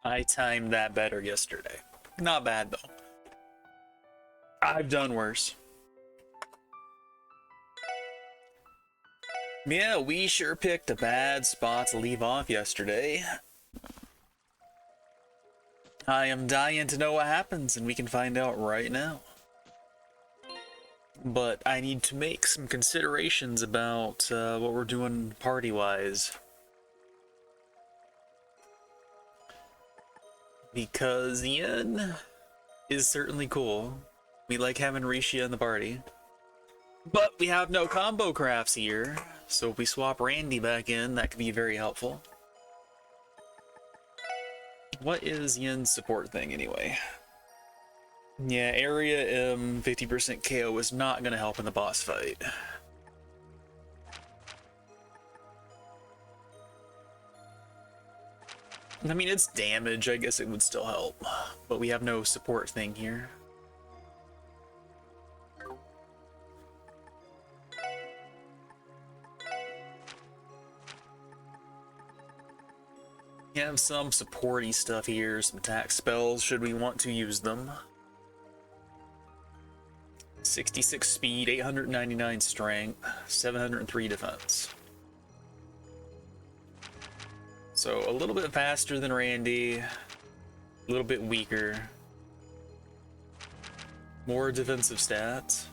I timed that better yesterday. Not bad though. I've done worse. Yeah, we sure picked a bad spot to leave off yesterday. I am dying to know what happens, and we can find out right now. But I need to make some considerations about what we're doing party-wise. Because Yin is certainly cool. We like having Risha in the party. But we have no combo crafts here, so if we swap Randy back in, that could be very helpful. What is Yin's support thing anyway? Yeah, area M 50% KO is not gonna help in the boss fight. I mean, it's damage, I guess it would still help, but we have no support thing here. We have some supporty stuff here, some attack spells should we want to use them. 66 speed, 899 strength, 703 defense. So a little bit faster than Randy, a little bit weaker. More defensive stats.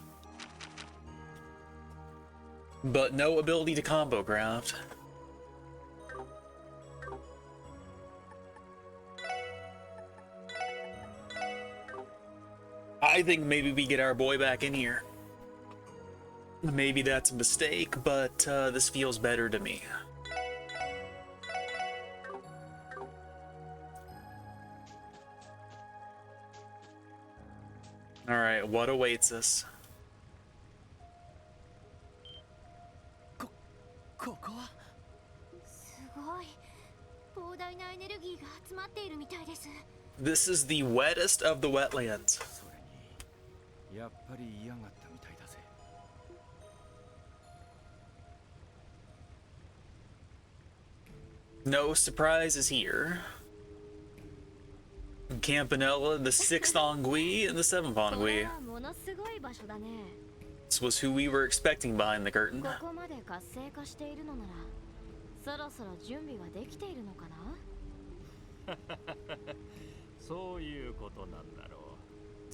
But no ability to combo craft. I think maybe we get our boy back in here. Maybe that's a mistake, but this feels better to me. Alright, what awaits us? This is the wettest of the wetlands. No surprises here. Campanella, the 6th ennui, and the 7th ennui. This was who we were expecting behind the curtain.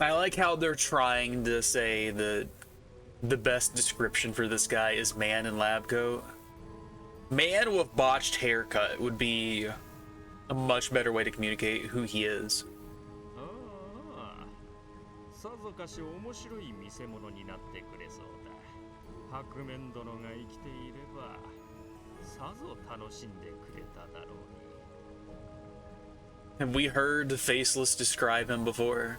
I like how they're trying to say the best description for this guy is man in lab coat. Man with botched haircut would be a much better way to communicate who he is. Have we heard the Faceless describe him before?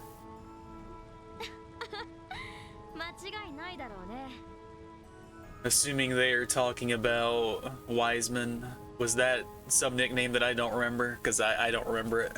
Assuming they are talking about Wiseman. Was that some nickname that I don't remember? Because I don't remember it.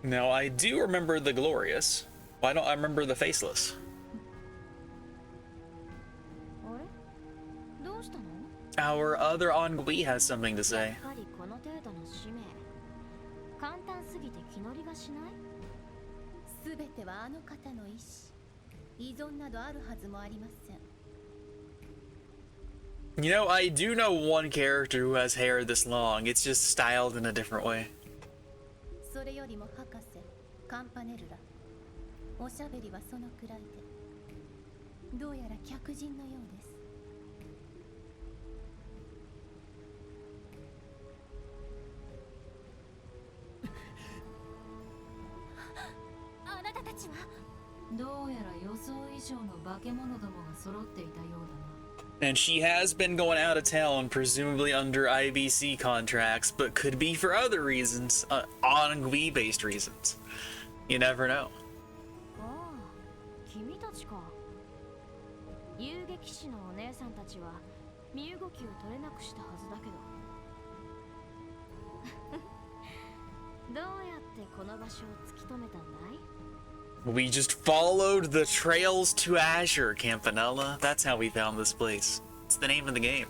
Now I do remember the Glorious. Why don't I remember the Faceless? Our other ennui has something to say. You know, I do know one character who has hair this long. It's just styled in a different way. And she has been going out of town, presumably under IBC contracts, but could be for other reasons, ennui-based reasons. You never know. We just followed the trails to Azure, Campanella. That's how we found this place. It's the name of the game.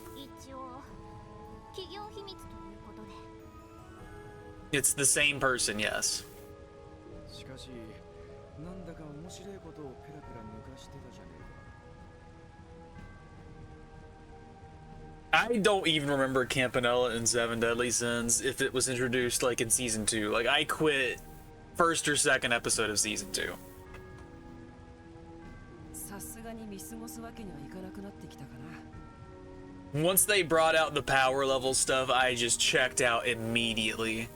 It's the same person, yes. I don't even remember Campanella in Seven Deadly Sins if it was introduced like in season 2. Like I quit first or second episode of season 2. Once they brought out the power level stuff, I just checked out immediately.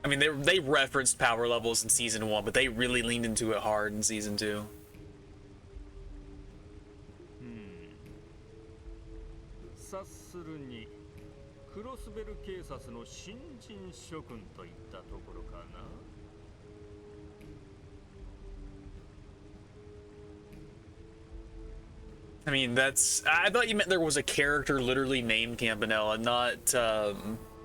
I mean, they referenced power levels in Season 1, but they really leaned into it hard in Season 2. 察するにクロスベル警察の新人諸君といったところかな。I mean, I thought you meant there was a character literally named Campanella, not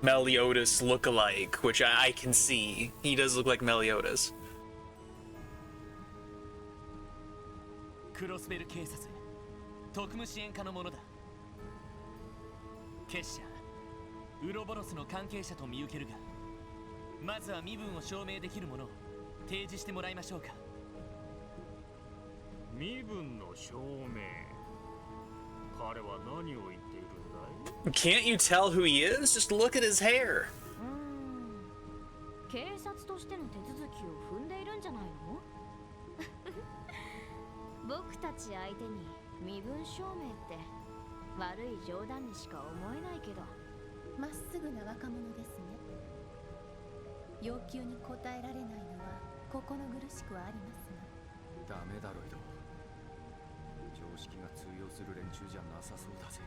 Meliodas look-alike, which I can see. He does look like Meliodas. クロスベル警察特務支援課の者だ。結社ウロボロスの関係者と見受けるが、まずは身分を証明できるものを提示してもらいましょうか。身分の証明。彼は何を言っているんだい？ Can't you tell who he is? Just look at his hair. 警察としての手続きを踏んでいるんじゃないの？僕たち相手に身分証明って悪い冗談にしか思えないけど。まっすぐな若者ですね。要求に応えられないのは心苦しくはありますが。ダメだろいど。常識が通用する連中じゃなさそうだぜ。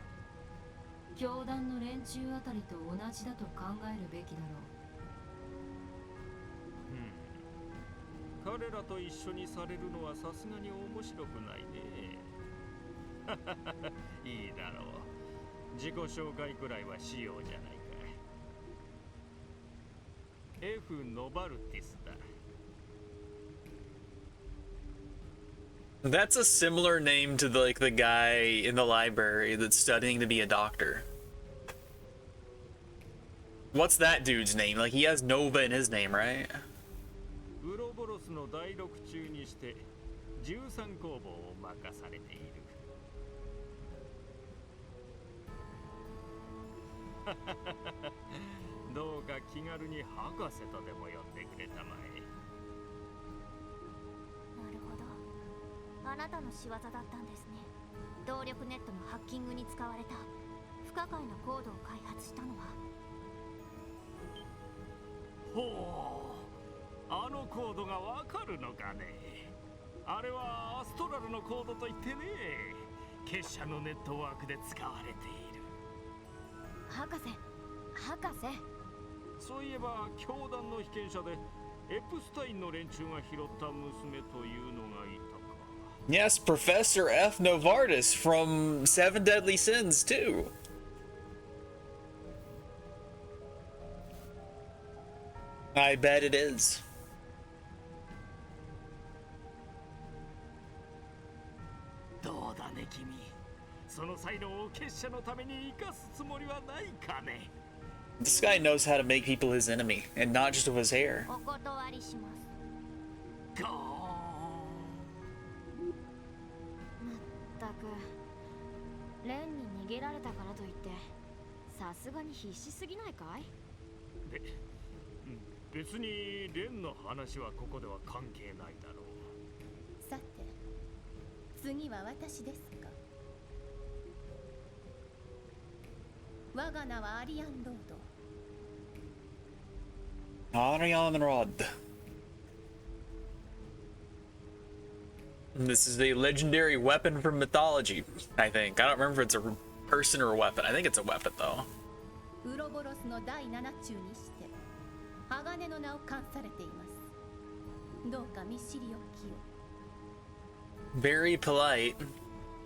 教団の連中あたりと同じだと考えるべきだろう。彼らと一緒にされるのはさすがに面白くないね。いいだろう。自己紹介くらいはしようじゃないか。F ノバルティスだ。That's a similar name to the guy in the library that's studying to be a doctor. What's that dude's name? Like, he has Nova in his name, right? ウロボロスの第六中にして13工房を任されている。どうか気軽に博士とでも呼んでくれたまえ。なるほど。あなたの仕業だったんですね。動力ネットのハッキングに使われた不可解なコードを開発したのは。ほう、あのコードがわかるのかね。あれはアストラルのコードといってね、結社のネットワークで使われている。博士。そういえば教団の被験者でエプスタインの連中が拾った娘というのがいたか。 Yes, Professor F. Novartis from Seven Deadly Sins, too. I bet it is. どうだね君、その才能を結社のために生かすつもりはないかね。 This guy knows how to make people his enemy, and not just with his hair. お断りします。ゴーン。まったくレンに逃げられたからといってさすがに必死すぎないかい？別にレンの話はここでは関係ないだろう。さて、次は私ですか。我が名はアリアンロード。Arion Rod. This is a legendary weapon from mythology, I think. I don't remember if it's a person or a weapon. I think it's a weapon, though. ウロボロスの第7中にして鋼の名を冠されています。どうか見知りおきを。 Very polite.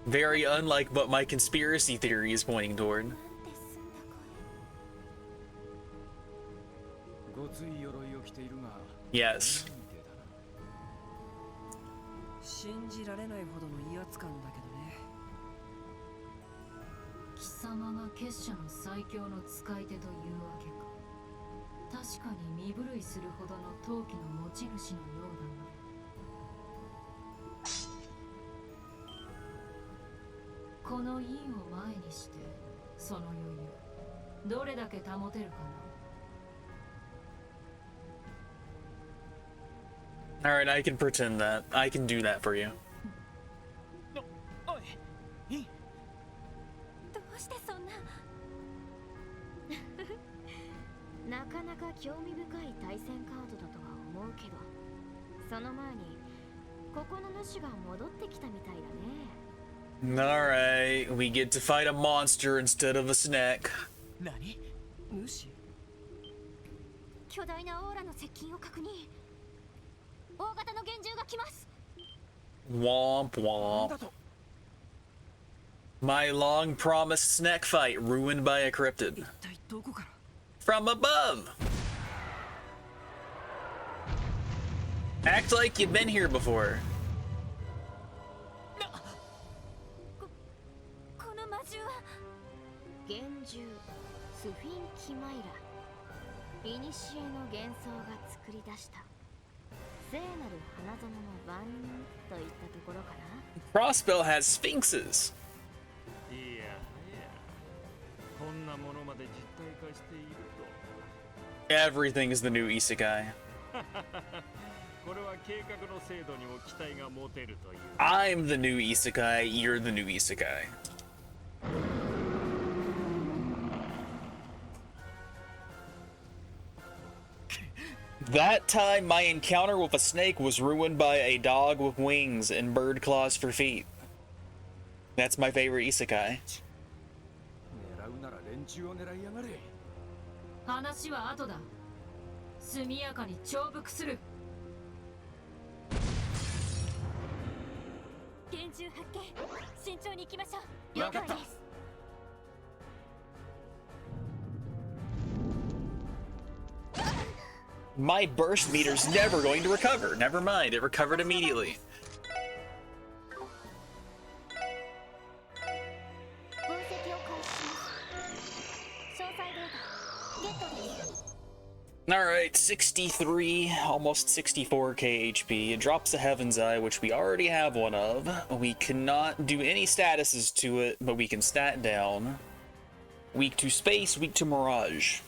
Very unlike what my conspiracy theory is pointing toward. ごつい鎧を着ているが。 Yes. 信じられないほどの威圧感だけどね。貴様が結社の最強の使い手というわけか。確かに身震いするほどの陶器の持ち主のようだな。この印を前にしてその余裕どれだけ保てるかな。 Alright, I can pretend that. I can do that for you. おい、いい。かなか興味深い対戦カードだとは思うけど、その前にここの主が戻ってきたみたいだね。Alright, we get to fight a monster instead of a snack. 何？主？巨大なオーラの接近を確認。大型の幻獣が来ます。 Womp womp. My long promised snack fight ruined by a cryptid. 一体どこから？ From above! Act like you've been here before. この魔獣は幻獣スフィンキマイラ。古の幻想が作り出した聖なる花園の番人といったところかな。 Crossbell has sphinxes. いやいや、こんなものまで実体化していると。 Everything is the new isekai. これは計画の精度にも期待が持てるという。 I'm the new isekai, you're the new isekai. That time my encounter with a snake was ruined by a dog with wings and bird claws for feet. That's my favorite isekai. 狙うなら連中を狙いやがれ。話は後だ。速やかに重複する。幻獣発見。慎重に行きましょう。了解です。My burst meter's never going to recover. Never mind, it recovered immediately. 分析を開始します。詳細データゲットです。 Alright, 63, almost 64k HP. It drops a Heaven's Eye, which we already have one of. We cannot do any statuses to it, but we can stat down. Weak to space, weak to mirage.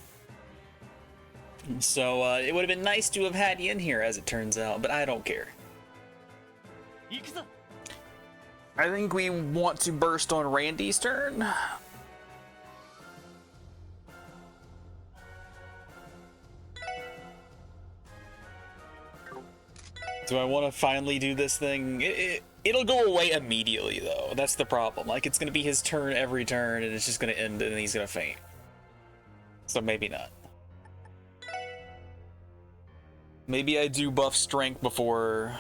So it would have been nice to have had you in here, as it turns out, but I don't care. 行くぞ。 I think we want to burst on Randy's turn. Do I want to finally do this thing? It'll go away immediately, though. That's the problem. Like, it's going to be his turn every turn, and it's just going to end, and he's going to faint. So maybe not. Maybe I do buff strength before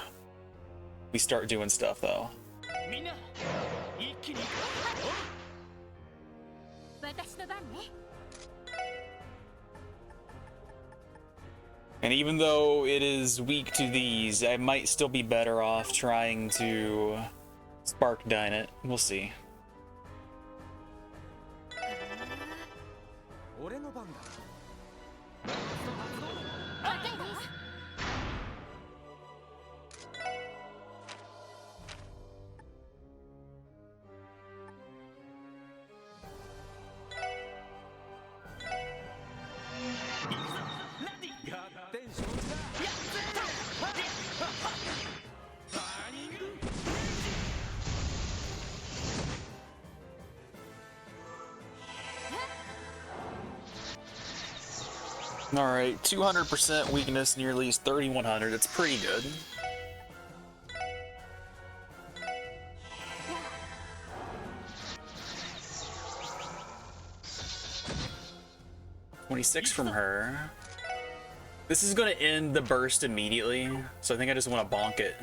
we start doing stuff, though. みんな、一気に。私の番ね。 And even though it is weak to these, I might still be better off trying to spark dine it. We'll see. 俺の番だ。 Alright, 200% weakness, nearly 3,100. That's pretty good. $26 from her. This is going to end the burst immediately, so I think I just want to bonk it.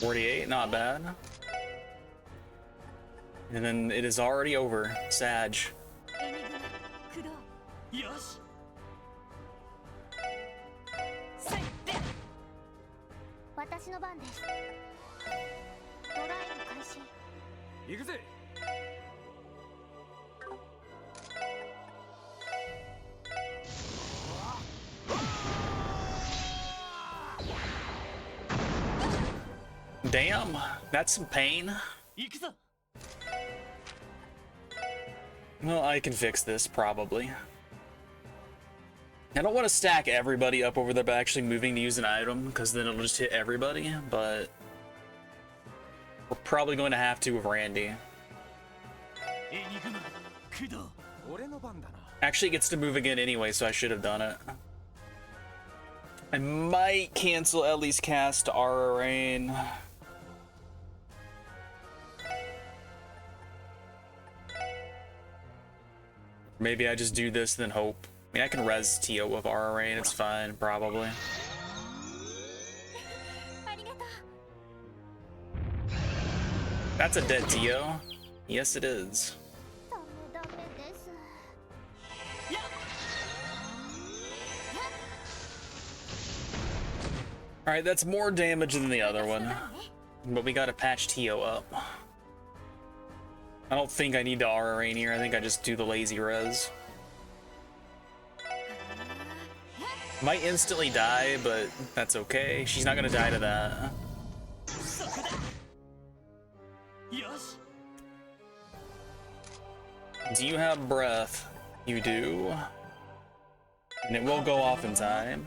$48, not bad. And then it is already over. Sag. よし。 私の番です。トライを開始。行くぜ。Damn, that's some pain. 行くぞ。 Well, I can fix this, probably. I don't want to stack everybody up over there by actually moving to use an item, because then it'll just hit everybody, but we're probably going to have to with Randy. Actually, it gets to move again anyway, so I should have done it. I might cancel at least cast Aura Rain. Maybe I just do this, then hope. I mean, I can res Tio with Aura Rain, it's fine, probably. That's a dead Tio. Yes, it is. Alright, that's more damage than the other one. But we gotta patch Tio up. I don't think I need to Aura Rain here, I think I just do the lazy res. Might instantly die, but that's okay. She's not gonna die to that. Do you have breath? You do. And it will go off in time.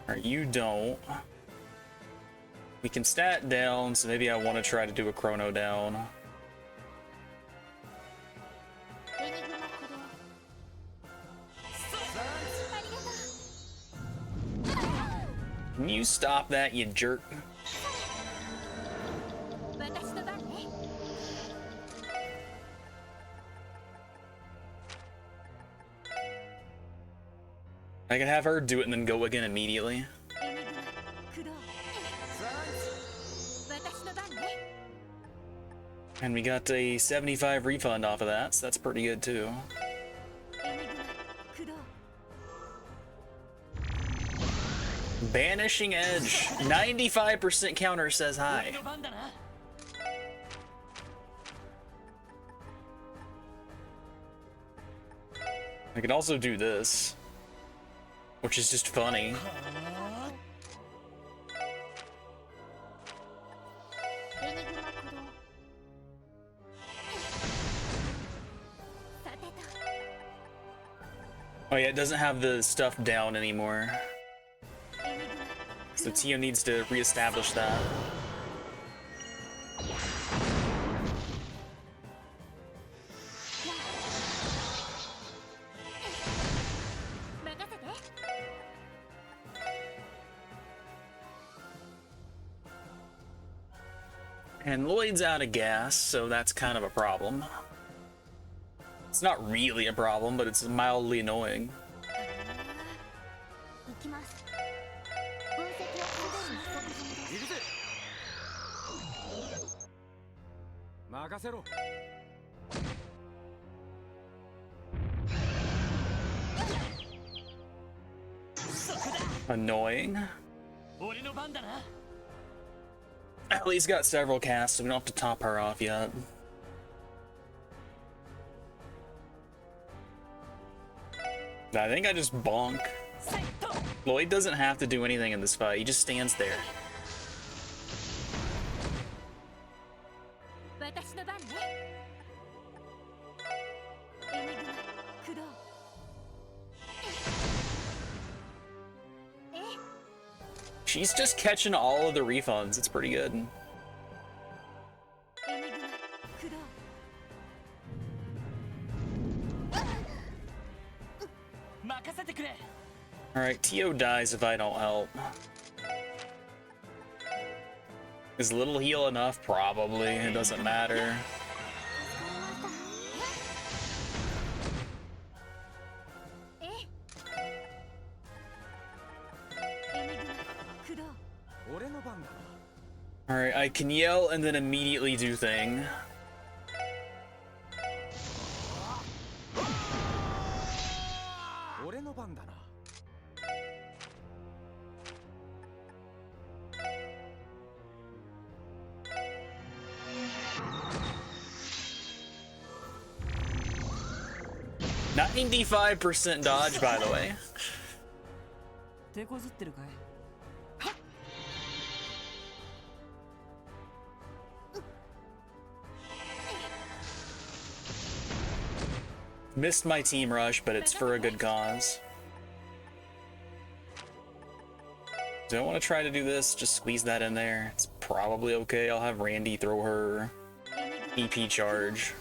Alright, you don't. We can stat down, so maybe I want to try to do a chrono down. Can you stop that, you jerk? I can have her do it and then go again immediately. And we got a 75 refund off of that, so that's pretty good too. Banishing Edge. 95% counter says hi. I could also do this, which is just funny. Oh yeah, it doesn't have the stuff down anymore. So Tio needs to reestablish that. And Lloyd's out of gas, so that's kind of a problem. It's not really a problem, but it's mildly annoying. Annoying. At least got several casts, so we don't have to top her off yet. I think I just bonk. Lloyd doesn't have to do anything in this fight, he just stands there. She's just catching all of the refunds, it's pretty good. Alright, Tio dies if I don't help. Is little heal enough? Probably. It doesn't matter. Alright, I can yell and then immediately do thing. Not 95% dodge, by the way. Missed my team rush, but it's for a good cause. Do I want to try to do this? Just squeeze that in there. It's probably okay. I'll have Randy throw her EP charge.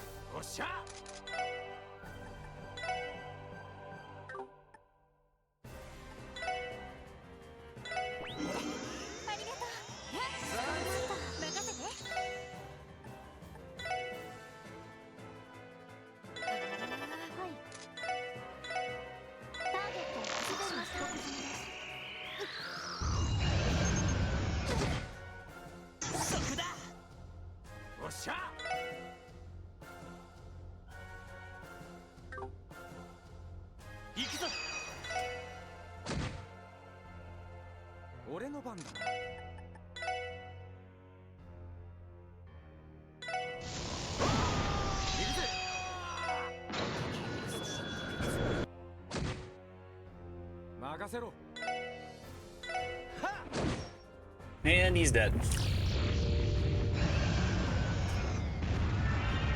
And he's dead.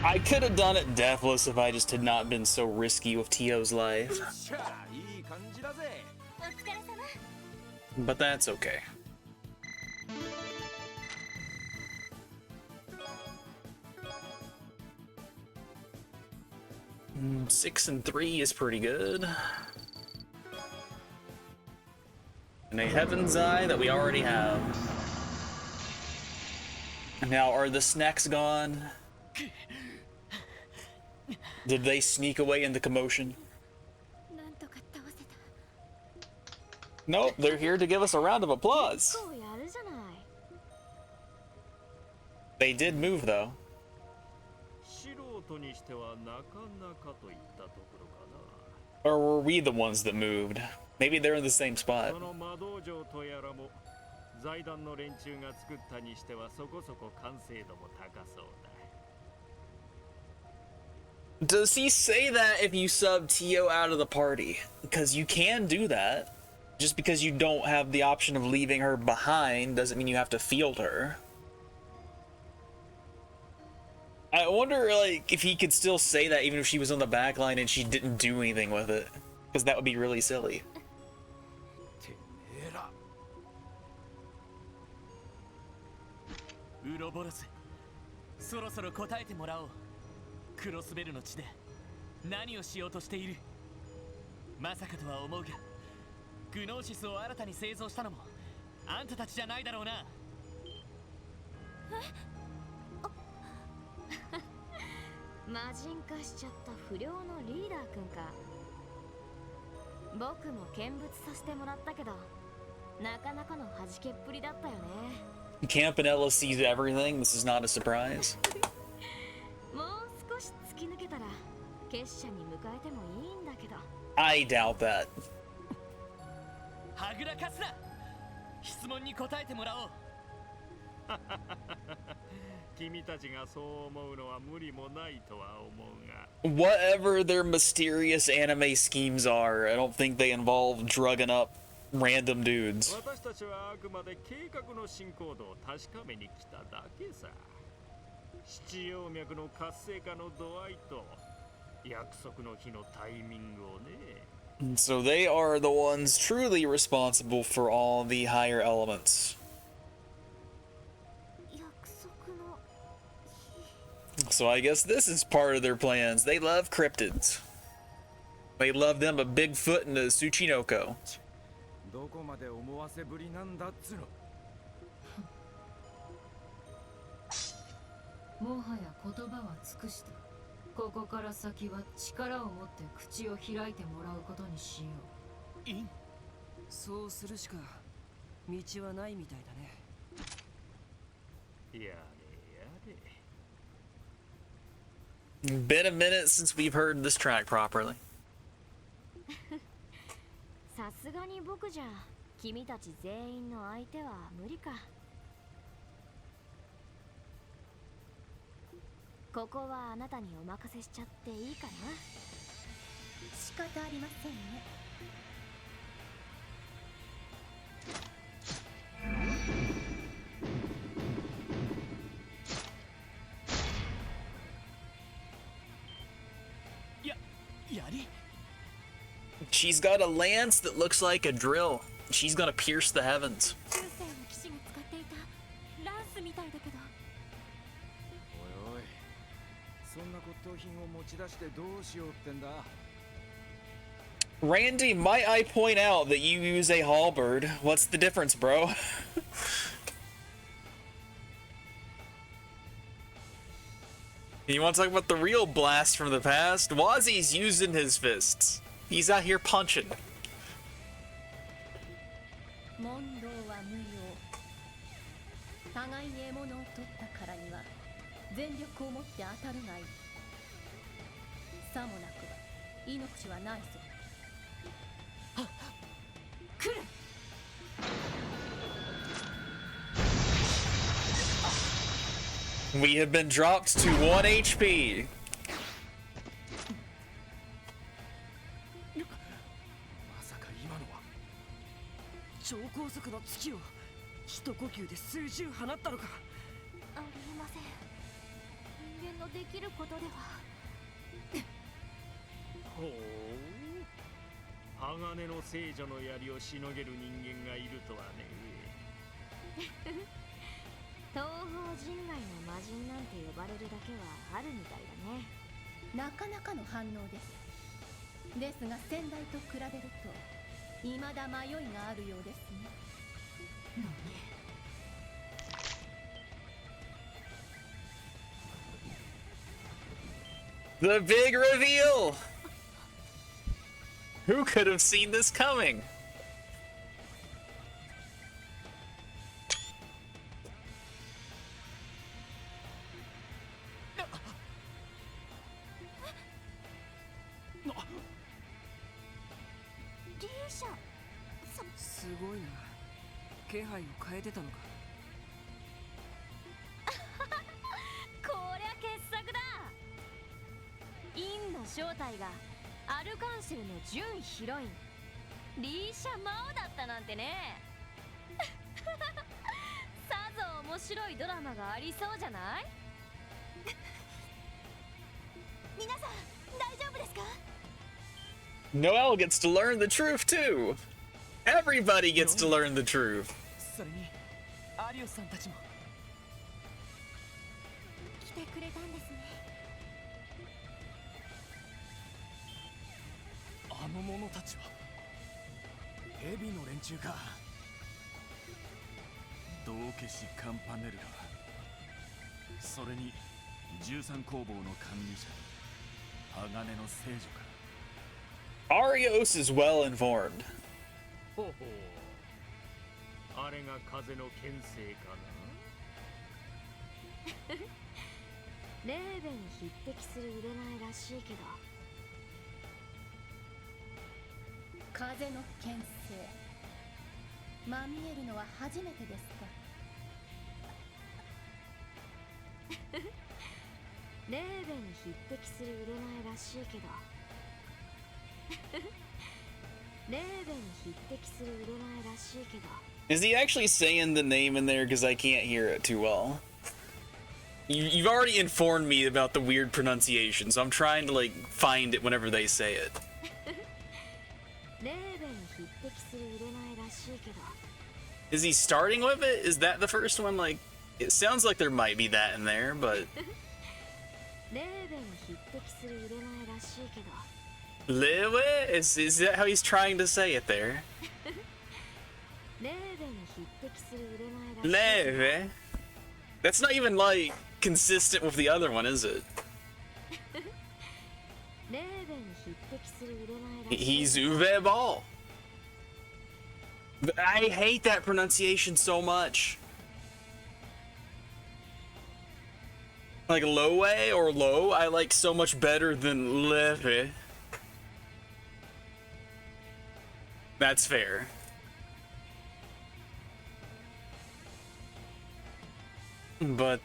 I could have done it deathless if I just had not been so risky with Tio's life. But that's okay. Mm, 6 and 3 is pretty good. And a Heaven's Eye that we already have. Now, are the snacks gone? Did they sneak away in the commotion? Nope, they're here to give us a round of applause. They did move, though. Or were we the ones that moved? Maybe they're in the same spot. Does he say that if you sub Tio out of the party? Because you can do that. Just because you don't have the option of leaving her behind doesn't mean you have to field her. I wonder, like, if he could still say that even if she was on the back line and she didn't do anything with it. Because that would be really silly. Campanella sees everything. This is not a surprise. I doubt that. Whatever their mysterious anime schemes are, I don't think they involve drugging up random dudes. So they are the ones truly responsible for all the higher elements. So I guess this is part of their plans. They love cryptids. They love them a Bigfoot and a Tsuchinoko. どこまで思わせぶりなんだっつの。もはや言葉は尽くした。ここから先は力を持って口を開いてもらうことにしよう。いん。そうするしか道はないみたいだね。やれやれ。Been a minute since we've heard this track properly. さすがに僕じゃ君たち全員の相手は無理か。ここはあなたにお任せしちゃっていいかな。仕方ありませんね。槍 She's got a lance that looks like a drill. She's gonna pierce the heavens. 中世の騎士が使っていたランスみたいだけど。おいおい、そんな骨董品を持ち出してどうしようってんだ。 Randy, might I point out that you use a halberd? What's the difference, bro? You want to talk about the real blast from the past? Wazzy's using his fists. He's out here punching. 問答は無用。互いに獲物を取ったからには全力を持って当たるがいい。さもなくば命はないぞ。来る We have been dropped to 1 HP. まさか今のは超高速の月を一呼吸で数十放ったのか。ありえません。人間のできることでは。ほう、鋼の聖女の槍をしのげる人間がいるとはね。東方人外の魔人なんて呼ばれるだけはあるみたいだね。なかなかの反応です。ですが先代と比べると未だ迷いがあるようですね。 The big reveal! Who could have seen this coming? Risha! すごいな。気配を変えてたのか。こりゃ傑作だ。インの正体がアルカンシェルの準ヒロインリーシャ・マオだったなんてね。さぞ面白いドラマがありそうじゃない？皆さん大丈夫ですか？ Noelle gets to learn the truth too. Everybody gets to learn the truth. それにアリオスさんたちも来てくれたんですね。あの者たちはヘビの連中か。道化師カンパネルラ、それに13工房の管理者、鋼の聖女か。 Arios is well informed. ほうほう、あれが風の牽制かな。レーベンに匹敵する腕前らしいけど。風の牽制。まみえるのは初めてですか。レーベンに匹敵する腕前らしいけど。レーベンに匹敵する腕前らしいけど。 Is he actually saying the name in there? Because I can't hear it too well. You've already informed me about the weird pronunciation, so I'm trying to like find it whenever they say it. レーベンに匹敵する腕前らしいけど。 Is he starting with it? Is that the first one? Like, it sounds like there might be that in there, but レーベンに匹敵する腕前らしいけど。 Lewe? Is that how he's trying to say it there? レーベンに匹敵する腕前らしいけど。 Lewe? That's not even like consistent with the other one, is it? レーベンに匹敵する腕前らしい。 He's Uwe Ball. I hate that pronunciation so much. Like Lowe or Low, I like so much better than Lewe. That's fair. But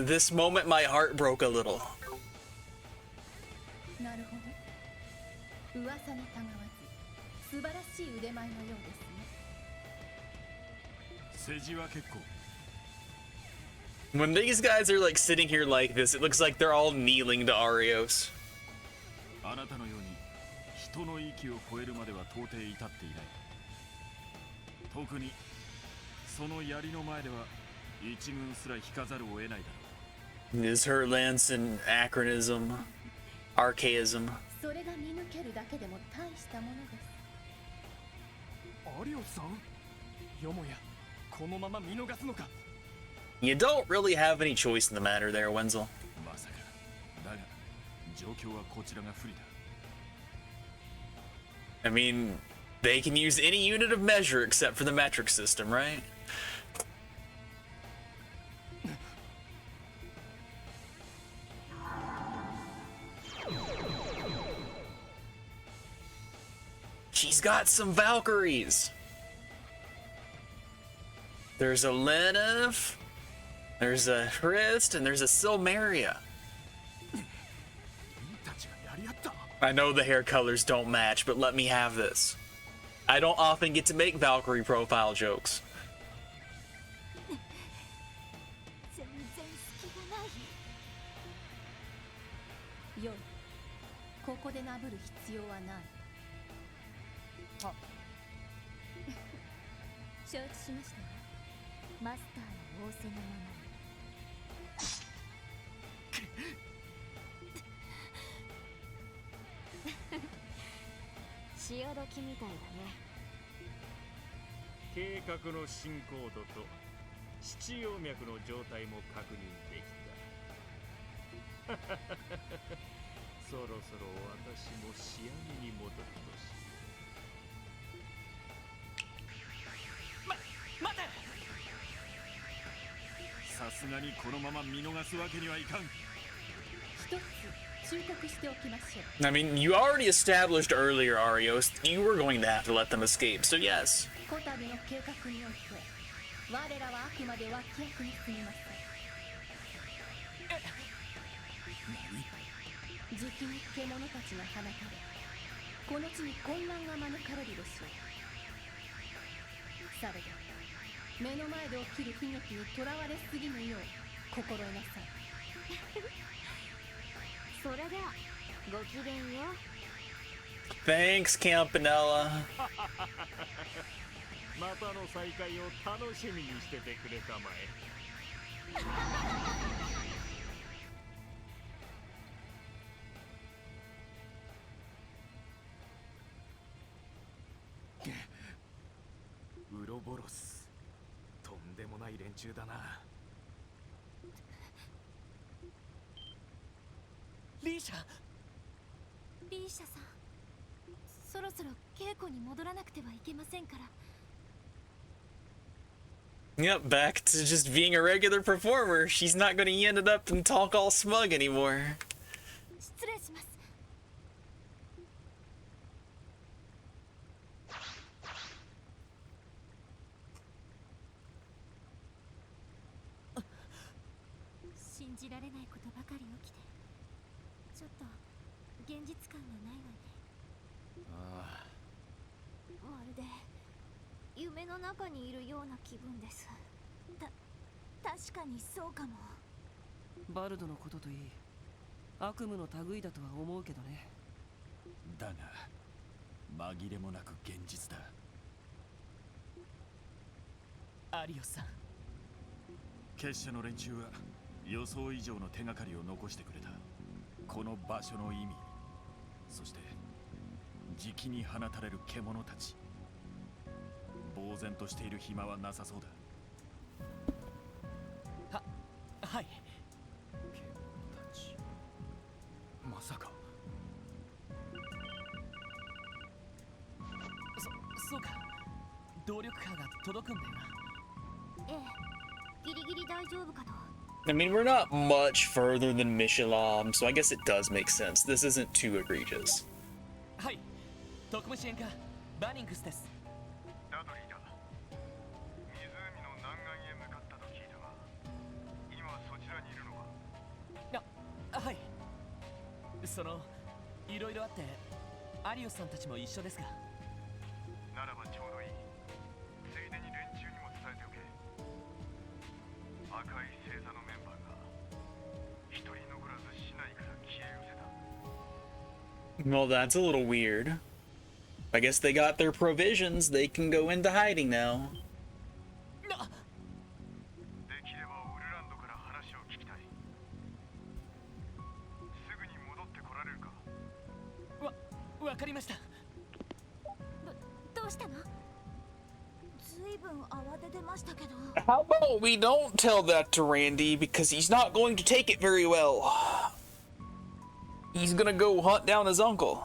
this moment my heart broke a little. なるほど。噂にたがわず素晴らしい腕前のようですね。世辞は結構。 When these guys are like sitting here like this, it looks like they're all kneeling to Arios. あなたのように人の域を超えるまでは到底至っていない。特にその槍の前では一軍すら引かざるを得ないだろう。 Is her lance an anachronism? Archaism? それが見抜けるだけでも大したものです。アリオスさん、よもやこのまま見逃すのか。 You don't really have any choice in the matter there, Wenzel. まさか。だが状況はこちらが不利だ。 I mean, they can use any unit of measure except for the metric system, right? She's got some Valkyries. There's a Lenif, there's a Hrist, and there's a Silmeria. I know the hair colors don't match, but let me have this. I don't often get to make Valkyrie profile jokes. 全然隙がない。よい、ここでなぶる必要はない。あ承知しましたわ。マスターの仰せのままに。潮時みたいだね。計画の進行度と七葉脈の状態も確認できた。そろそろ私も仕上げに戻るとし。待て。さすがにこのまま見逃すわけにはいかん。一つ忠告しておきましょう。 I mean, you already established earlier, Arios, you were going to have to let them escape, so yes. こたびの計画において我らはあくまで脇役に過ぎません。じきに獣たちが放たれ、この地に混乱が招かれるでしょう。されど目の前で起きる悲劇にとらわれすぎぬよう心得なさい。それではごきげんよう。 Thanks, Campanella. またの再会を楽しみにしててくれたまえ。ウロボロス、とんでもない連中だな。リーシャ。リーシャさん、そろそろ稽古に戻らなくてはいけませんから。 Yep, back to just being a regular performer. She's not going to end it up and talk all smug anymore. 失礼します。信じられないことばかり起きて、ちょっと現実感がないわね。まるで夢の中にいるような気分です。確かにそうかも。バルドのことといい、悪夢の類だとは思うけどね。だが紛れもなく現実だ。アリオスさん、結社の連中は予想以上の手がかりを残してくれた。この場所の意味、そしてじきに放たれる獣たち。呆然としている暇はなさそうだ。はい。獣たち、まさか。そうか。動力波が届くんだよな。ええ、ギリギリ大丈夫かと。 I mean, we're not much further than Mishalam, so I guess it does make sense. This isn't too egregious. はい。特務支援課バニングスです。ダドリーだ。湖の南岸へ向かったと聞いたが、今そちらにいるのか。はい。いろいろあってアリオスさんたちも一緒ですが。ならばちょうどいい。ついでに連中にも伝えておけ。赤い星座のメンバーが一人残らず市内から消え失せた。Well, that's a little weird. I guess they got their provisions. They can go into hiding now. できればウルランドから話を聞きたい。すぐに戻ってこられるか。わかりました。どうしたの？ずいぶん慌ててましたけど。 How about we don't tell that to Randy because he's not going to take it very well. He's gonna go hunt down his uncle.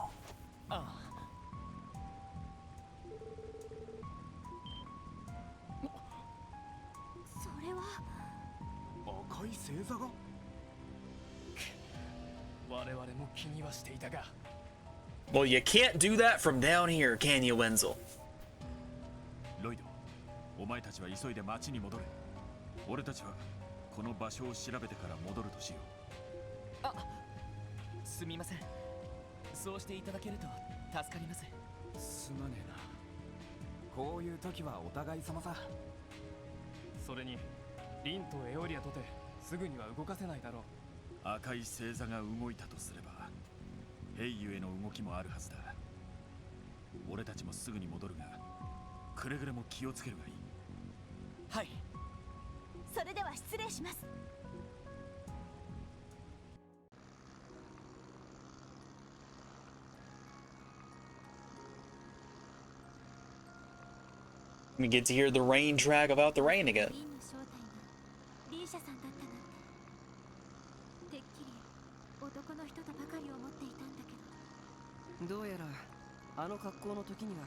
それは赤い星座が。我々も気にはしていたが。Well, you can't do that from down here, can you, Wenzel? ロイド、お前たちは急いで町に戻れ。俺たちはこの場所を調べてから戻るとしよう。すみません。そうしていただけると助かります。すまねえな。こういう時はお互い様さ。それにリンとエオリアとてすぐには動かせないだろう。赤い星座が動いたとすればヘイユへの動きもあるはずだ。俺たちもすぐに戻るがくれぐれも気をつけるがいい。はい。それでは失礼します。 We get to hear the rain track about the rain again. リンの正体がリーシャさんだったなんて。てっきり男の人とばかり思っていたんだけど。どうやらあの格好の時には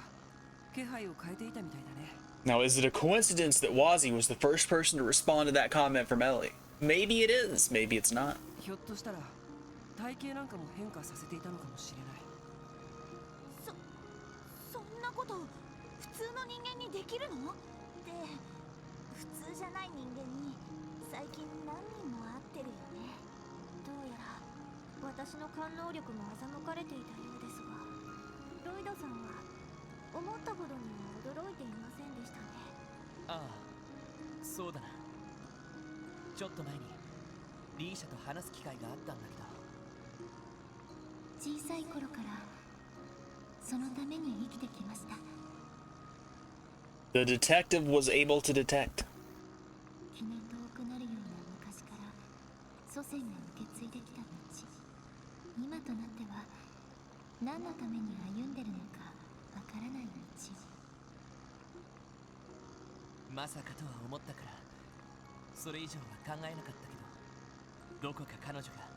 気配を変えていたみたいだね。 Now, is it a coincidence that Wazzy was the first person to respond to that comment from Ellie? Maybe it is, maybe it's not. ひょっとしたら体型なんかも変化させていたのかもしれない。そんなこと普通の人間にできるの？で、普通じゃない人間に最近何人も会ってるよね。どうやら私の感能力も欺かれていたようですが、ロイドさんは思ったほどには驚いていませんでしたね。ああ、そうだな。ちょっと前にリーシャと話す機会があったんだけど。小さい頃からそのために生きてきました。 The detective was able to detect. 記念遠くなるような昔から祖先が受け継いできた道。今となっては何のために歩んでるのかわからない道。まさかとは思ったからそれ以上は考えなかったけど、どこか彼女が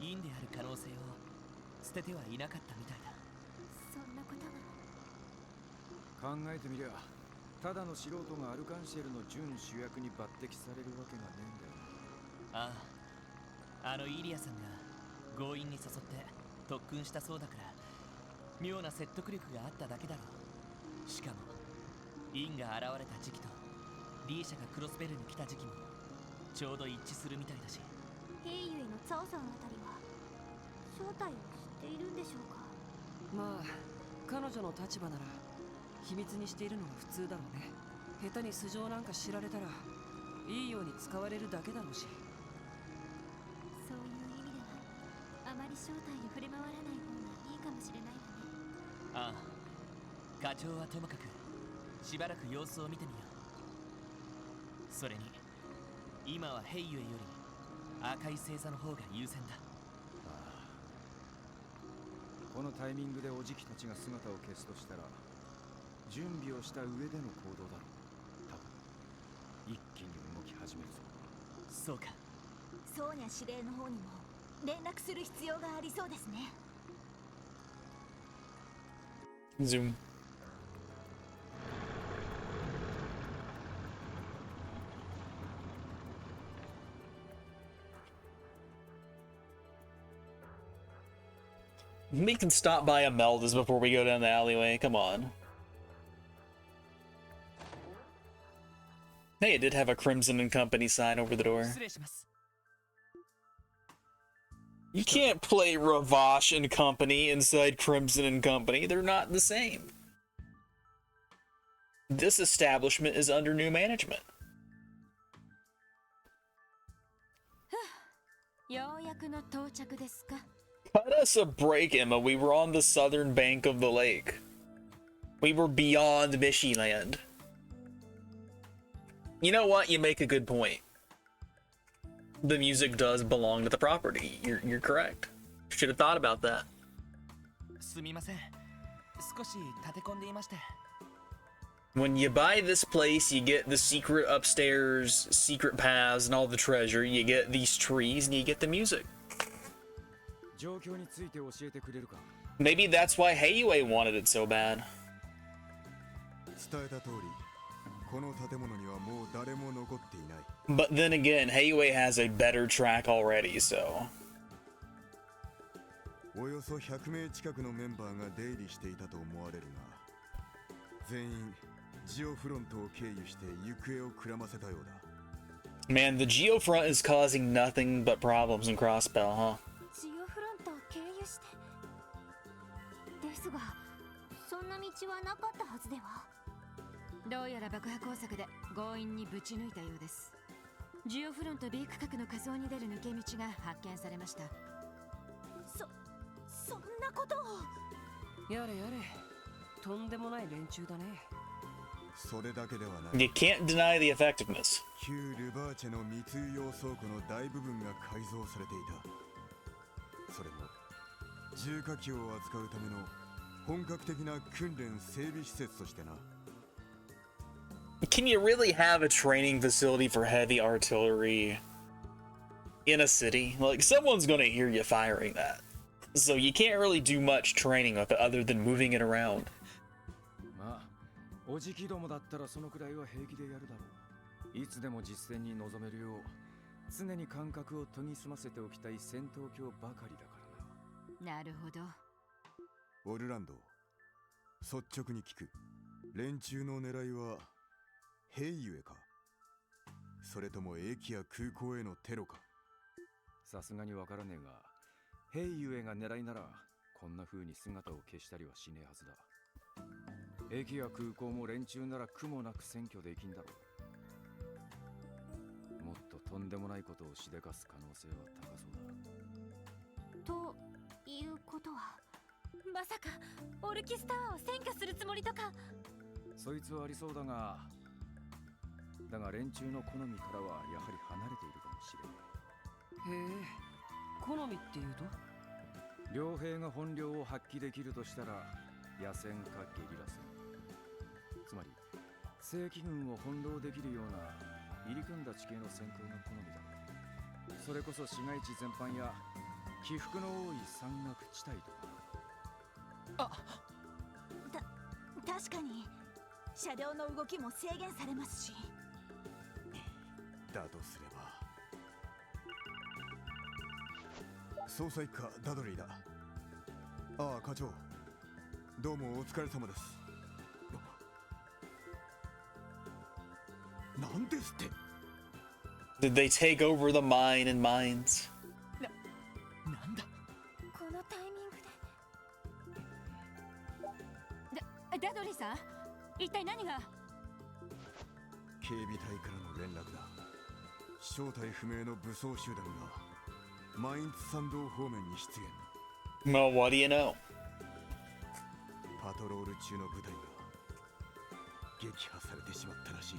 インである可能性を捨ててはいなかったみたいだ。そんなことが。考えてみりゃただの素人がアルカンシェルの準主役に抜擢されるわけがねえんだよ。ああ、あのイリアさんが強引に誘って特訓したそうだから妙な説得力があっただけだろう。しかもインが現れた時期とリーシャがクロスベルに来た時期もちょうど一致するみたいだし。ヘイユイのツァオさんあたりは正体を知っているんでしょうか。まあ彼女の立場なら秘密にしているのが普通だろうね。下手に素性なんか知られたらいいように使われるだけだろうし。そういう意味ではあまり正体に触れ回らない方がいいかもしれないわね。ああ、課長はともかくしばらく様子を見てみよう。それに今はヘイユエより赤い星座の方が優先だ。このタイミングでおじきたちが姿を消すとしたら準備をした上での行動だろう。多分一気に動き始めるぞ。そうか。ソーニャ司令の方にも連絡する必要がありそうですね。 Zoom. We can stop by Imelda's before we go down the alleyway. Come on. Hey, it did have a Crimson and Company sign over the door. 失礼します。 You can't play Ravash and Company inside Crimson and Company. They're not the same. This establishment is under new management. ようやくの到着ですか。 Cut us a break, Emma. We were on the southern bank of the lake. We were beyond Mishiland. You know what? You make a good point. The music does belong to the property. You're correct. Should have thought about that. すみません。少し立て込んでいまして。 When you buy this place, you get the secret upstairs, secret paths, and all the treasure. You get these trees, and you get the music. 状況について教えてくれるか? Maybe that's why Heiyue wanted it so bad. 伝えた通り、この建物にはもう誰も残っていない。 But then again, Heiyue has a better track already, so. およそ100名近くのメンバーが出入りしていたと思われるが、全員ジオフロントを経由して行方をくらませたようだ。 Man, the geofront is causing nothing but problems in Crossbell, huh? ジオフロントを経由して。ですが、そんな道はなかったはずでは。どうやら爆破工作で強引にぶち抜いたようです。ジオフロント B 区画の仮想に出る抜け道が発見されました。そんなことを。やれやれ、とんでもない連中だね。それだけではない。 You can't deny the effectiveness. 旧ルバーチェの密輸用倉庫の大部分が改造されていた。それも重火器を扱うための本格的な訓練整備施設としてな。 Can you really have a training facility for heavy artillery in a city? Like, someone's gonna hear you firing that. So you can't really do much training with it other than moving it around. まあ、おじきどもだったらそのくらいは平気でやるだろう。いつでも実戦に臨めるよう、常に感覚を研ぎ澄ませておきたい戦闘狂ばかりだからな。なるほど。オルランド、率直に聞く。連中の狙いはヘイユエか、それとも駅や空港へのテロか。さすがにわからねえが、ヘイユエが狙いならこんな風に姿を消したりはしねえはずだ。駅や空港も連中なら苦もなく占拠できんだろう。もっととんでもないことをしでかす可能性は高そうだ。ということは、まさかオルキスタワーを占拠するつもりとか。そいつはありそうだが、連中の好みからはやはり離れているかもしれない。へえ、好みっていうと？両兵が本領を発揮できるとしたら野戦かゲリラ戦。つまり正規軍を翻弄できるような入り組んだ地形の戦闘が好みだ。それこそ市街地全般や起伏の多い山岳地帯とか。確かに車両の動きも制限されますし。だとすれば、捜査一課ダドリーだ。ああ、課長、どうもお疲れ様です。なんですって。 Did they take over the mine and mines? なんだこのタイミングで。ダドリーさん、一体何が？警備隊からの連絡だ。正体不明の武装集団がマインツ山道方面に出現。 Well, what do you know? パトロール中の部隊が撃破されてしまったらしい。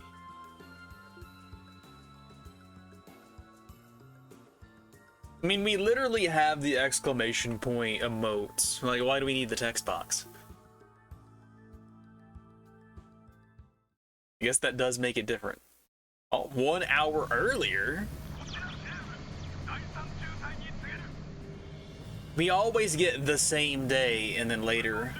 I mean, we literally have the exclamation point emotes. Like, why do we need the text box? I guess that does make it different. Oh, 1 hour earlier? We always get the same day and then later.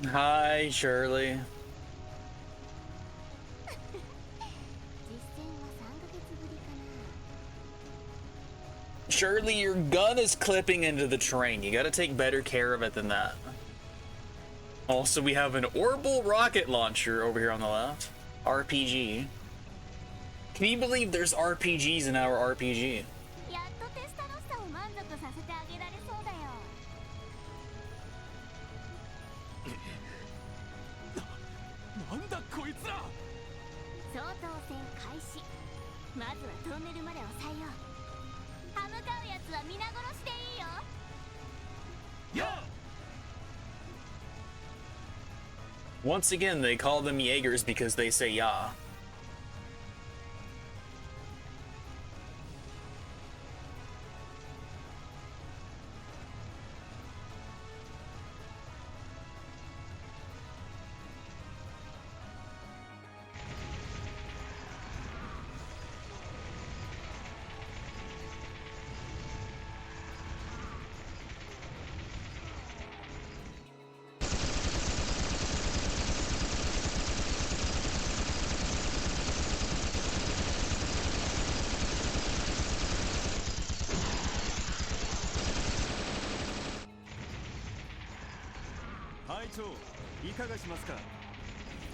Hi, Shirley. 実戦は3ヶ月ぶりかな。 Shirley, your gun is clipping into the terrain. You gotta take better care of it than that. Also, we have an orbital rocket launcher over here on the left. RPG. Can you believe there's RPGs in our RPG? やっとテスタロッサを満足させてあげられそうだよ。なんだこいつら。総統戦開始。まずはトンネルまで抑えよう。歯向かうやつは皆殺しでいいよ。や Once again, they call them Jaegers because they say "ya."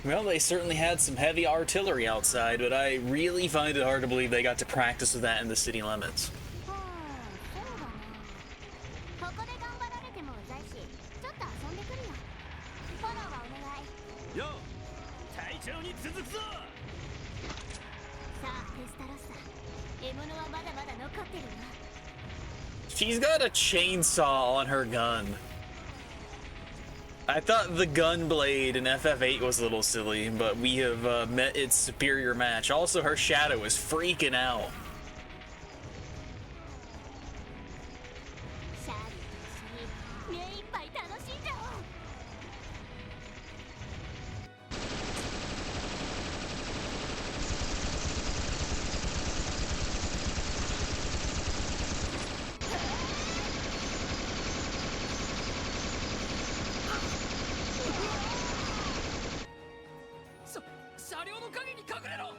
Well, they certainly had some heavy artillery outside, but I really find it hard to believe they got to practice with that in the city limits. そうだな。ここで頑張られてもうざいし、ちょっと遊んでくるよ。フォローはお願い。よ隊長に続くぞ。さあ、テスタロッサ。獲物はまだまだ残ってるよ。 She's got a chainsaw on her gun. I thought the gun blade in FF8 was a little silly, but we have met its superior match. Also, her shadow is freaking out. シャーリーと一緒に目いっぱい楽しんじゃおう。 車両の陰に隠れろ。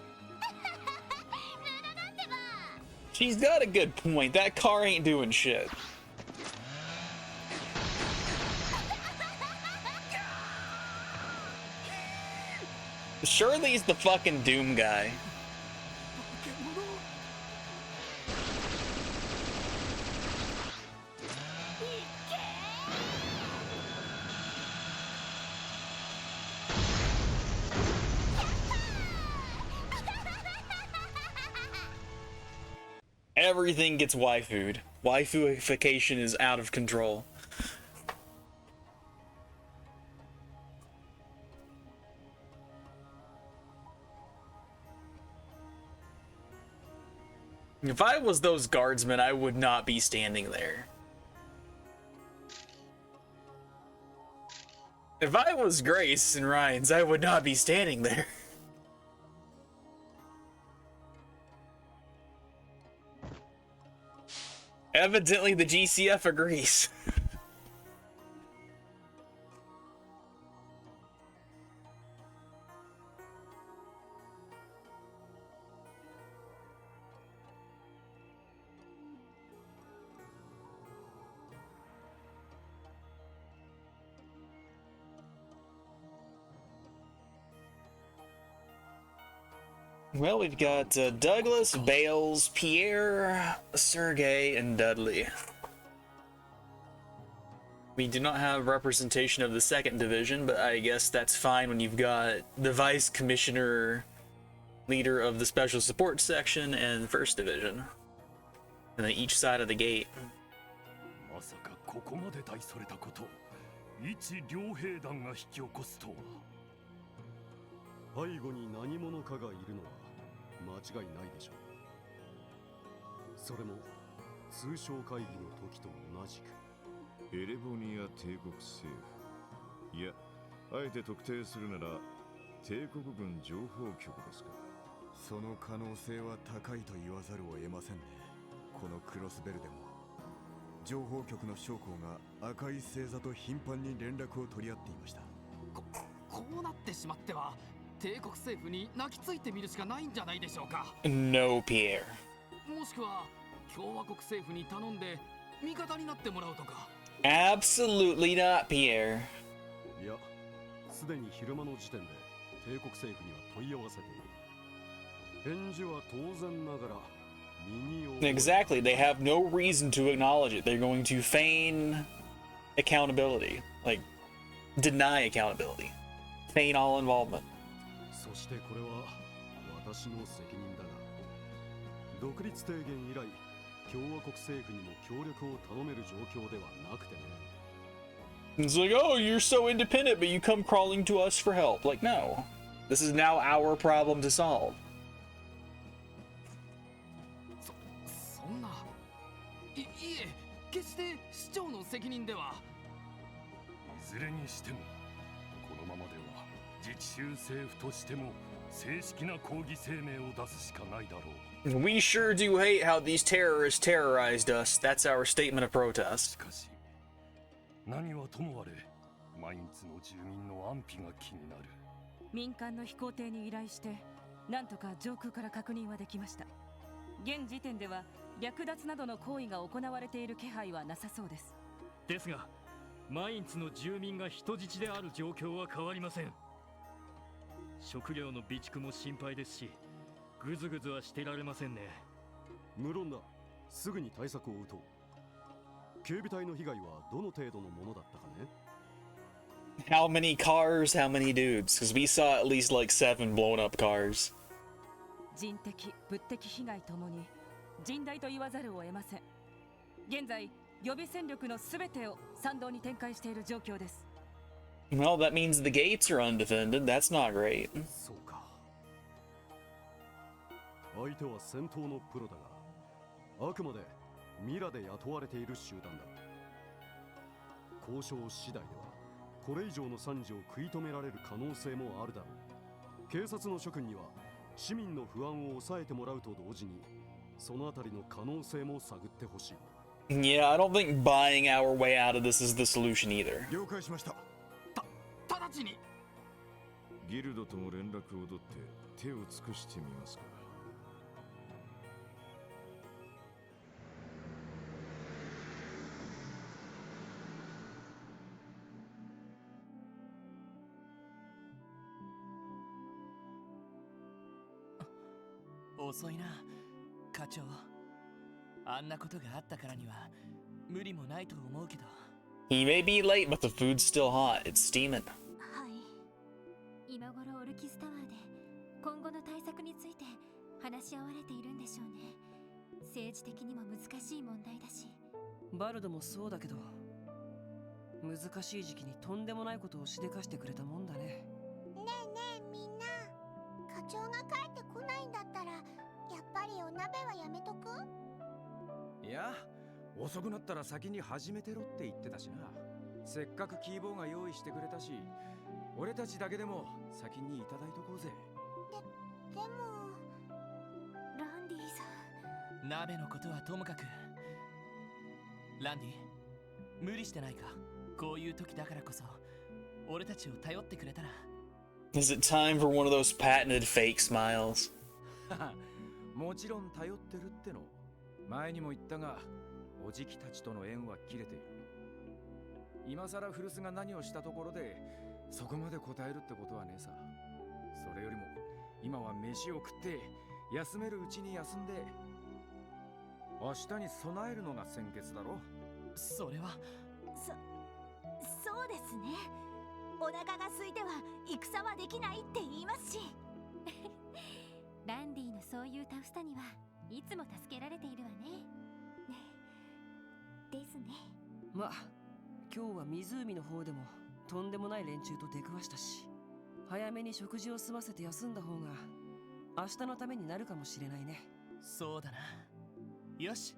She's got a good point. That car ain't doing shit. Surely he's the fucking Doom guy. Everything gets waifu'd. Waifuification is out of control. If I was those guardsmen, I would not be standing there. If I was Grace and Ryan's, I would not be standing there. Evidently, the GCF agrees. Well, we've got Douglas, Bales, Pierre, Sergey, and Dudley. We do not have representation of the 2nd Division, but I guess that's fine when you've got the Vice Commissioner, leader of the Special Support Section, and the 1st Division. And then each side of the gate. まさかここまで大それたことを一両兵団が引き起こすとは。背後に何者かがいるのは間違いないでしょう。それも通商会議の時と同じく。エレボニア帝国政府、いや、あえて特定するなら帝国軍情報局ですか。その可能性は高いと言わざるを得ませんね。このクロスベルでも情報局の将校が赤い星座と頻繁に連絡を取り合っていました。こうなってしまっては帝国政府に泣きついてみるしかないんじゃないでしょうか。 No, Pierre. もしくは共和国政府に頼んで味方になってもらうとか。 Absolutely not, Pierre. いや、すでに昼間の時点で帝国政府には問い合わせている。返事は当然ながら身に覚え。 Exactly, they have no reason to acknowledge it. They're going to feign accountability. Like, deny accountability. Feign all involvement. そしてこれは私の責任だが、独立提言以来共和国政府にも協力を頼める状況ではなくてね。 It's like, oh, you're so independent, but you come crawling to us for help. Like, no. This is now our problem to solve. そんな。いえ、決して市長の責任では。いずれにしてもこのままでは自治州政府としても正式な抗議声明を出すしかないだろう。 We sure do hate how these terrorists terrorized us. That's our statement of protest. しかし何はともあれマインツの住民の安否が気になる。民間の飛行艇に依頼してなんとか上空から確認はできました。現時点では略奪などの行為が行われている気配はなさそうです。ですがマインツの住民が人質である状況は変わりません。食料の備蓄も心配ですし、ぐずぐずはしてられませんね。無論だ、すぐに対策を打とう。警備隊の被害はどの程度のものだったかね。 How many cars, how many dudes? Because we saw at least like 7 blown up cars. 人的、物的被害ともに甚大と言わざるを得ません。現在、予備戦力のすべてを参道に展開している状況です。 Well, that means the gates are undefended. That's not great. そうか。相手は戦闘のプロだが、あくまでミラで雇われている集団だ。交渉次第ではこれ以上の惨事を食い止められる可能性もあるだろう。警察の諸君には市民の不安を抑えてもらうと同時にそのあたりの可能性も探ってほしい。 Yeah, I don't think buying our way out of this is the solution either. 了解しました。直ちにギルドとも連絡を取って手を尽くしてみますか。遅いな、課長。あんなことがあったからには無理もないと思うけど。 He may be late, but the food's still hot. It's steaming. はい。今頃オルキスタワーで今後の対策について話し合われているんでしょうね。政治的にも難しい問題だし。バルドもそうだけど、難しい時期にとんでもないことをしでかしてくれたもんだね。ねえねえみんな、課長が帰ってこないんだったらやっぱりお鍋はやめとく？いや、遅くなったら先に始めてろって言ってたしな。せっかくキーボーが用意してくれたし、俺たちだけでも先にいただいとこうぜ。でもランディさん。鍋のことはともかく、ランディ、無理してないか。こういう時だからこそ俺たちを頼ってくれたら。 Is it time for one of those patented fake smiles? もちろん頼ってるっての。前にも言ったが、おじきたちとの縁は切れている。今さら古巣が何をしたところでそこまで答えるってことはねえさ。それよりも今は飯を食って休めるうちに休んで明日に備えるのが先決だろ。それはそうですね。お腹が空いては戦はできないって言いますし。ランディのそういうタフさにはいつも助けられているわね。ですね。ま、今日は湖の方でもとんでもない連中と出くわしたし、早めに食事を済ませて休んだ方が明日のためになるかもしれないね。そうだな。よし、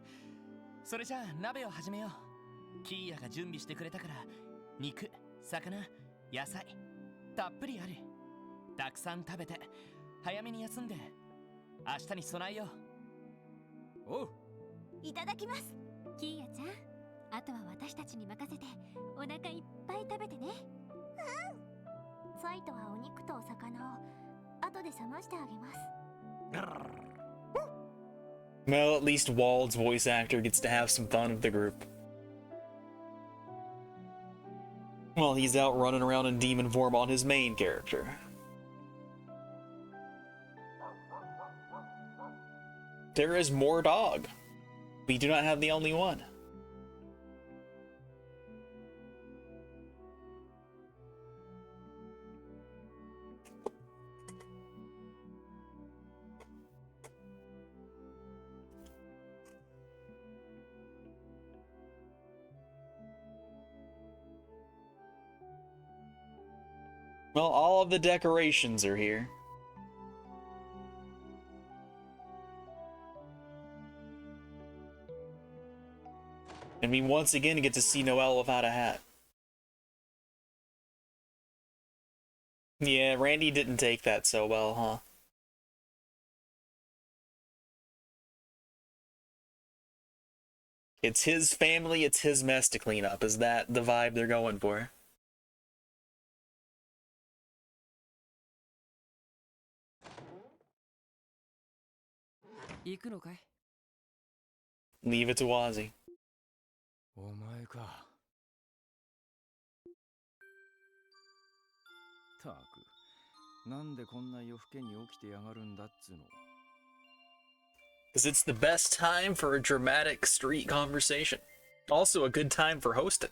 それじゃあ鍋を始めよう。キーヤが準備してくれたから肉、魚、野菜たっぷりある。たくさん食べて早めに休んで明日に備えよう。おう、いただきます。キーヤちゃん、あとは私たちに任せてお腹いっぱい食べてね。ワイトはお肉とお魚を後で冷ましてあげます。 Well, at least Wald's voice actor gets to have some fun with the group. Well, he's out running around in demon form on his main character. There is more dog. We do not have the only one. Well, all of the decorations are here. And we once again get to see Noelle without a hat. Yeah, Randy didn't take that so well, huh? It's his family, it's his mess to clean up. Is that the vibe they're going for? Leave it to Ozzy. お前か。たく、なんでこんな夜更けに起きてやがるんだっつうの。Because it's the best time for a dramatic street conversation. Also a good time for hosting.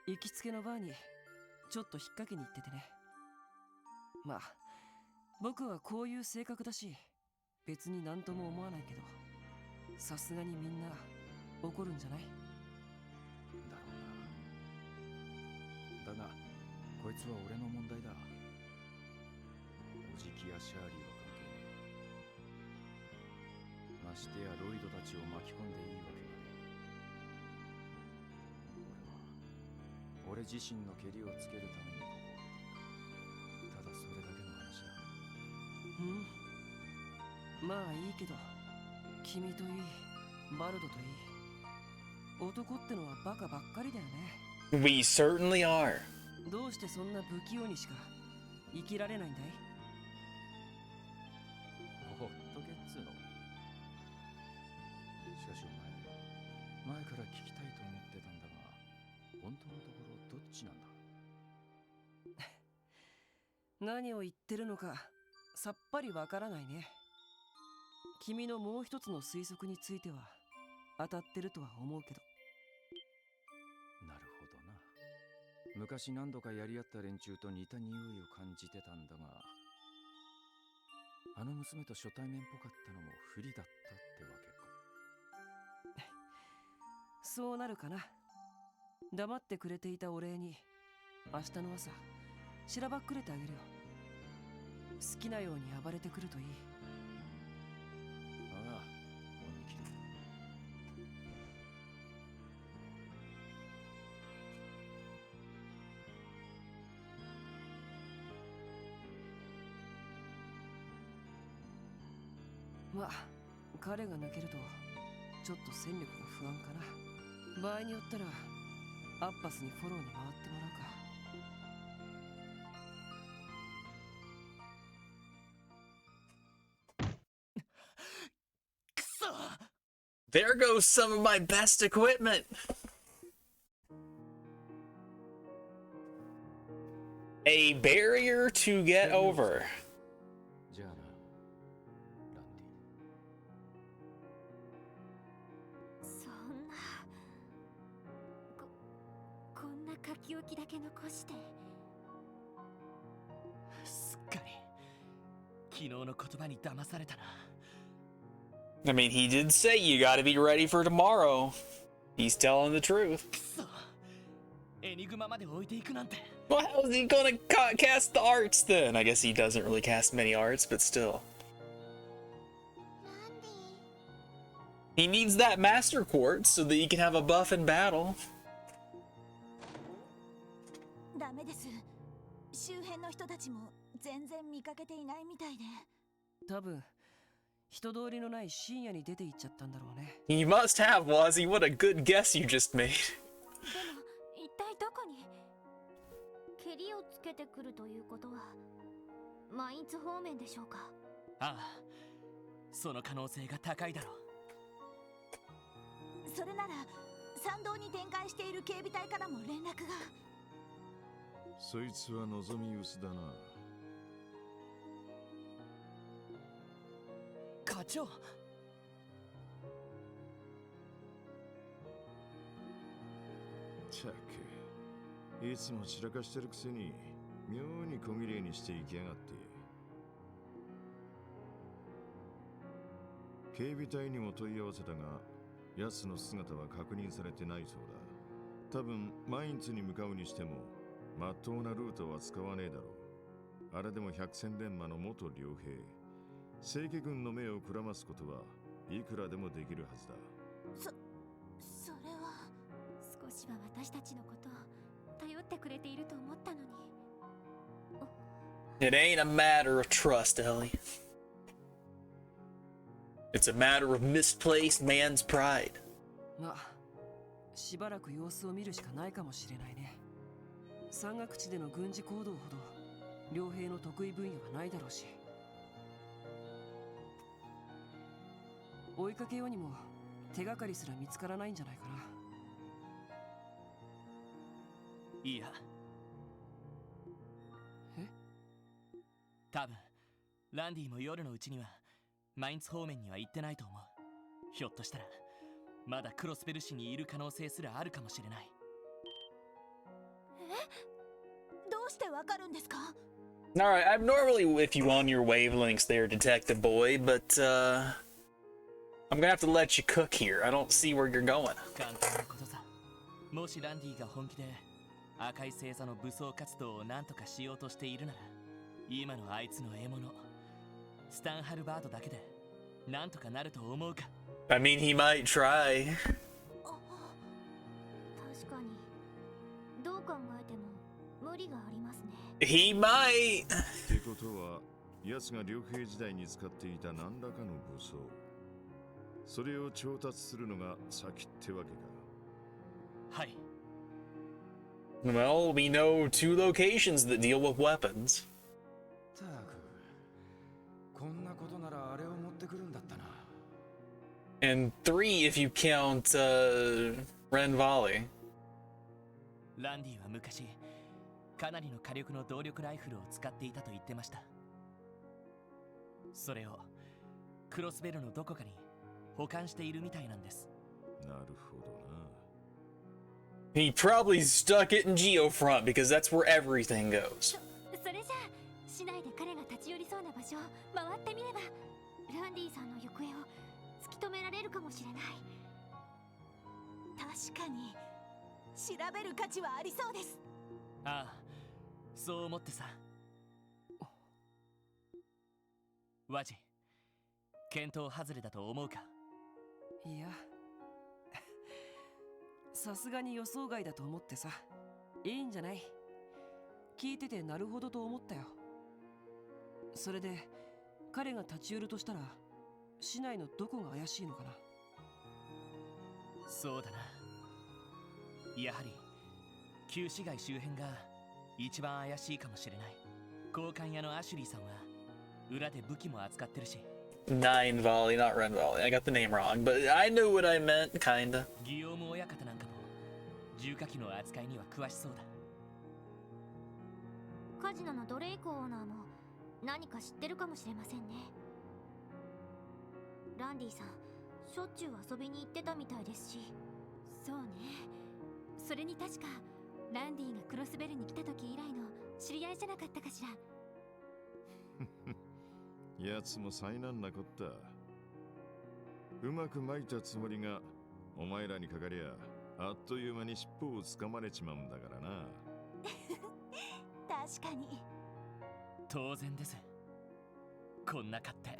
行きつけのバーにちょっと引っ掛けに行っててね。まあ僕はこういう性格だし別になんとも思わないけど、さすがにみんな怒るんじゃない？だがこいつは俺の問題だ。おじきやシャーリーは関係ねえ。ましてやロイドたちを巻き込んでいいわけがねえ。俺自身のケリをつけるためにただそれだけの話だ。まあいいけど、君といいバルドといい男ってのはバカばっかりだよね。 We certainly are. どうしてそんな不器用にしか生きられないんだい？ほっとけっつうの。しかしお前、前から聞きたいと思ってたんだが、本当のところどっちなんだ？何を言ってるのかさっぱりわからないね。君のもう一つの推測については当たってるとは思うけど。なるほどな。昔何度かやり合った連中と似た匂いを感じてたんだが、あの娘と初対面っぽかったのも不利だったってわけか。そうなるかな。黙ってくれていたお礼に明日の朝しらばっくれてあげるよ。好きなように暴れてくるといい。ああ、恩に着る。まあ彼が抜けるとちょっと戦力が不安かな。場合によったらアッパスにフォローに回ってもらうか。There goes some of my best equipment. A barrier to get over. じゃあな、ランディ。そんなこんな書き置きだけ残して。すっかり昨日の言葉に騙されたな。I mean, he did say you gotta be ready for tomorrow. He's telling the truth. くそ、エニグマまで置いていくなんて。 Well, how is he gonna cast the arts then? I guess he doesn't really cast many arts, but still. He needs that master quartz so that he can have a buff in battle. ダメです。周辺の人たちも全然見かけていないみたいで。多分人通りのない深夜に出て行っちゃったんだろうね。 You must have, Wazzy. What a good guess you just made. 一体どこに？蹴りをつけてくるということはマインツ方面でしょうか？ああ、その可能性が高いだろう。それなら参道に展開している警備隊からも連絡が。そいつは望み薄だな。課長。チャック、いつも散らかしてるくせに妙に小綺麗にしていきやがって。警備隊にも問い合わせたが、奴の姿は確認されてないそうだ。多分マインツに向かうにしてもまっとうなルートは使わねえだろう。あれでも百戦錬磨の元両兵、正規軍の目をくらますことはいくらでもできるはずだ。それは。少しは私たちのことを頼ってくれていると思ったのに。It ain't a matter of trust, Ellie. It's a matter of misplaced man's pride. まあ、しばらく様子を見るしかないかもしれないね。山岳地での軍事行動ほど両兵の得意分野はないだろうし。追いかけようにも手がかりすら見つからないんじゃないかな。いや。え？多分ランディも夜のうちにはマインツ方面には行ってないと思う。ひょっとしたらまだクロスベル市にいる可能性すらあるかもしれない。どうしてわかるんですか？ Alright, I'm normally with you on your wavelengths there, Detective Boy, but I'm gonna have to let you cook here. I don't see where you're going. 簡単なことさ。もしランディが本気で赤い星座の武装活動を何とかしようとしているなら、今のあいつの獲物スタンハルバードだけでなんとかなると思うか？ I mean, he might try. 確かにどう考えても無理がありますね。He might. ってことは、奴が両兵時代に使っていた何らかの武装、それを調達するのが先ってわけか。はい。Well, we know 2 locations that deal with weapons. たく、こんなことならあれを持ってくるんだったな。And 3 if you count Ren Volley. ランディは昔かなりの火力の動力ライフルを使っていたと言ってました。それをクロスベルのどこかに保管しているみたいなんです。なるほどな。He probably stuck it in Geofront because that's where everything goes. それじゃあ市内で彼が立ち寄りそうな場所を回ってみればランディさんの行方を突き止められるかもしれない。確かに調べる価値はありそうです。ああ、そう思ってさ。ワジ、検討外れだと思うか？いや、さすがに予想外だと思ってさ。いいんじゃない？聞いててなるほどと思ったよ。それで彼が立ち寄るとしたら市内のどこが怪しいのかな？そうだな。やはり旧市街周辺が一番怪しいかもしれない。交換屋のアシュリーさんは裏で武器も扱ってるし。9 Volley, not Ren Volley. I got the name wrong, but I knew what I meant, kinda. ギオーム親方なんかも重火器の扱いには詳しそうだ。カジノのドレイクオーナーも何か知ってるかもしれませんね。ランディさん、しょっちゅう遊びに行ってたみたいですし。そうね。それに確かランディがクロスベルに来た時以来の知り合いじゃなかったかしら。奴も災難なこった。うまく撒いたつもりがお前らにかかりゃあっという間に尻尾をつかまれちまうんだからな。確かに。当然です。こんな勝手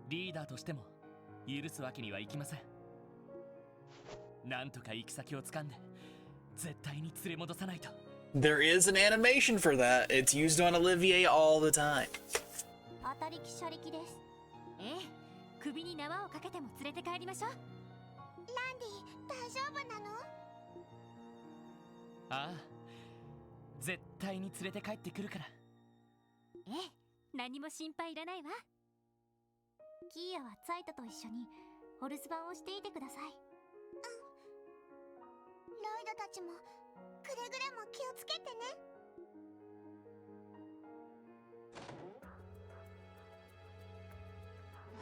リーダーとしても許すわけにはいきません。なんとか行き先をつかんで絶対に連れ戻さないと。 There is an animation for that. It's used on Olivier all the time. 当たりきしゃりきです。ええ、首に縄をかけても連れて帰りましょう。ランディ、大丈夫なの？ああ、絶対に連れて帰ってくるから。ええ、何も心配いらないわ。キーヤはツァイトと一緒にお留守番をしていてください。ロイドたちもくれぐれも気をつけてね。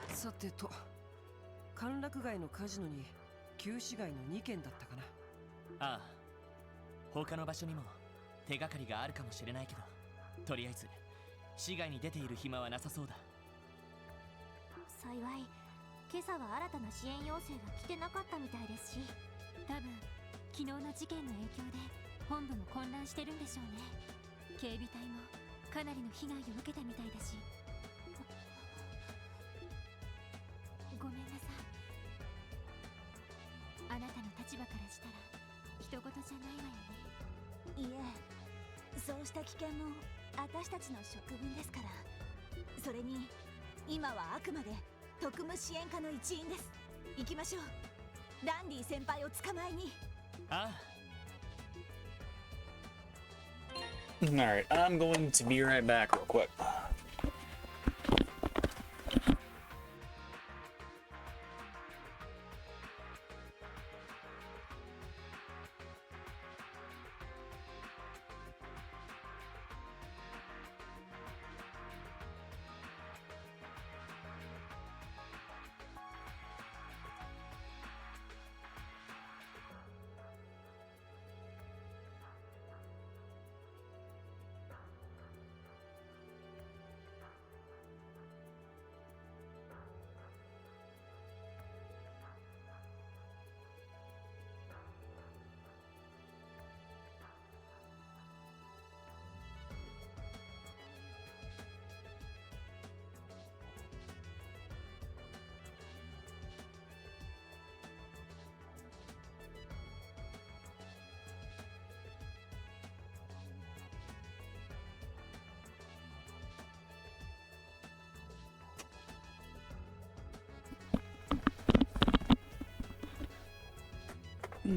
さてと、歓楽街のカジノに旧市街の2軒だったかな。ああ、他の場所にも手がかりがあるかもしれないけど、とりあえず市外に出ている暇はなさそうだ。幸い今朝は新たな支援要請が来てなかったみたいですし、多分昨日の事件の影響で本部も混乱してるんでしょうね。警備隊もかなりの被害を受けたみたいだし。ごめんなさい。あなたの立場からしたら人事じゃないわよね。いえ、そうした危険も私たちの職分ですから。それに今はあくまで特務支援課の一員です。行きましょう。ランディ先輩を捕まえに。ああ。Alright, I'm going to be right back real quick.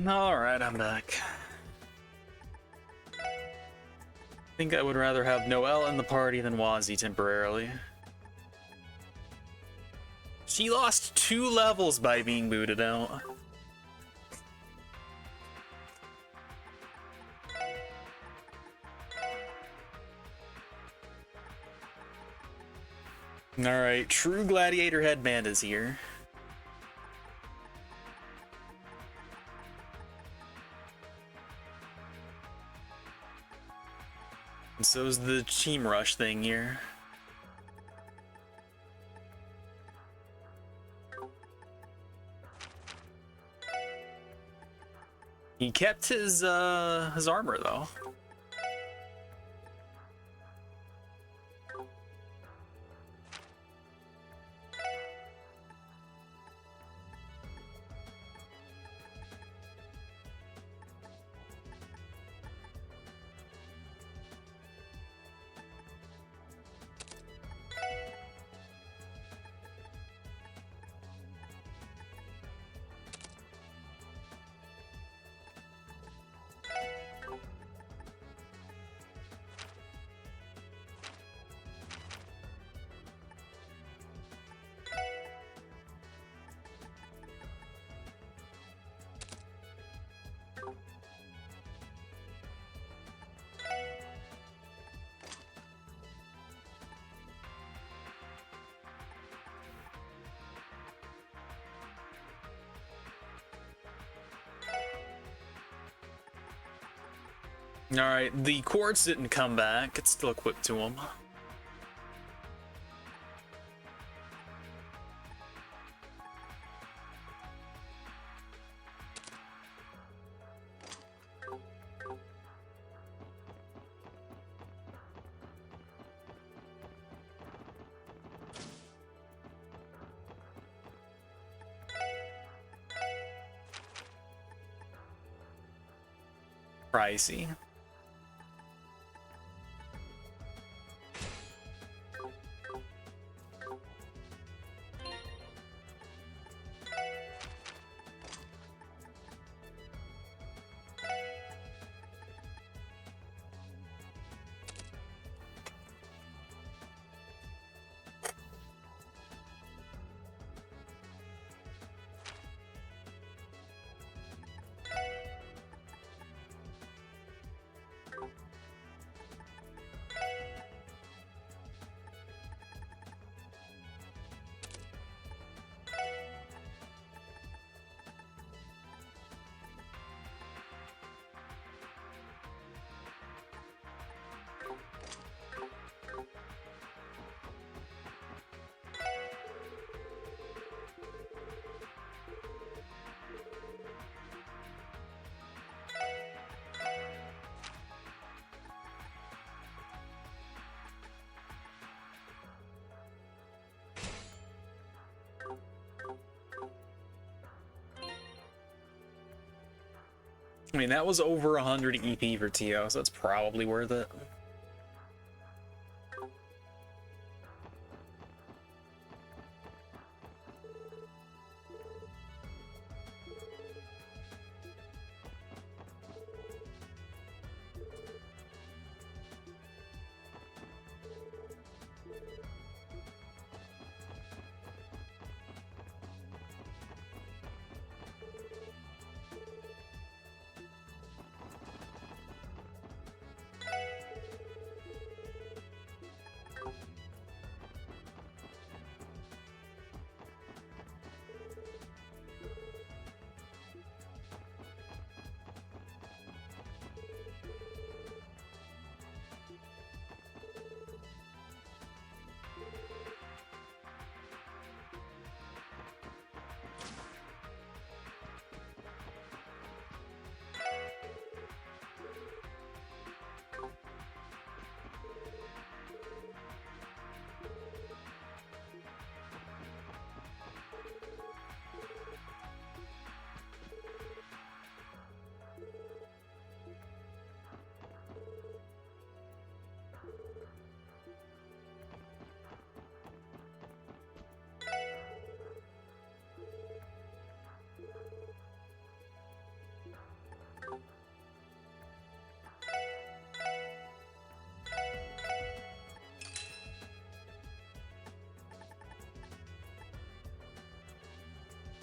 Alright, I'm back. I think I would rather have Noelle in the party than Wazzy temporarily. She lost 2 levels by being booted out. Alright, True Gladiator Headband is here. And so's the Team Rush thing here. He kept his armor though. Alright, the quartz didn't come back. It's still equipped to him. Pricey. I mean, that was over 100 EP for TO, so that's probably worth it.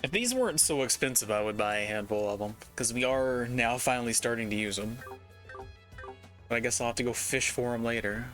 If these weren't so expensive, I would buy a handful of them, because we are now finally starting to use them. But I guess I'll have to go fish for them later.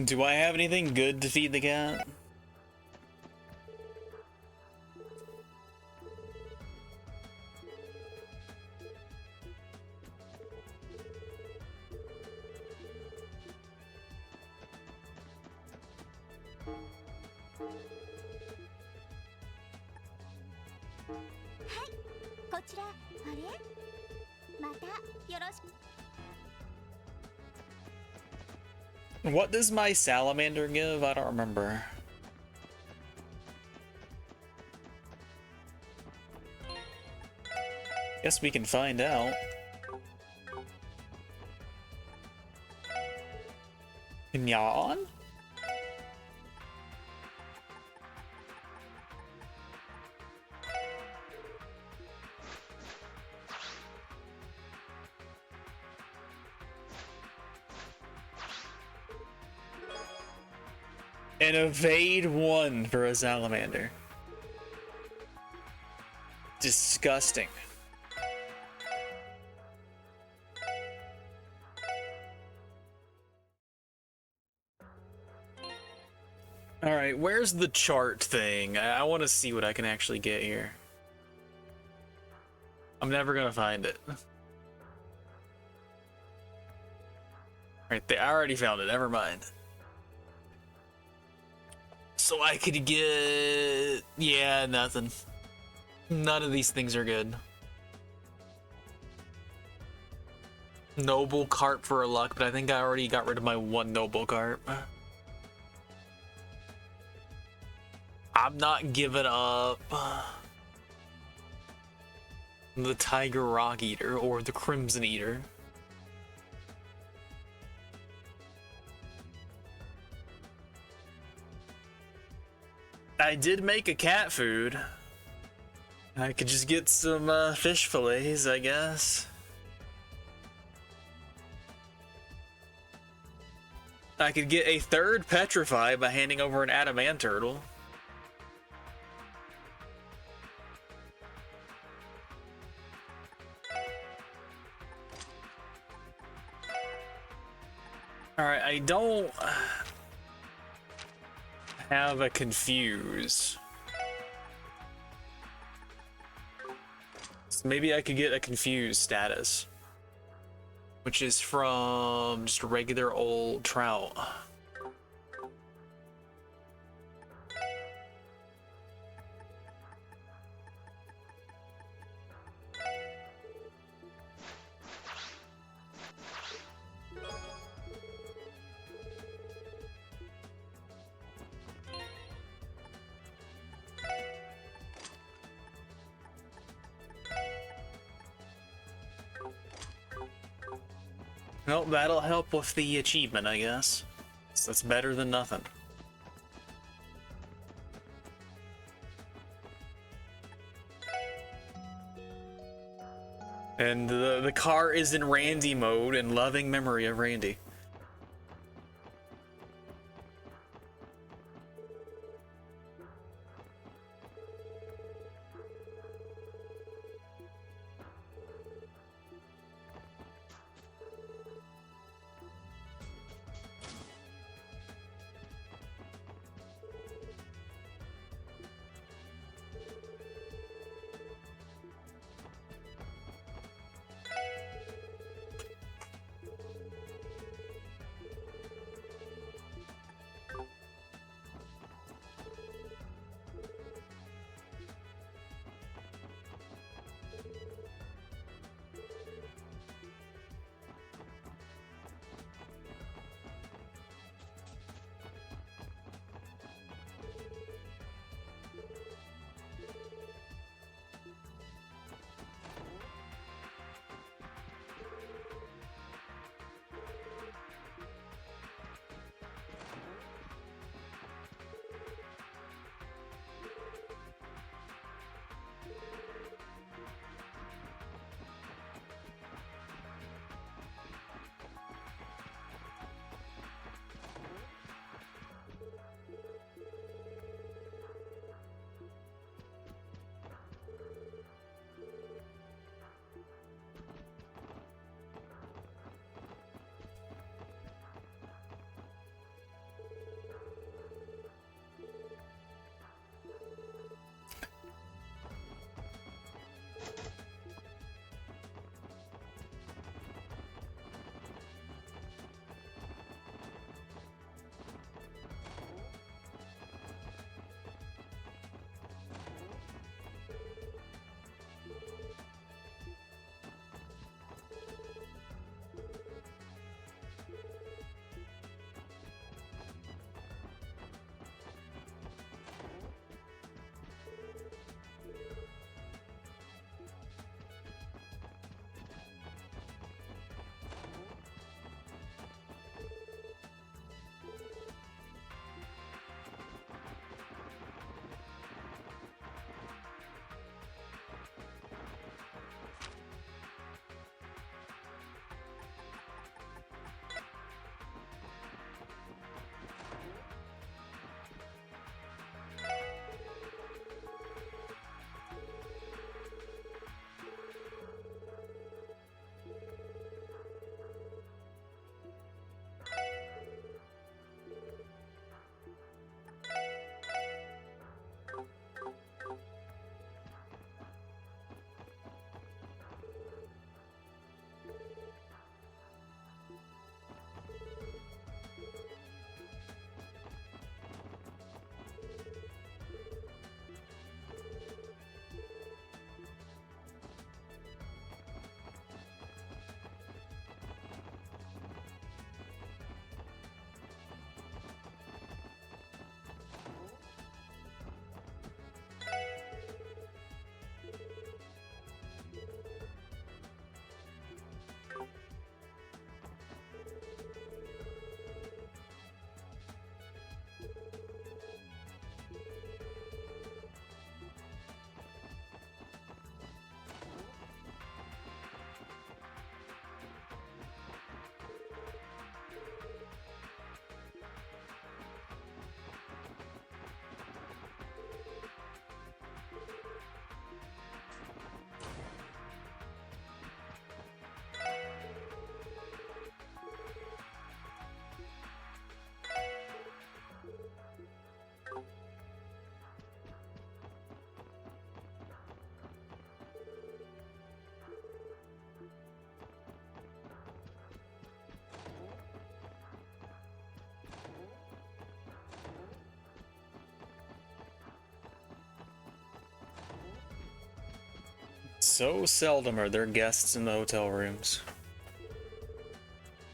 Do I have anything good to feed the cat? What does my salamander give? I don't remember. Guess we can find out. Nyan? An evade 1 for a salamander. Disgusting. Alright, where's the chart thing? I want to see what I can actually get here. I'm never gonna find it. Right there, I already found it, never mind. So I could get... yeah, nothing. None of these things are good. Noble carp for a luck, but I think I already got rid of my one noble carp. I'm not giving up the Tiger Rock Eater or the Crimson Eater. I did make a cat food. I could just get some fish fillets, I guess. I could get a third petrify by handing over an adamant turtle. Alright, I don't have a confuse. So maybe I could get a confuse status, which is from just a regular old trout. Well, that'll help with the achievement, I guess. So that's better than nothing. And the car is in Randy mode, in loving memory of Randy. So seldom are there guests in the hotel rooms.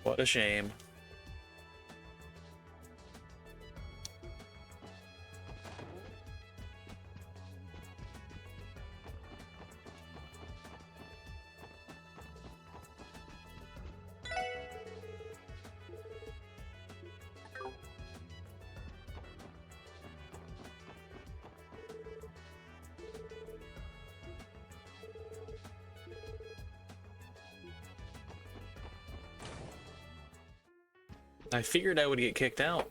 What a shame. I figured I would get kicked out.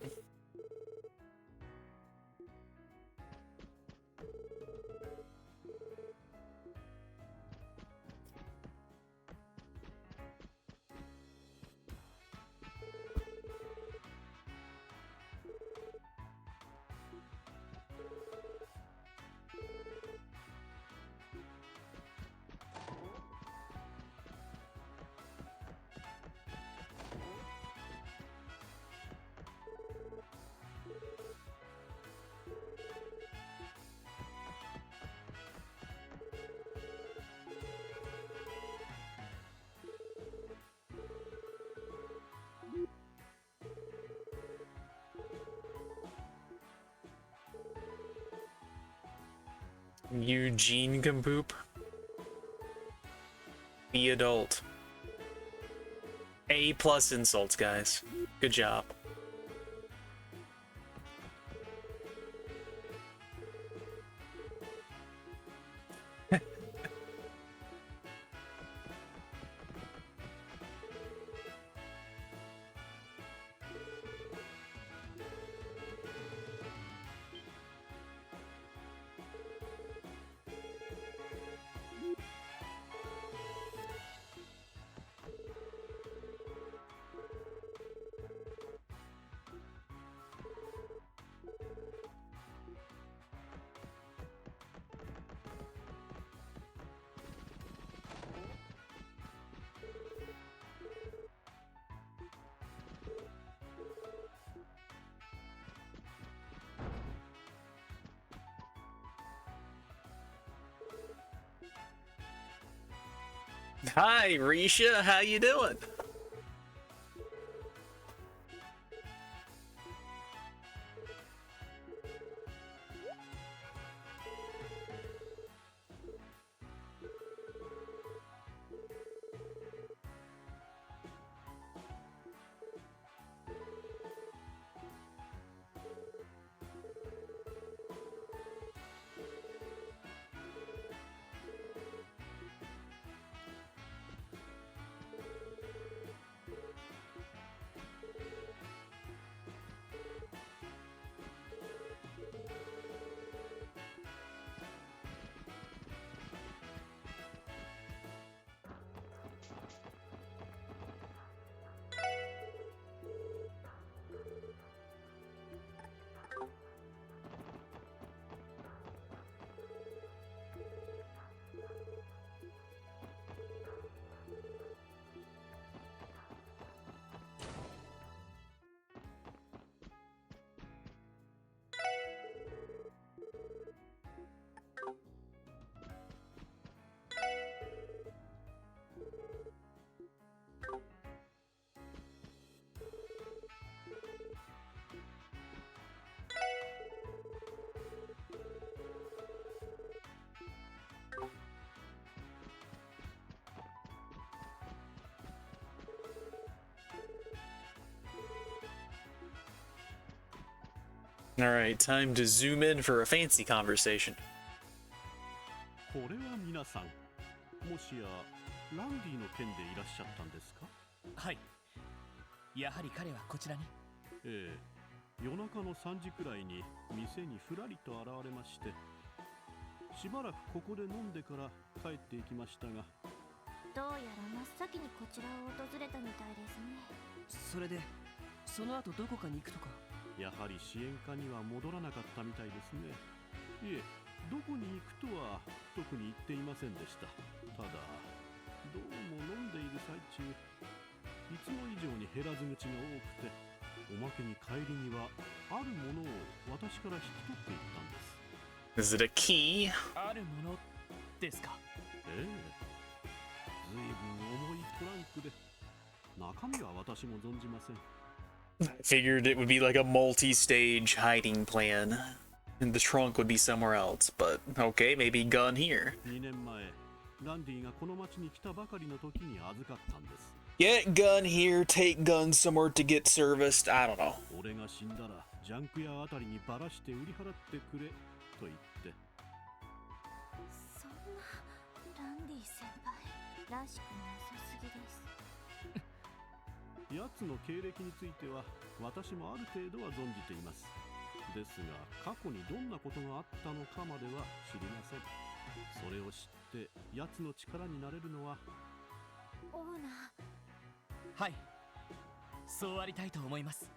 Eugene can poop. Be adult. A+ insults, guys. Good job. Hi, Risha. How you doing? Alright, time to zoom in for a fancy conversation. これは皆さん、もしやランディの件でいらっしゃったんですか？はい。やはり彼はこちらに。ええ、夜中の3時くらいに店にふらりと現れまして、しばらくここで飲んでから帰っていきましたが、どうやら真っ先にこちらを訪れたみたいですね。それでその後どこかに行くとか。やはり支援課には戻らなかったみたいですね。いえ、どこに行くとは特に言っていませんでした。ただ、どうも飲んでいる最中、いつも以上に減らず口が多くて、おまけに帰りにはあるものを私から引き取っていったんです。 Is it a key? あるものですか？えええ、ずいぶん重いトランクで中身は私も存じません。 I figured it would be like a multi-stage hiding plan, and the trunk would be somewhere else, but okay, maybe gun here. 2年前ランディがこの町に来たばかりの時に預かったんです。 Get gun here, take gun somewhere to get serviced. I don't know. 俺が死んだらジャンク屋あたりにばらして売り払ってくれと言って。そんなランディ先輩らしくなさすぎです。奴の経歴については私もある程度は存じています。ですが過去にどんなことがあったのかまでは知りません。それを知って奴の力になれるのは。オーナー。はい、そうありたいと思います。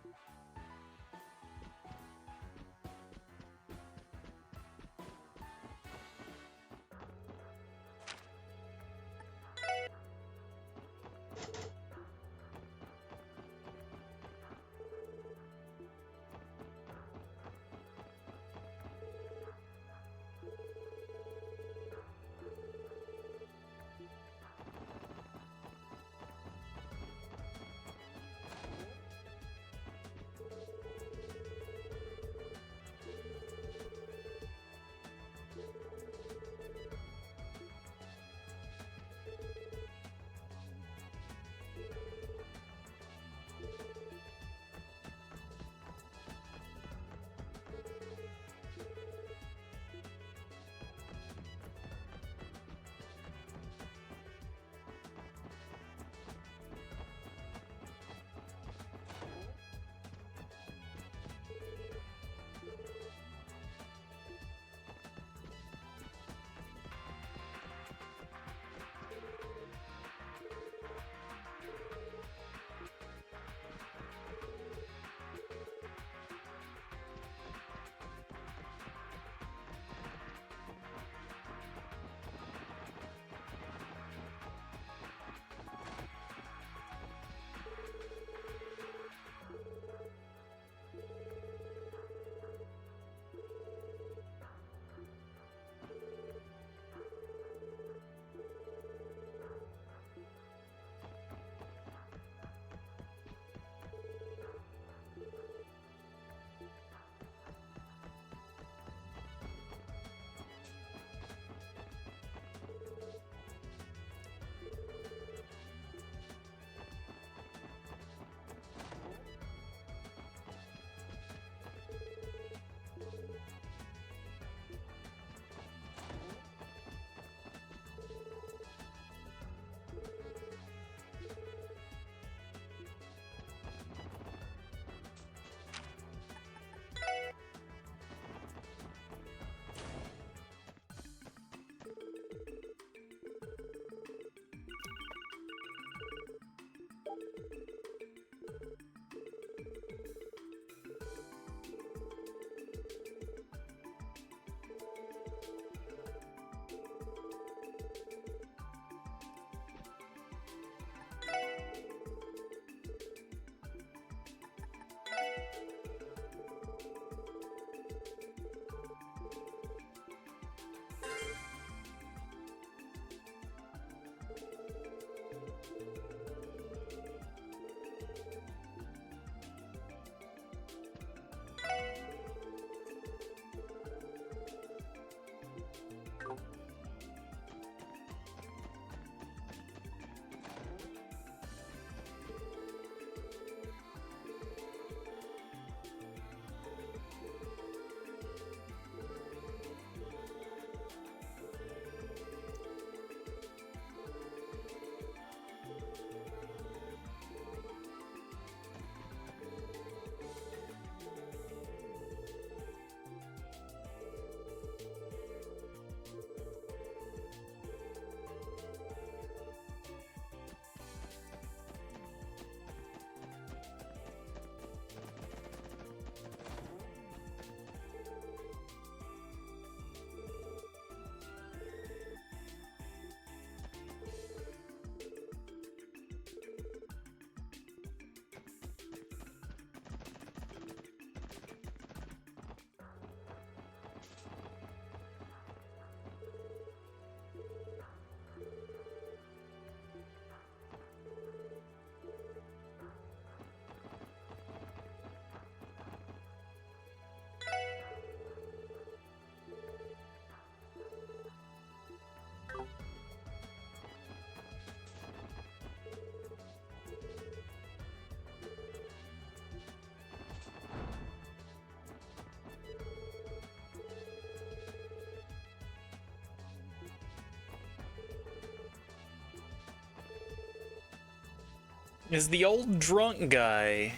Is the old drunk guy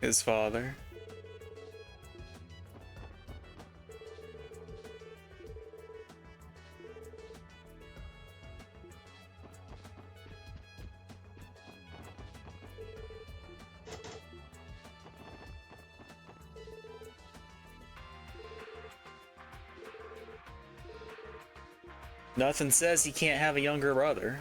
his father? Nothing says he can't have a younger brother.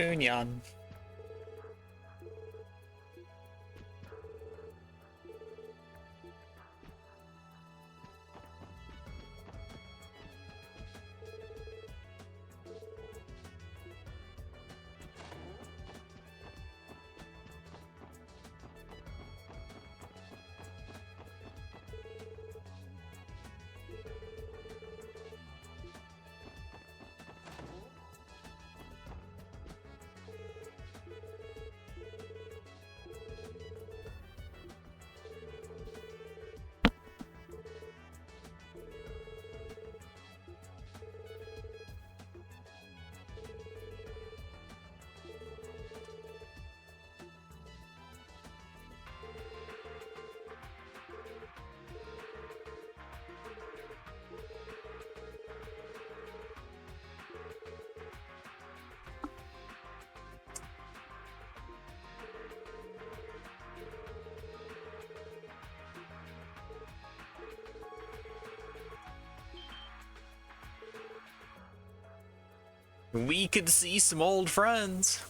Bunyan. We could see some old friends.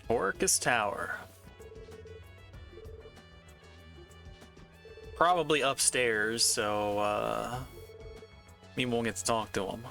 Orcus Tower. Probably upstairs, so we won't get to talk to him.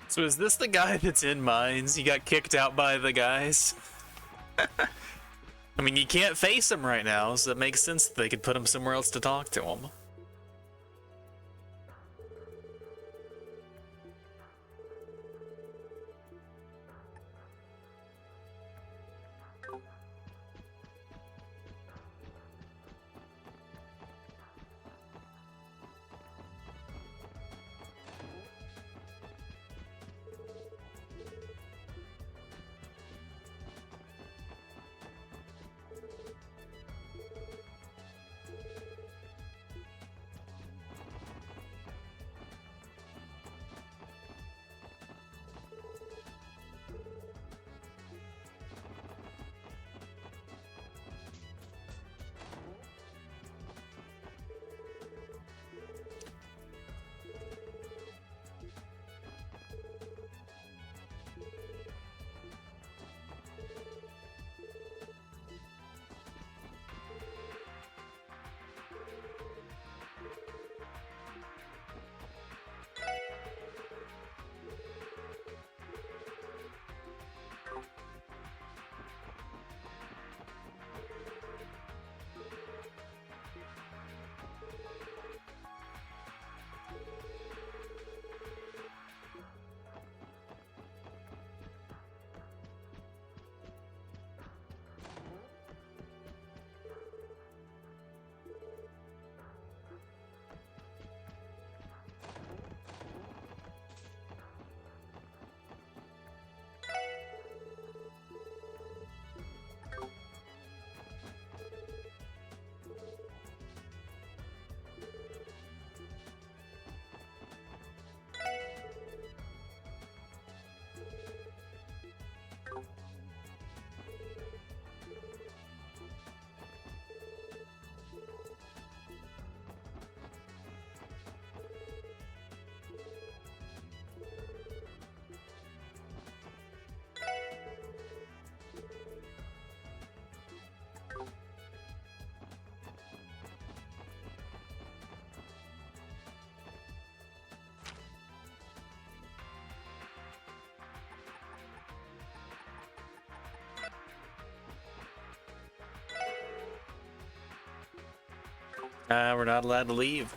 So is this the guy that's in mines? He got kicked out by the guys? I mean, you can't face him right now, so it makes sense that they could put him somewhere else to talk to him. We're not allowed to leave.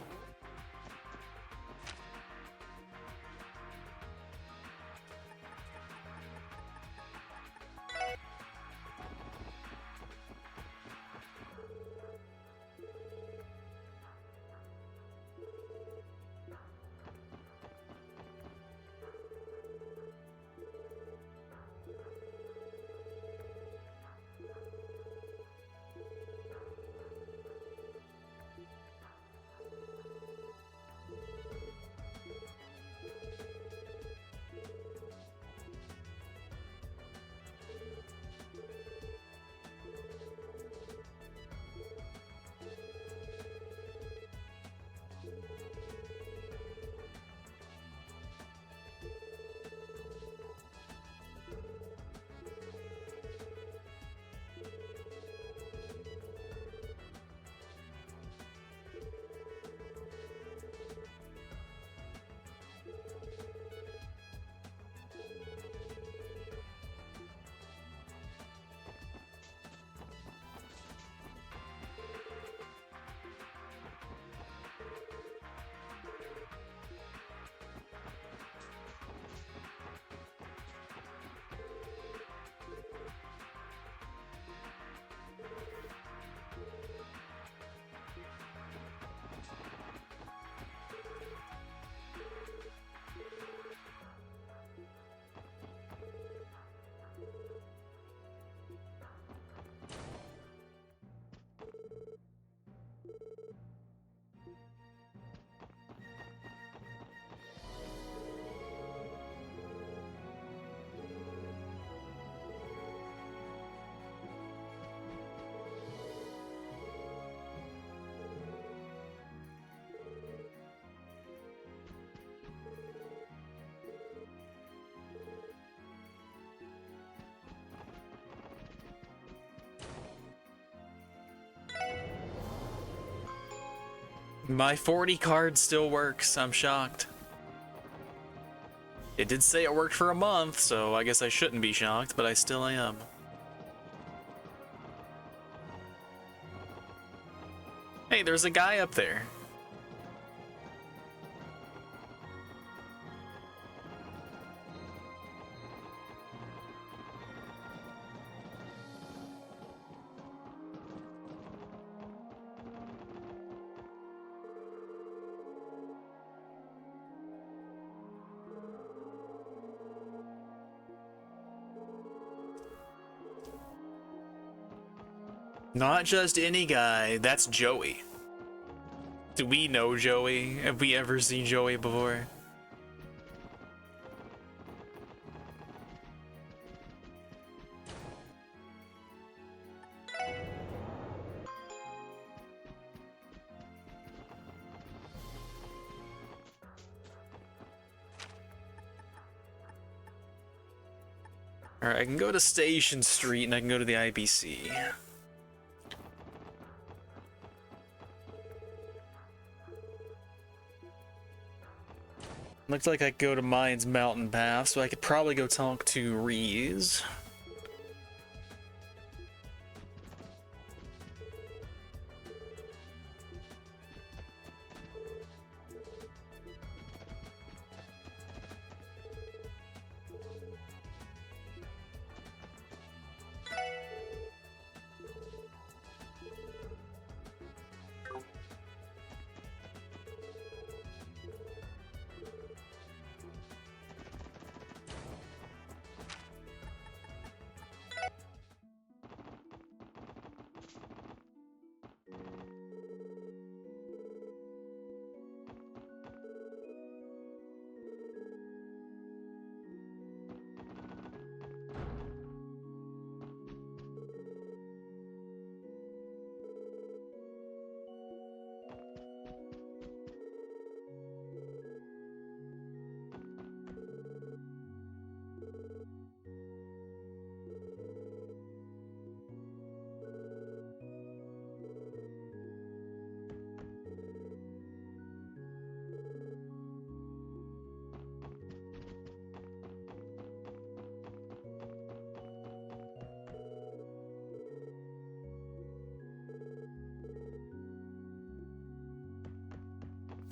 My 40 card still works. I'm shocked. It did say it worked for a month, so I guess I shouldn't be shocked, but I still am. Hey, there's a guy up there. Not just any guy, that's Joey. Do we know Joey? Have we ever seen Joey before? Alright, I can go to Station Street and I can go to the IBC. Looks like I could go to Mine's Mountain Path, so I could probably go talk to Reese.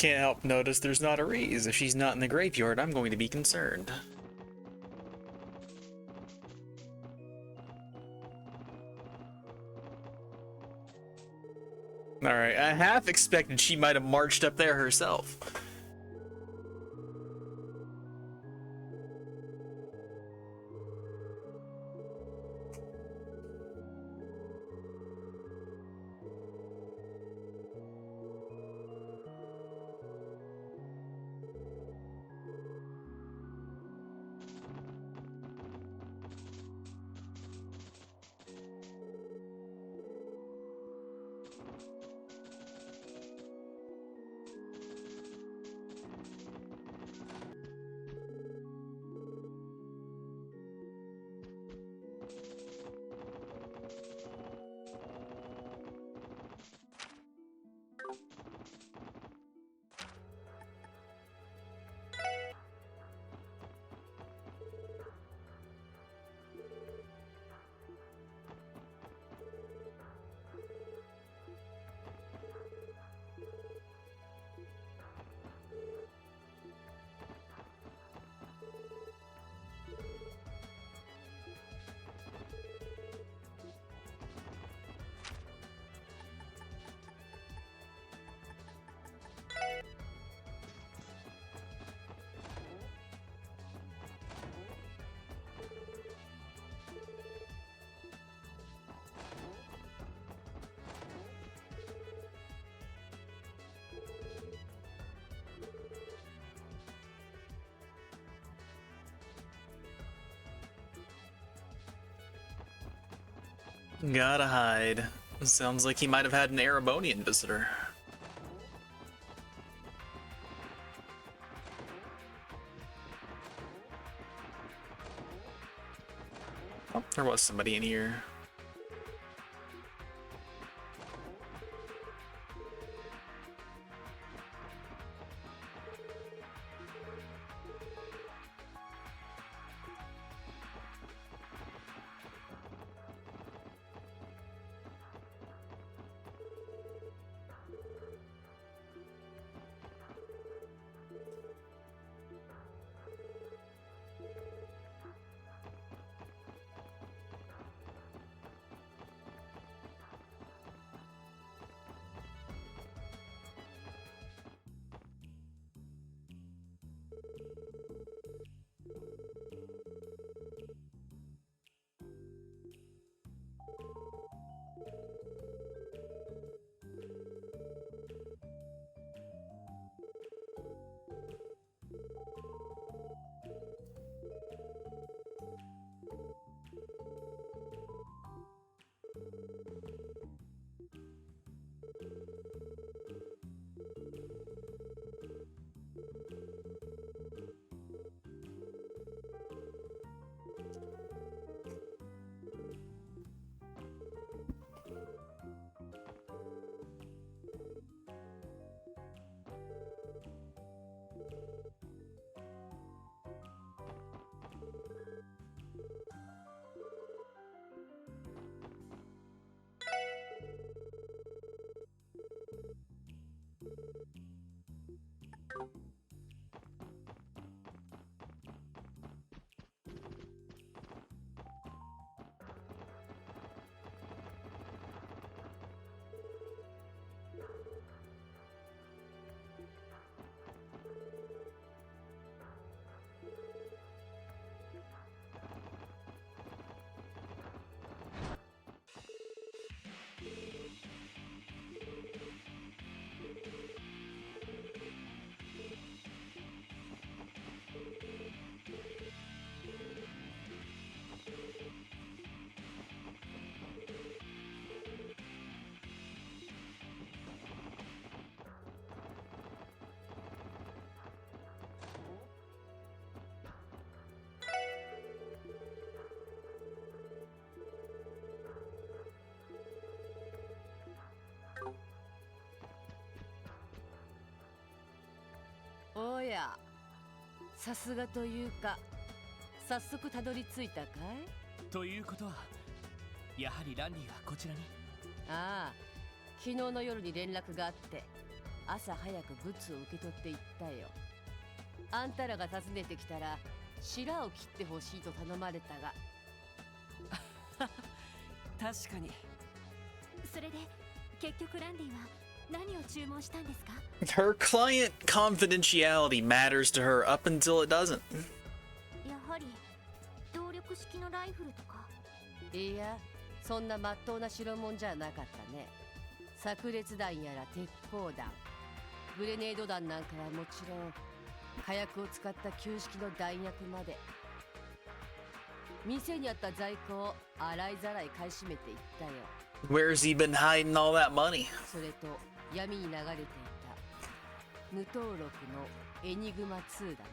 Can't help notice there's not a Reese. If she's not in the graveyard, I'm going to be concerned. Alright, I half expected she might have marched up there herself. Gotta hide. Sounds like he might have had an Erebonian visitor. Oh, there was somebody in here.おや、さすがというか、早速たどり着いたかい？ということは、やはりランディがこちらに。ああ、昨日の夜に連絡があって、朝早くブツを受け取っていったよ。あんたらが訪ねてきたら、白を切ってほしいと頼まれたが。確かに。それで結局ランディは何を注文したんですか？ Her client confidentiality matters to her up until it doesn't. やはり動力式のライフルとか。いや、そんな真っ当な代物じゃなかったね。炸裂弾やら鉄砲弾、グレネード弾なんかはもちろん、火薬を使った旧式の弾薬まで。店にあった在庫を洗いざらい買い占めていったよ。Where's he been hiding all that money? それと闇に流れていた無登録のエニグマ2だね。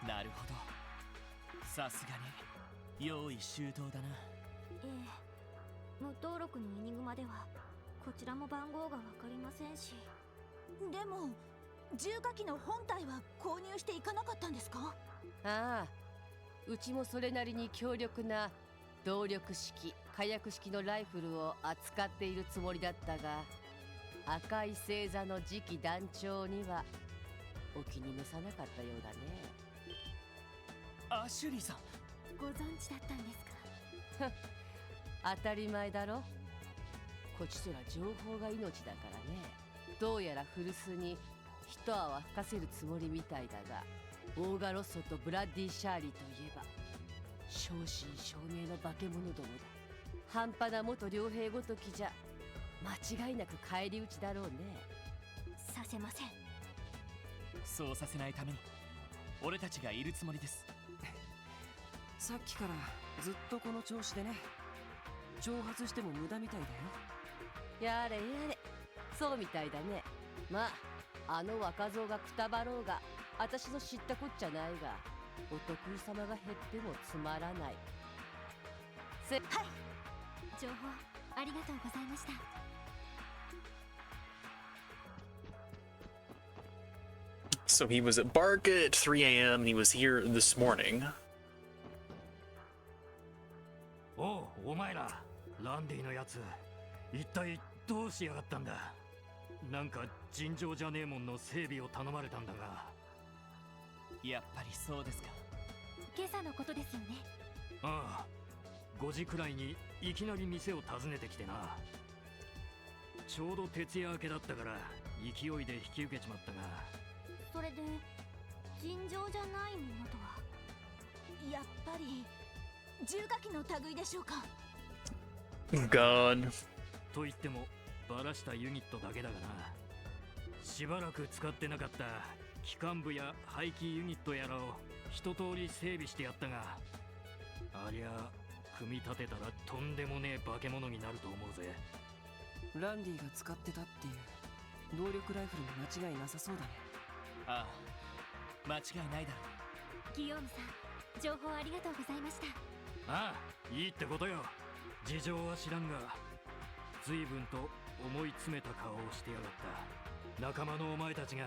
なるほど。さすがに用意周到だな。ええ、無登録のエニグマではこちらも番号がわかりませんし。でも重火器の本体は購入していかなかったんですか？ああ、うちもそれなりに強力な動力式火薬式のライフルを扱っているつもりだったが、赤い星座の次期団長にはお気に召さなかったようだね。アシュリーさん、ご存知だったんですか？当たり前だろ。こちとら情報が命だからね。どうやら古巣に一泡吹かせるつもりみたいだが、オーガロッソとブラッディ・シャーリーといえば正真正銘の化け物どもだ。半端な元傭兵ごときじゃ間違いなく返り討ちだろうね。させません。そうさせないために俺たちがいるつもりです。さっきからずっとこの調子でね。挑発しても無駄みたいだよ。やれやれ、そうみたいだね。まあ、あの若造がくたばろうが私の知ったこっちゃないが、お得意様が減ってもつまらない。はい、情報ありがとうございました。So he was at Barca at 3 a.m. and he was here this morning. おう、お前ら、ランディのやつ、一体どうしやがったんだ。なんか尋常じゃねえもんの整備を頼まれたんだが。やっぱりそうですか。今朝のことですよね。ああ、5時くらいにいきなり店を訪ねてきてな。ちょうど徹夜明けだったから勢いで引き受けちまったが。それで尋常じゃないものとは。やっぱり重火器の類でしょうか。Gone. と言ってもバラしたユニットだけだがな。しばらく使ってなかった機関部や排気ユニットやらを一通り整備してやったが、ありゃ組み立てたらとんでもねえ化け物になると思うぜ。ランディが使ってたっていう動力ライフルに間違いなさそうだね。ああ、間違いないだろう。ギヨームさん、情報ありがとうございました。ああ、いいってことよ。事情は知らんが、随分と思い詰めた顔をしてやがった。仲間のお前たちが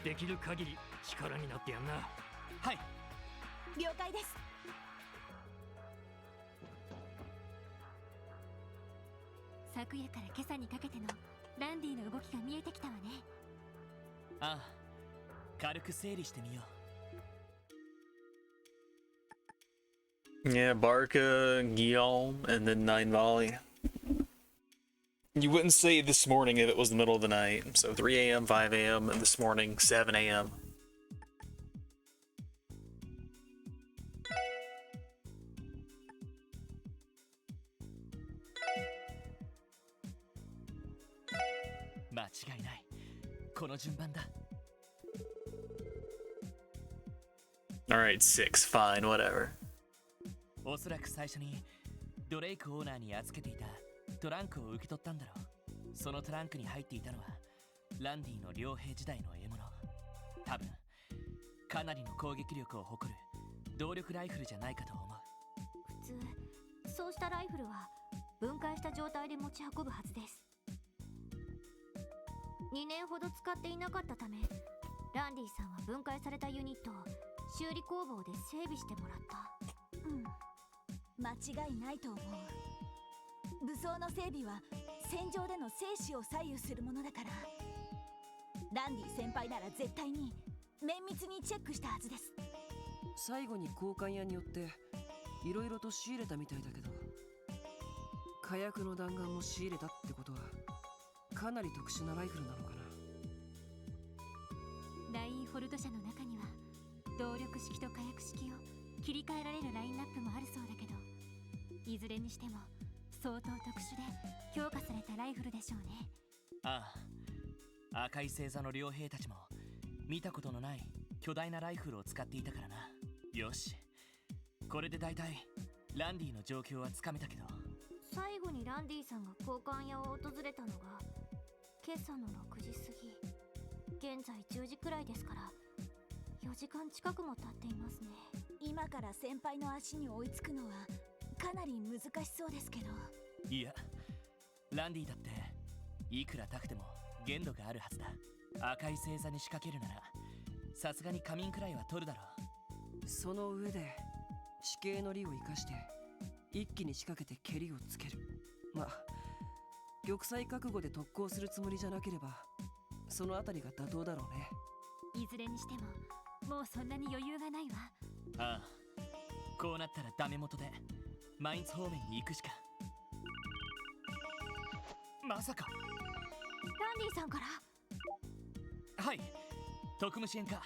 できる限り力になってやんな。はい、了解です。昨夜から今朝にかけてのランディの動きが見えてきたわね。ああ、軽く整理してみよう。Yeah, Barca, Guillaume, and then 9 Volley. You wouldn't say this morning if it was the middle of the night. So 3 a.m., 5 a.m., and this morning, 7 a.m. 間違いない。この順番だ。Alright, 6, fine, whatever. おそらく最初にドレイクオーナーに預けていたトランクを受け取ったんだろう。そのトランクに入っていたのはランディの両兵時代の獲物。多分かなりの攻撃力を誇る動力ライフルじゃないかと思う。普通そうしたライフルは分解した状態で持ち運ぶはずです。2年ほど使っていなかったため、ランディさんは分解されたユニットを修理工房で整備してもらった。間違いないと思う。武装の整備は戦場での生死を左右するものだから、ランディ先輩なら絶対に綿密にチェックしたはずです。最後に交換屋によっていろいろと仕入れたみたいだけど、火薬の弾丸も仕入れたってことはかなり特殊なライフルなのかな。ラインホルト社の中には動力式と火薬式を切り替えられるラインナップもあるそうだけど、いずれにしても相当特殊で強化されたライフルでしょうね。ああ、赤い星座の両兵たちも見たことのない巨大なライフルを使っていたからな。よし、これでだいたいランディの状況はつかめたけど。最後にランディさんが交換屋を訪れたのが今朝の6時過ぎ。現在10時くらいですから4時間近くも経っていますね。今から先輩の足に追いつくのはかなり難しそうですけど。いや、ランディだっていくら高くても限度があるはずだ。赤い星座に仕掛けるならさすがに仮眠くらいは取るだろう。その上で地形の利を生かして一気に仕掛けて蹴りをつける。まあ玉砕覚悟で特攻するつもりじゃなければそのあたりが妥当だろうね。いずれにしてももうそんなに余裕がないわ。ああ、こうなったらダメ元でマインツ方面に行くしか。まさかランディさんから。はい、特務支援課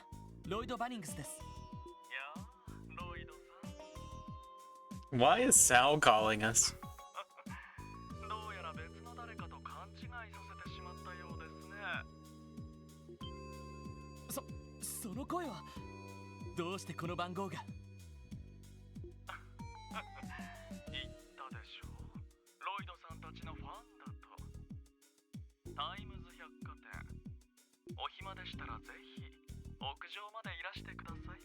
ロイド・バニングスです。やあ、ロイドさん。 Why is Sal calling us? どうやら別の誰かと勘違いさせてしまったようですね。その声はどうしてこの番号が。言ったでしょう。貨店。お暇でしたらぜひ屋上までいらしてください。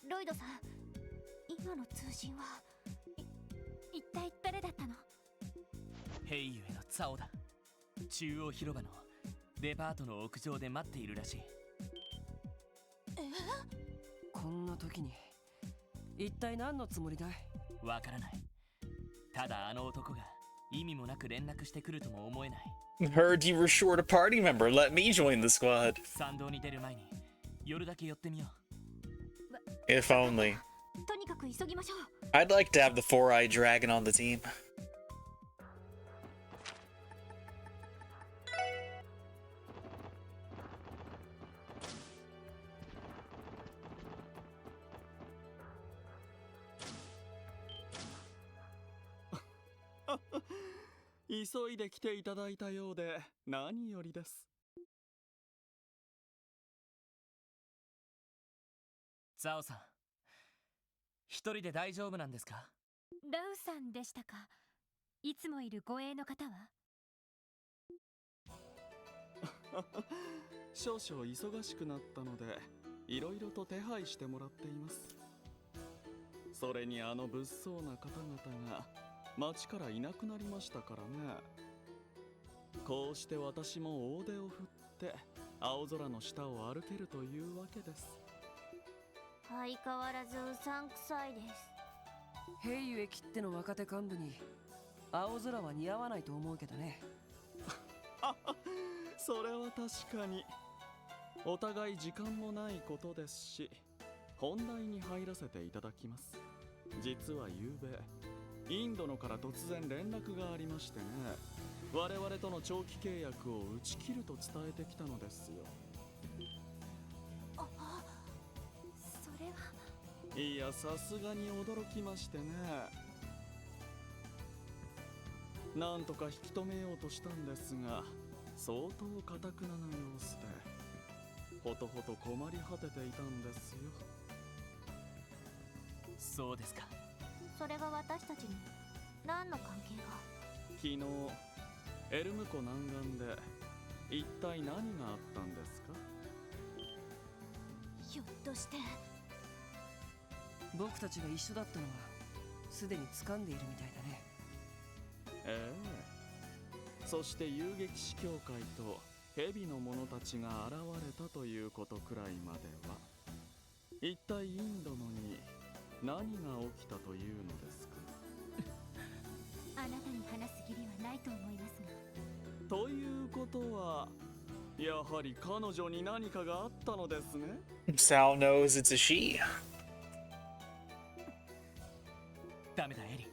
ロイドさん、今の通信は一体誰だったの？ヘイユへのツァオだ。中央広場のデパートの屋上で待っているらしい。こんな時に一体何のつもりだい？わからない。ただあの男が意味もなく連絡してくるとも思えない。 Heard you were short a party member. Let me join the squad. 参道に出る前に夜だけ寄ってみよう。If only. とにかく急ぎましょう。 I'd like to have the four-eyed dragon on the team. 急いで来ていただいたようで何よりです。ツァオさん、一人で大丈夫なんですか？ラウさんでしたか。いつもいる護衛の方は？少々忙しくなったのでいろいろと手配してもらっています。それにあの物騒な方々が町からいなくなりましたからね。こうして私も大手を振って青空の下を歩けるというわけです。相変わらずうさんくさいです。ヘイユエきっての若手幹部に青空は似合わないと思うけどね。それは確かにお互い時間もないことですし、本題に入らせていただきます。実はゆうべインドのから突然連絡がありましてね、我々との長期契約を打ち切ると伝えてきたのですよ。それは。いや、さすがに驚きましてね。なんとか引き止めようとしたんですが、相当頑くなな様子でほとほと困り果てていたんですよ。そうですか。それが私たちに何の関係が？昨日エルム湖南岸で一体何があったんですか？ひょっとして僕たちが一緒だったのはすでに掴んでいるみたいだね。ええ。そして遊撃士協会と蛇の者たちが現れたということくらいまでは、一体インドのに何が起きたというのですか？あなたに話す義理はないと思いますが。ということはやはり彼女に何かがあったのですね。 Sal knows it's a she. ダメだエリ。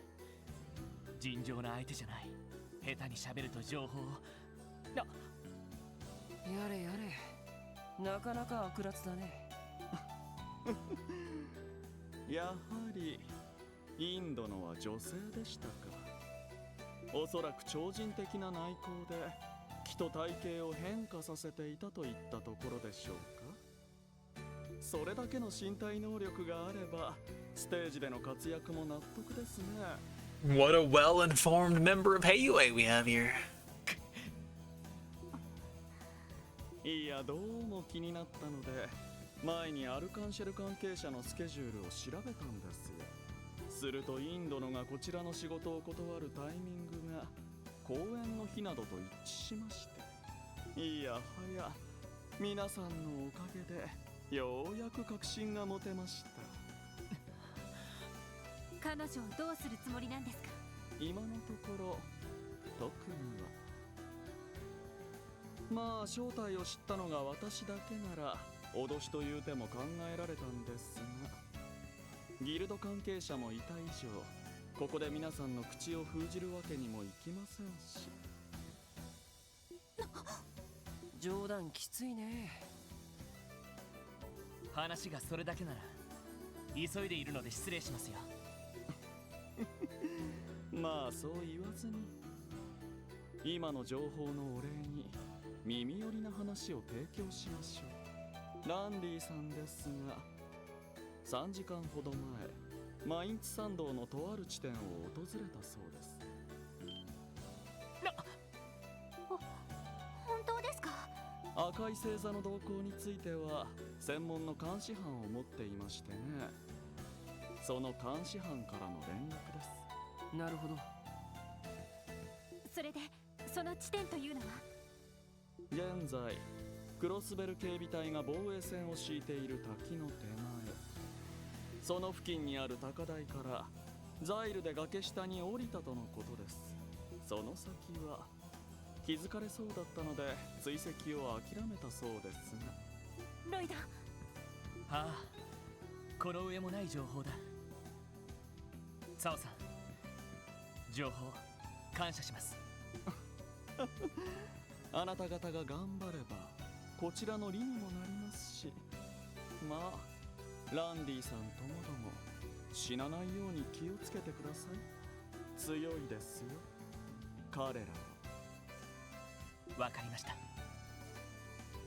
尋常な相手じゃない。下手に喋ると情報を。やれやれ、なかなか悪辣だね。やはりインドのは女性でしたか。おそらく超人的な内向で気と体型を変化させていたといったところでしょうか。それだけの身体能力があればステージでの活躍も納得ですね。 What a well-informed member of Heiyue we have here. いや、どうも気になったので前にアルカンシェル関係者のスケジュールを調べたんですよ。するとインドのがこちらの仕事を断るタイミングが公演の日などと一致しまして、いやはや皆さんのおかげでようやく確信が持てました。彼女をどうするつもりなんですか？今のところ特には。まあ正体を知ったのが私だけなら脅しという手も考えられたんですが、ギルド関係者もいた以上ここで皆さんの口を封じるわけにもいきませんし。冗談きついね。話がそれだけなら急いでいるので失礼しますよ。まあそう言わずに、今の情報のお礼に耳寄りな話を提供しましょう。ランディさんですが、3時間ほど前マインツ山道のとある地点を訪れたそうです。赤い星座の動向については専門の監視班を持っていましてね。その監視班からの連絡です。なるほど。それでその地点というのは？現在クロスベル警備隊が防衛線を敷いている滝の手前、その付近にある高台からザイルで崖下に降りたとのことです。その先は気づかれそうだったので追跡を諦めたそうですが。ロイド。はあ、この上もない情報だ。サオさん、情報感謝します。あなた方が頑張ればこちらの利にもなりますし、まあランディさんともども死なないように気をつけてください。強いですよ、彼らは。わかりました。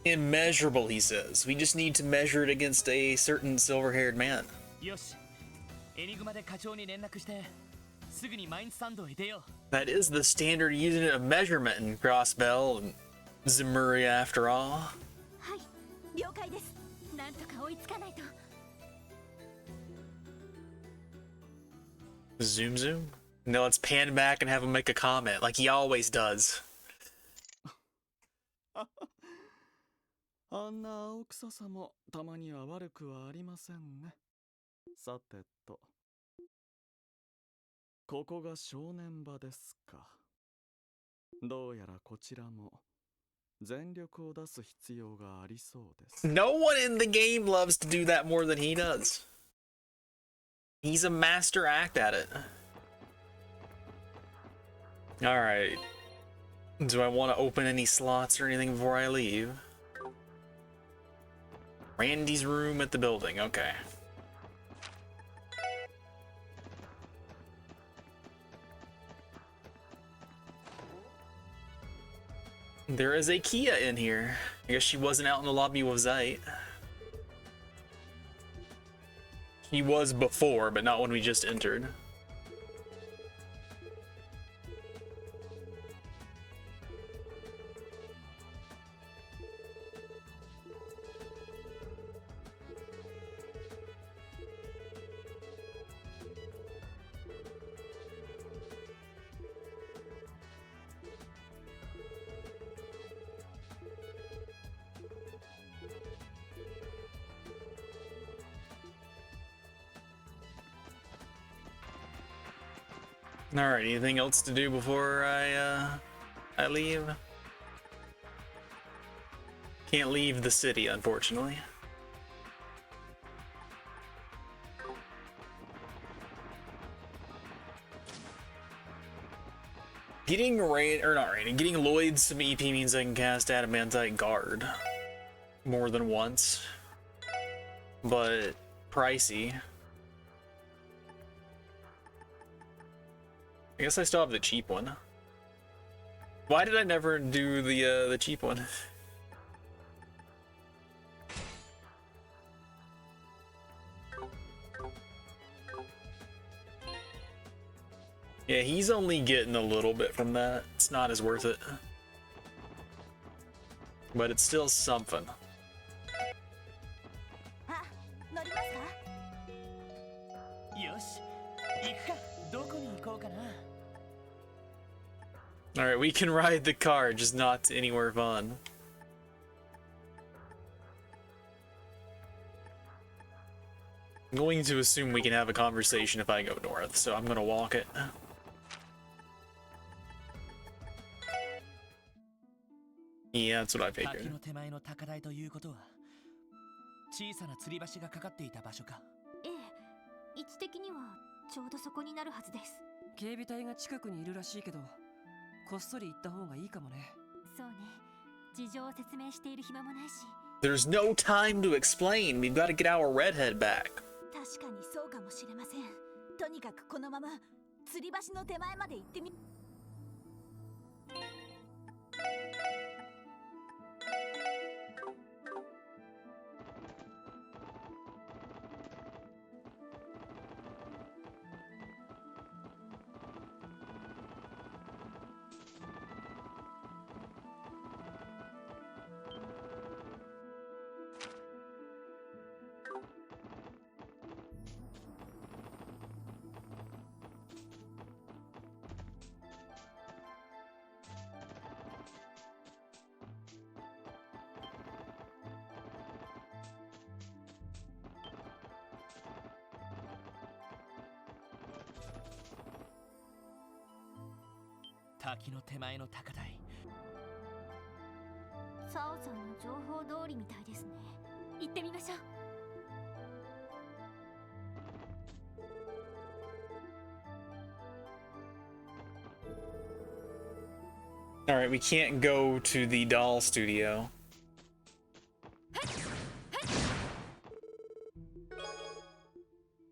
Immeasurable, he says. We just need to measure it against a certain silver-haired man. よし、エニグマで課長に連絡してすぐにマインスタンドへ出よう。 That is the standard unit of measurement in Crossbell and Zemuria, after all. はい、了解です。なんとか追いつかないと。 Zoom zoom? No, let's pan back and have him make a comment, like he always does. あんな青臭さもたまには悪くはありませんね。さてと、ここが正念場ですか。どうやらこちらも全力を出す必要がありそうです。 No one in the game loves to do that more than he does. He's a master act at it. Alright. Do I want to open any slots or anything before I leave? Randy's room at the building, okay. There is a Kia in here. I guess she wasn't out in the lobby with Zeit. He was before, but not when we just entered. Alright, anything else to do before I leave? Can't leave the city, unfortunately. Getting getting Lloyd's some EP means I can cast Adamantite Guard more than once, but pricey. I guess I still have the cheap one. Why did I never do the cheap one? Yeah, he's only getting a little bit from that. It's not as worth it. But it's still something. Alright, we can ride the car, just not anywhere fun. I'm going to assume we can have a conversation if I go north, so I'm gonna walk it. Yeah, that's what I figured. 滝の手前の高台ということは小さな吊り橋がかかっていた場所か。ええ、位置的にはちょうどそこになるはずです。警備隊が近くにいるらしいけど、こっそり行った方がいいかもね。そうね。事情を説明している暇もないし。There's no time to explain. We've got to get our redhead back. 確かにそうかもしれません。とにかくこのまま吊り橋の手前まで行ってみ。滝の手前の高台。サオさんの情報通りみたいですね。行ってみましょう。Alright, we can't go to the doll studio.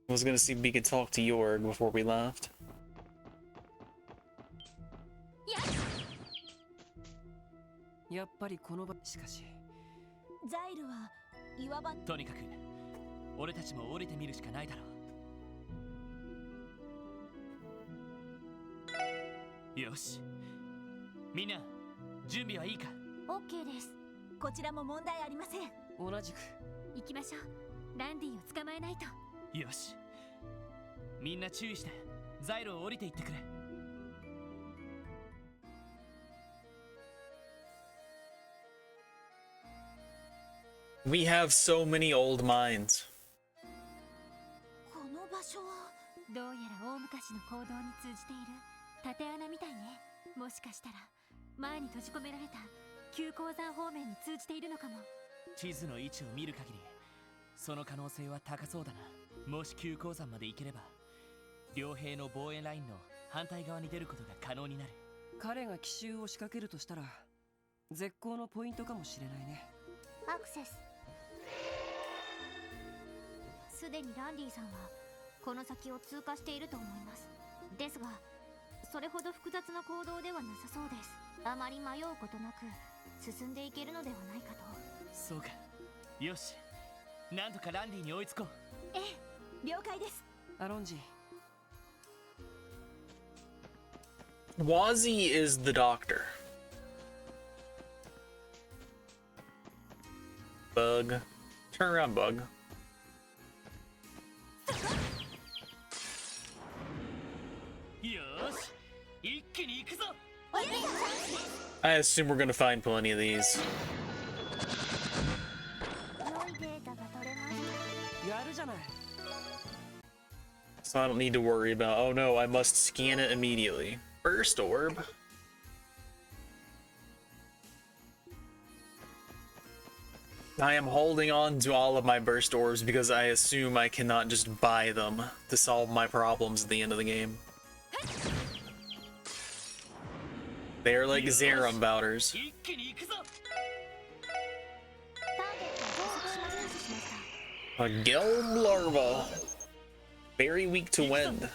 I was gonna see if we could talk to Jorg before we left. やっぱりこの場しかしザイルは岩場。とにかく俺たちも降りてみるしかないだろう。よし、みんな準備はいいか？オッケーです。こちらも問題ありません。同じく。行きましょう。ランディを捕まえないと。よし、みんな注意してザイルを降りていってくれ。We have so many old mines. この場所はどうやら大昔の行動に通じている縦穴みたいね。もしかしたら前に閉じ込められた旧鉱山方面に通じているのかも。地図の位置を見る限りその可能性は高そうだな。もし旧鉱山まで行ければ両兵の防衛ラインの反対側に出ることが可能になる。彼が奇襲を仕掛けるとしたら絶好のポイントかもしれないね。アクセス。すでにランディさんはこの先を通過していると思います。ですがそれほど複雑な行動ではなさそうです。あまり迷うことなく進んでいけるのではないかと。そうか、よし、なんとかランディに追いつこう。ええ、了解です。アロンジ。Wazzy is the doctor. Bug. Turn around, Bug. I assume we're gonna find plenty of these. So I don't need to worry about, oh no, I must scan it immediately. Burst orb. I am holding on to all of my burst orbs because I assume I cannot just buy them to solve my problems at the end of the game. They are like Zerum bouters. A Gelb larva. Very weak to wind.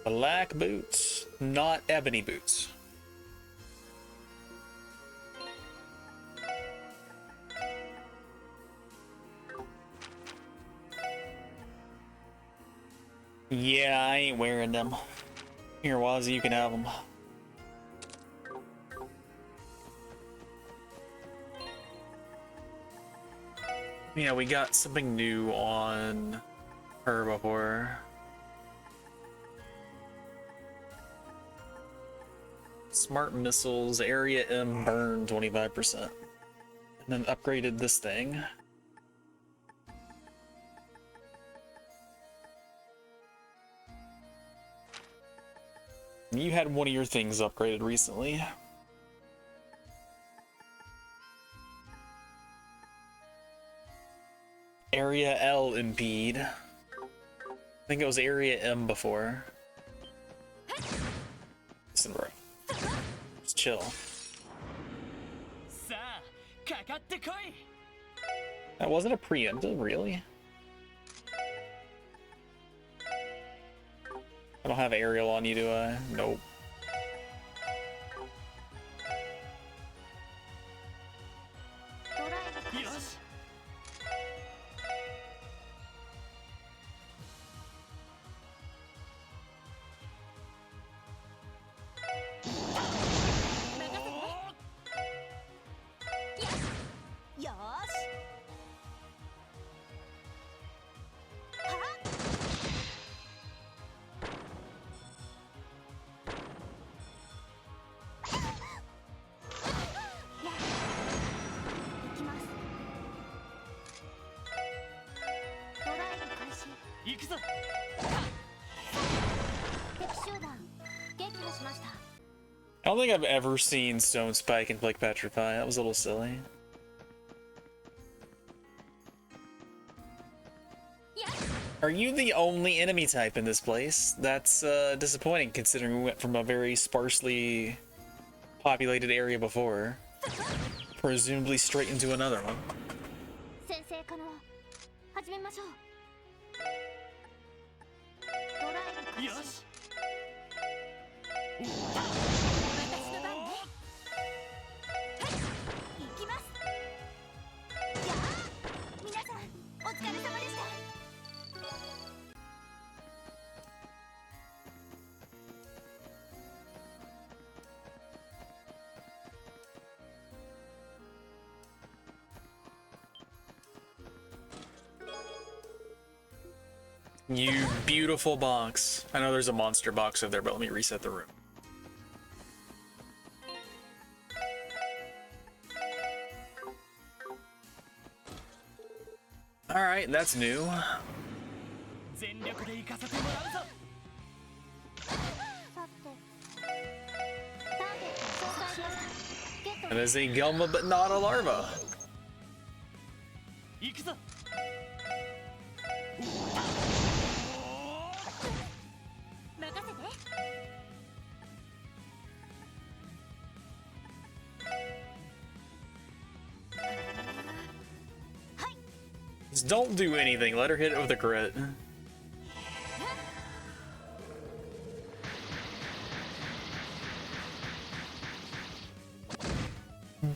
Black boots, not ebony boots. Yeah, I ain't wearing them. Here, Wazzy, you can have them. Yeah, we got something new on her before. Smart missiles, area M burn 25%. And then upgraded this thing. You had one of your things upgraded recently. Area L impede. I think it was area M before. Listen, bro. Just chill. That wasn't a preemptive, really? I don't have aerial on you, do I? Nope. I don't think I've ever seen Stone Spike inflict Petrify. That was a little silly. Are you the only enemy type in this place? That's disappointing considering we went from a very sparsely populated area before. Presumably straight into another one. You beautiful box. I know there's a monster box over there, but let me reset the room. Alright, that's new. That is a Gelma, but not a larva. Just don't do anything. Let her hit it with a crit.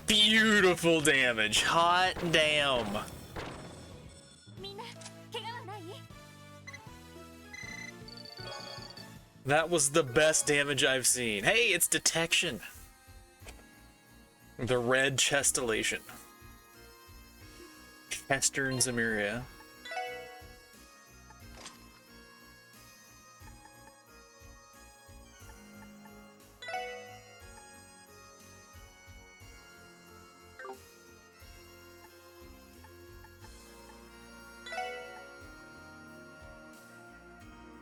Beautiful damage. Hot damn. That was the best damage I've seen. Hey, it's detection. The red chestillation. Chester and Zamiria.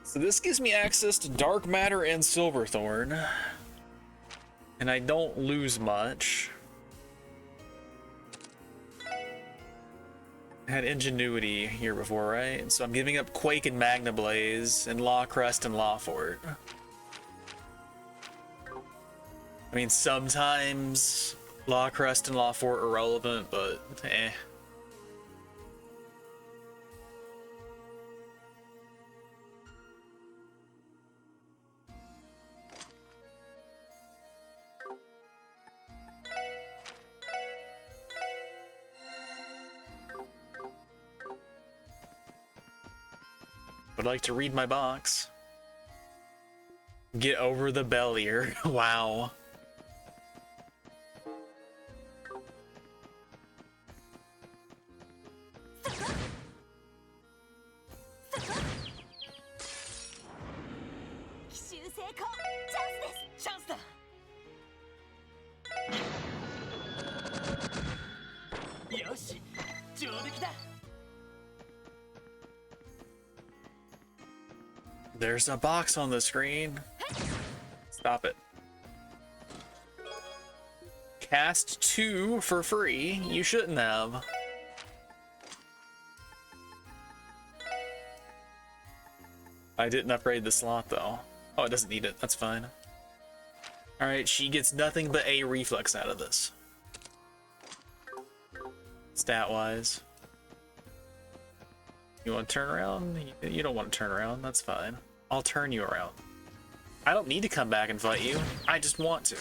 So this gives me access to Dark Matter and Silverthorn, and I don't lose much. I had Ingenuity here before, right? So I'm giving up Quake and Magna Blaze and Law Crest and Lawfort. I mean, sometimes Law Crest and Lawfort are relevant, but eh. Would like to read my box. Get over the bellier. Wow. There's a box on the screen. Stop it. Cast 2 for free. You shouldn't have. I didn't upgrade the slot though. Oh, it doesn't need it. That's fine. Alright, she gets nothing but a reflex out of this. Stat-wise. You want to turn around? You don't want to turn around. That's fine. I'll turn you around. I don't need to come back and fight you. I just want to.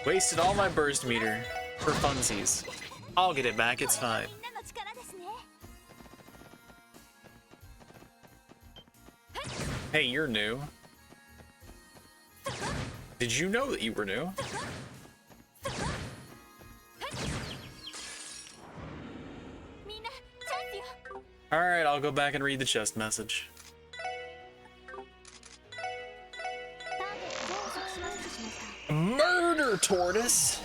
Wasted all my burst meter for funsies. I'll get it back, it's fine. Hey, you're new. Did you know that you were new? Alright, I'll go back and read the chest message. Murder tortoise!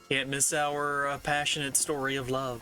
Can't miss our passionate story of love.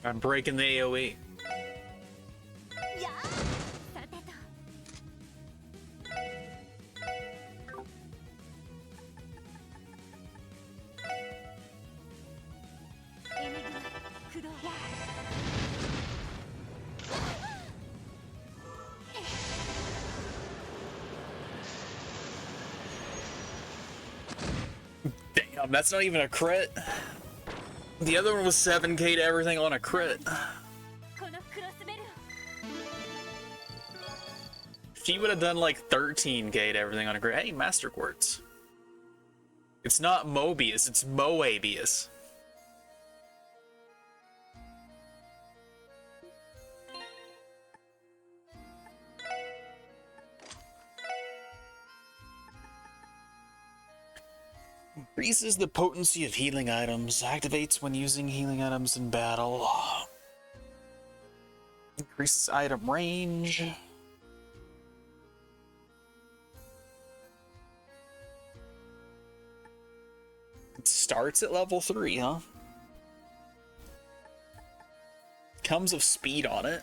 I'm breaking the AoE. Damn, that's not even a crit. The other one was 7k to everything on a crit. She would have done like 13k to everything on a crit. Hey, Master Quartz. It's not Mobius, it's Moabius. Increases the potency of healing items. Activates when using healing items in battle. Increases item range. It starts at level 3, huh? Comes with speed on it.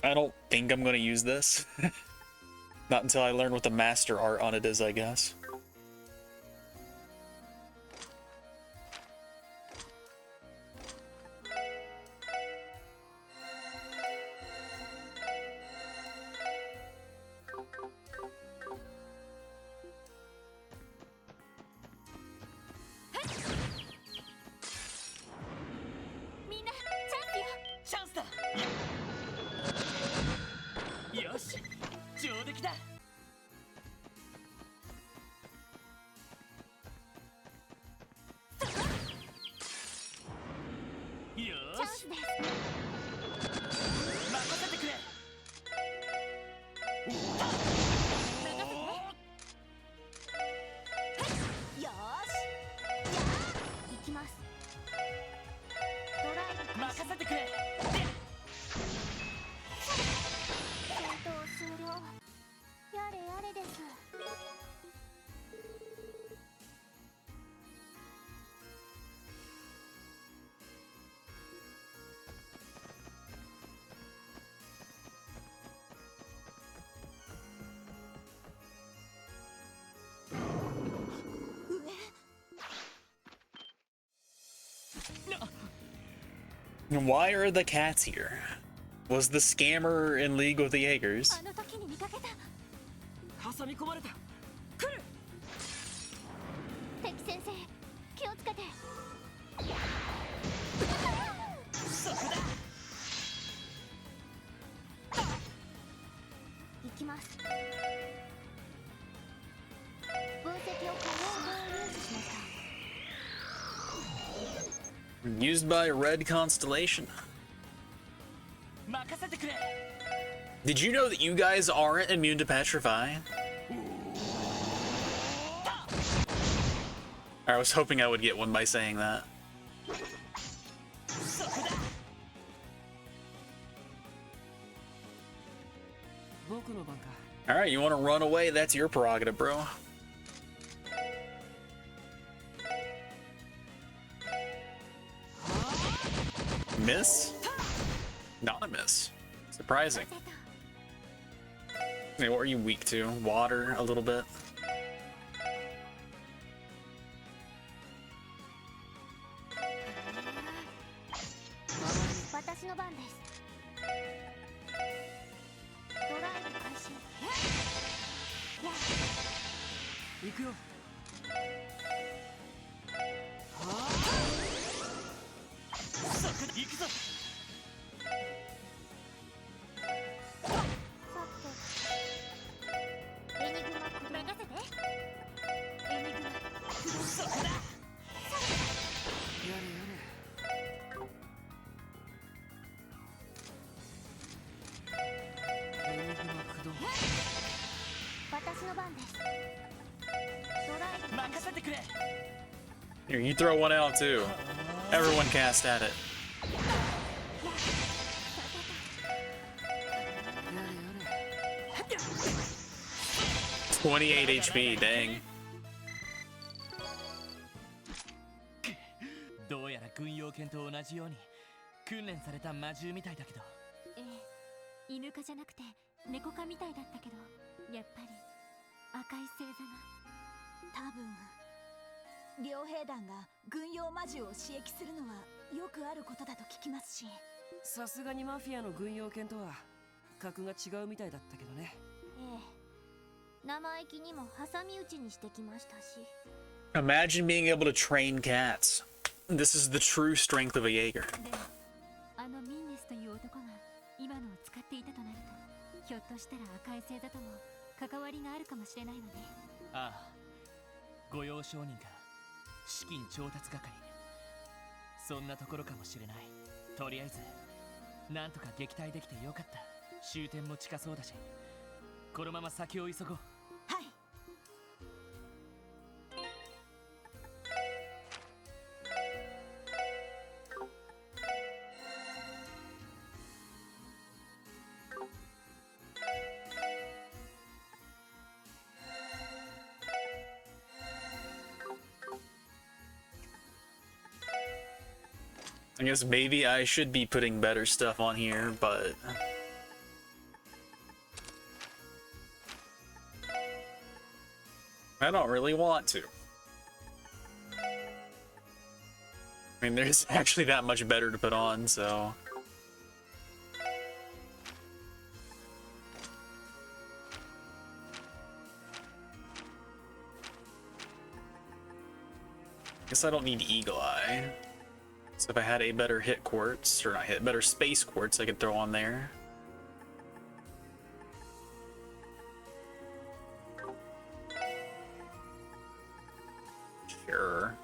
I don't think I'm going to use this. Not until I learn what the master art on it is, I guess. Why are the cats here? Was the scammer in league with the Jaegers? あの時に見かけた。挟み込まれた。来る。敵先生、気をつけて。そこだ。行きます。分析を可能に入手しました。 Used by Red Constellation. Did you know that you guys aren't immune to petrify? I was hoping I would get one by saying that. Alright, you want to run away? That's your prerogative, bro. Miss? Not a miss. Surprising. Hey, what are you weak to? Water, a little bit? Here, you throw one out too. Everyone cast at it. 28 HP, dang. どうやら軍用犬と同じように訓練された魔獣みたいだけど。ええ、犬科じゃなくて猫科みたいだったけど、やっぱり赤い星座が。多分両兵団が軍用魔獣を刺激するのはよくあることだと聞きますし。さすがにマフィアの軍用犬とは格が違うみたいだったけどね。ええ、生意気にも挟み撃ちにしてきましたし。 Imagine being able to train cats. This is the true strength of a Jaeger. でもあのミンネスという男が今のを使っていたとなると、ひょっとしたら赤い星座とも関わりがあるかもしれないわね。ああ、御用商人か資金調達係、そんなところかもしれない。とりあえずなんとか撃退できてよかった。終点も近そうだし、このまま先を急ごう。はい。I guess maybe I should be putting better stuff on here, but I don't really want to. I mean, there's actually that much better to put on, so. Guess I don't need Eagle Eye. So if I had a better hit quartz, or not hit, better space quartz I could throw on there. Sure.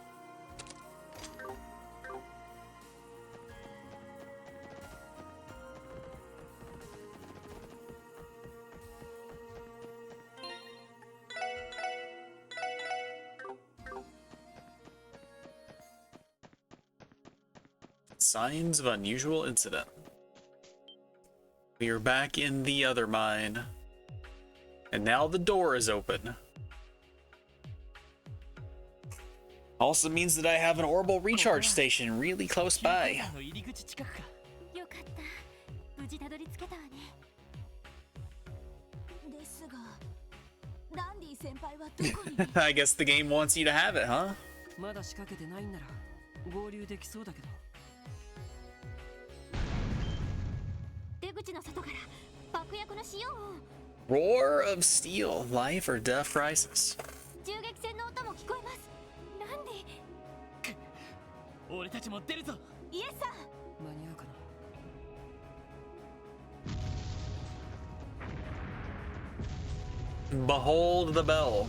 Signs of unusual incident. We are back in the other mine. And now the door is open. Also means that I have an orbital recharge station really close by. よかった、無事たどり着けたわね。ですが、ランディ先輩はどこに？ I guess the game wants you to have it, huh? まだ仕掛けてないんなら合流できそうだけど。口の外から爆薬の使用音。 Roar of steel, life or death crisis. 銃撃戦の音も聞こえます。ランディ。俺たちも出るぞ。イエスさん。間に合うかな。 Behold the bell.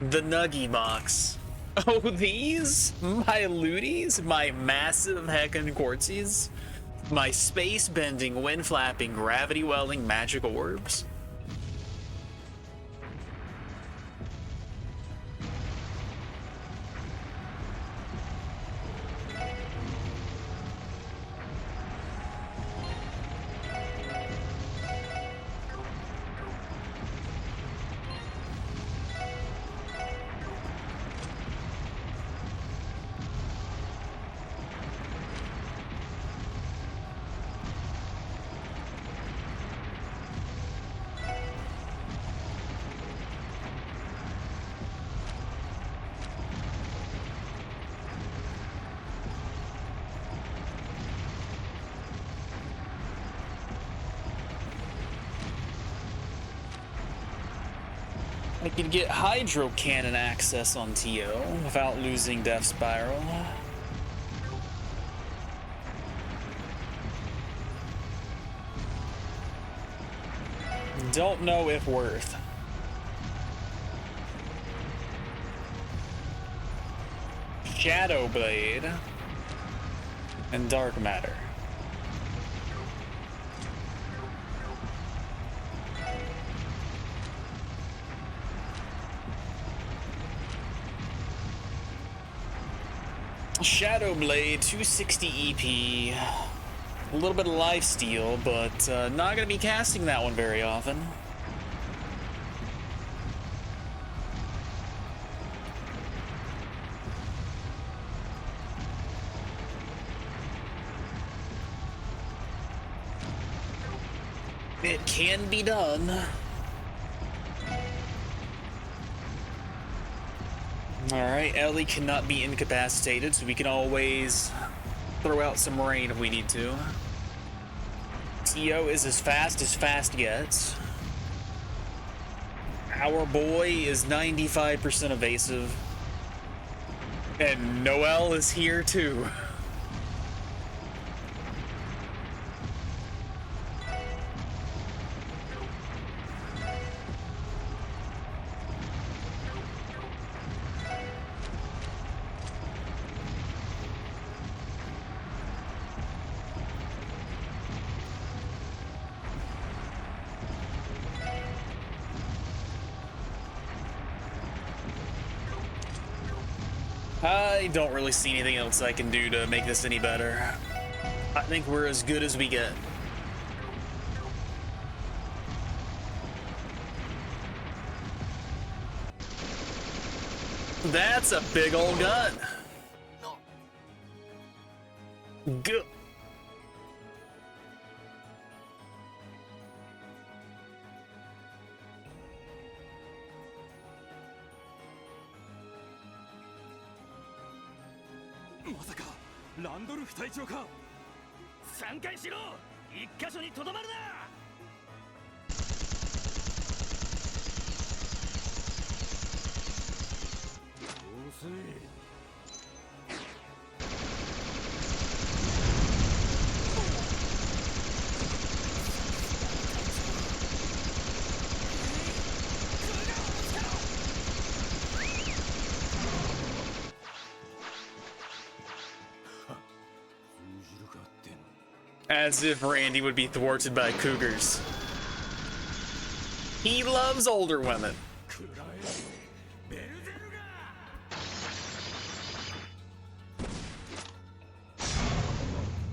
The Nuggy box. Oh, these? My looties? My massive heckin' quartzies? My space-bending, wind-flapping, gravity-welling magic orbs? I could get Hydro Cannon access on TO without losing Death Spiral. Don't know if worth. Shadow Blade and Dark Matter. Shadow Blade, 260 EP, a little bit of lifesteal, but not going to be casting that one very often. It can be done. Alright, Ellie cannot be incapacitated, so we can always throw out some rain if we need to. TO is as fast gets. Our boy is 95% evasive. And Noelle is here too. I don't really see anything else I can do to make this any better. I think we're as good as we get. That's a big old gun. Good. As if Randy would be thwarted by cougars. He loves older women.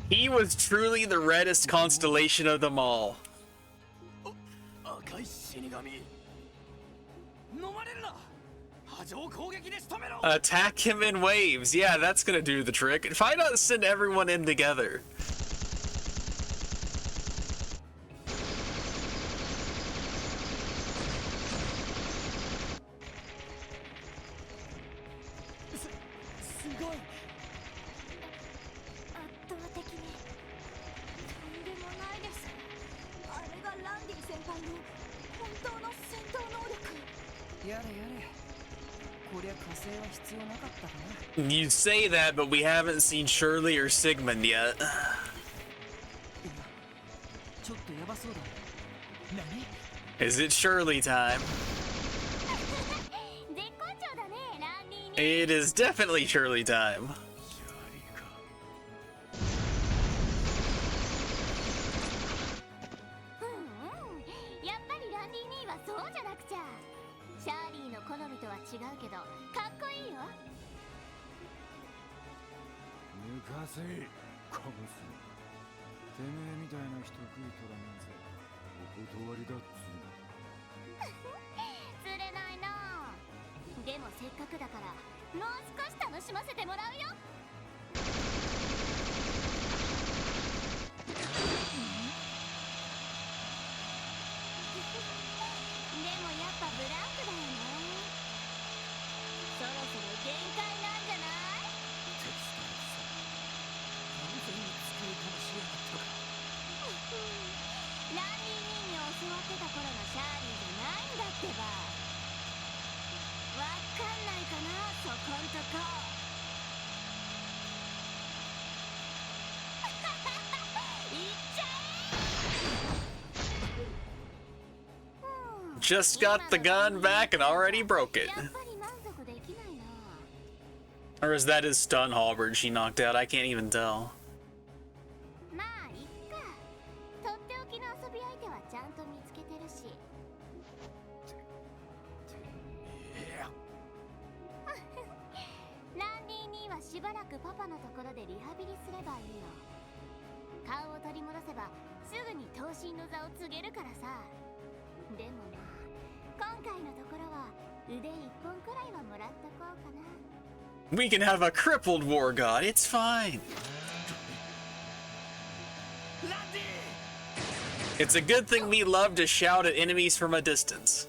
He was truly the reddest constellation of them all. Attack him in waves. Yeah, that's gonna do the trick. Why not send everyone in together? You say that, but we haven't seen Shirley or Sigmund yet. Is it Shirley time? It is definitely Shirley time. Just got the gun back and already broke it. Or is that his stun halberd she knocked out? I can't even tell. We can have a crippled war god, it's fine. It's a good thing we love to shout at enemies from a distance.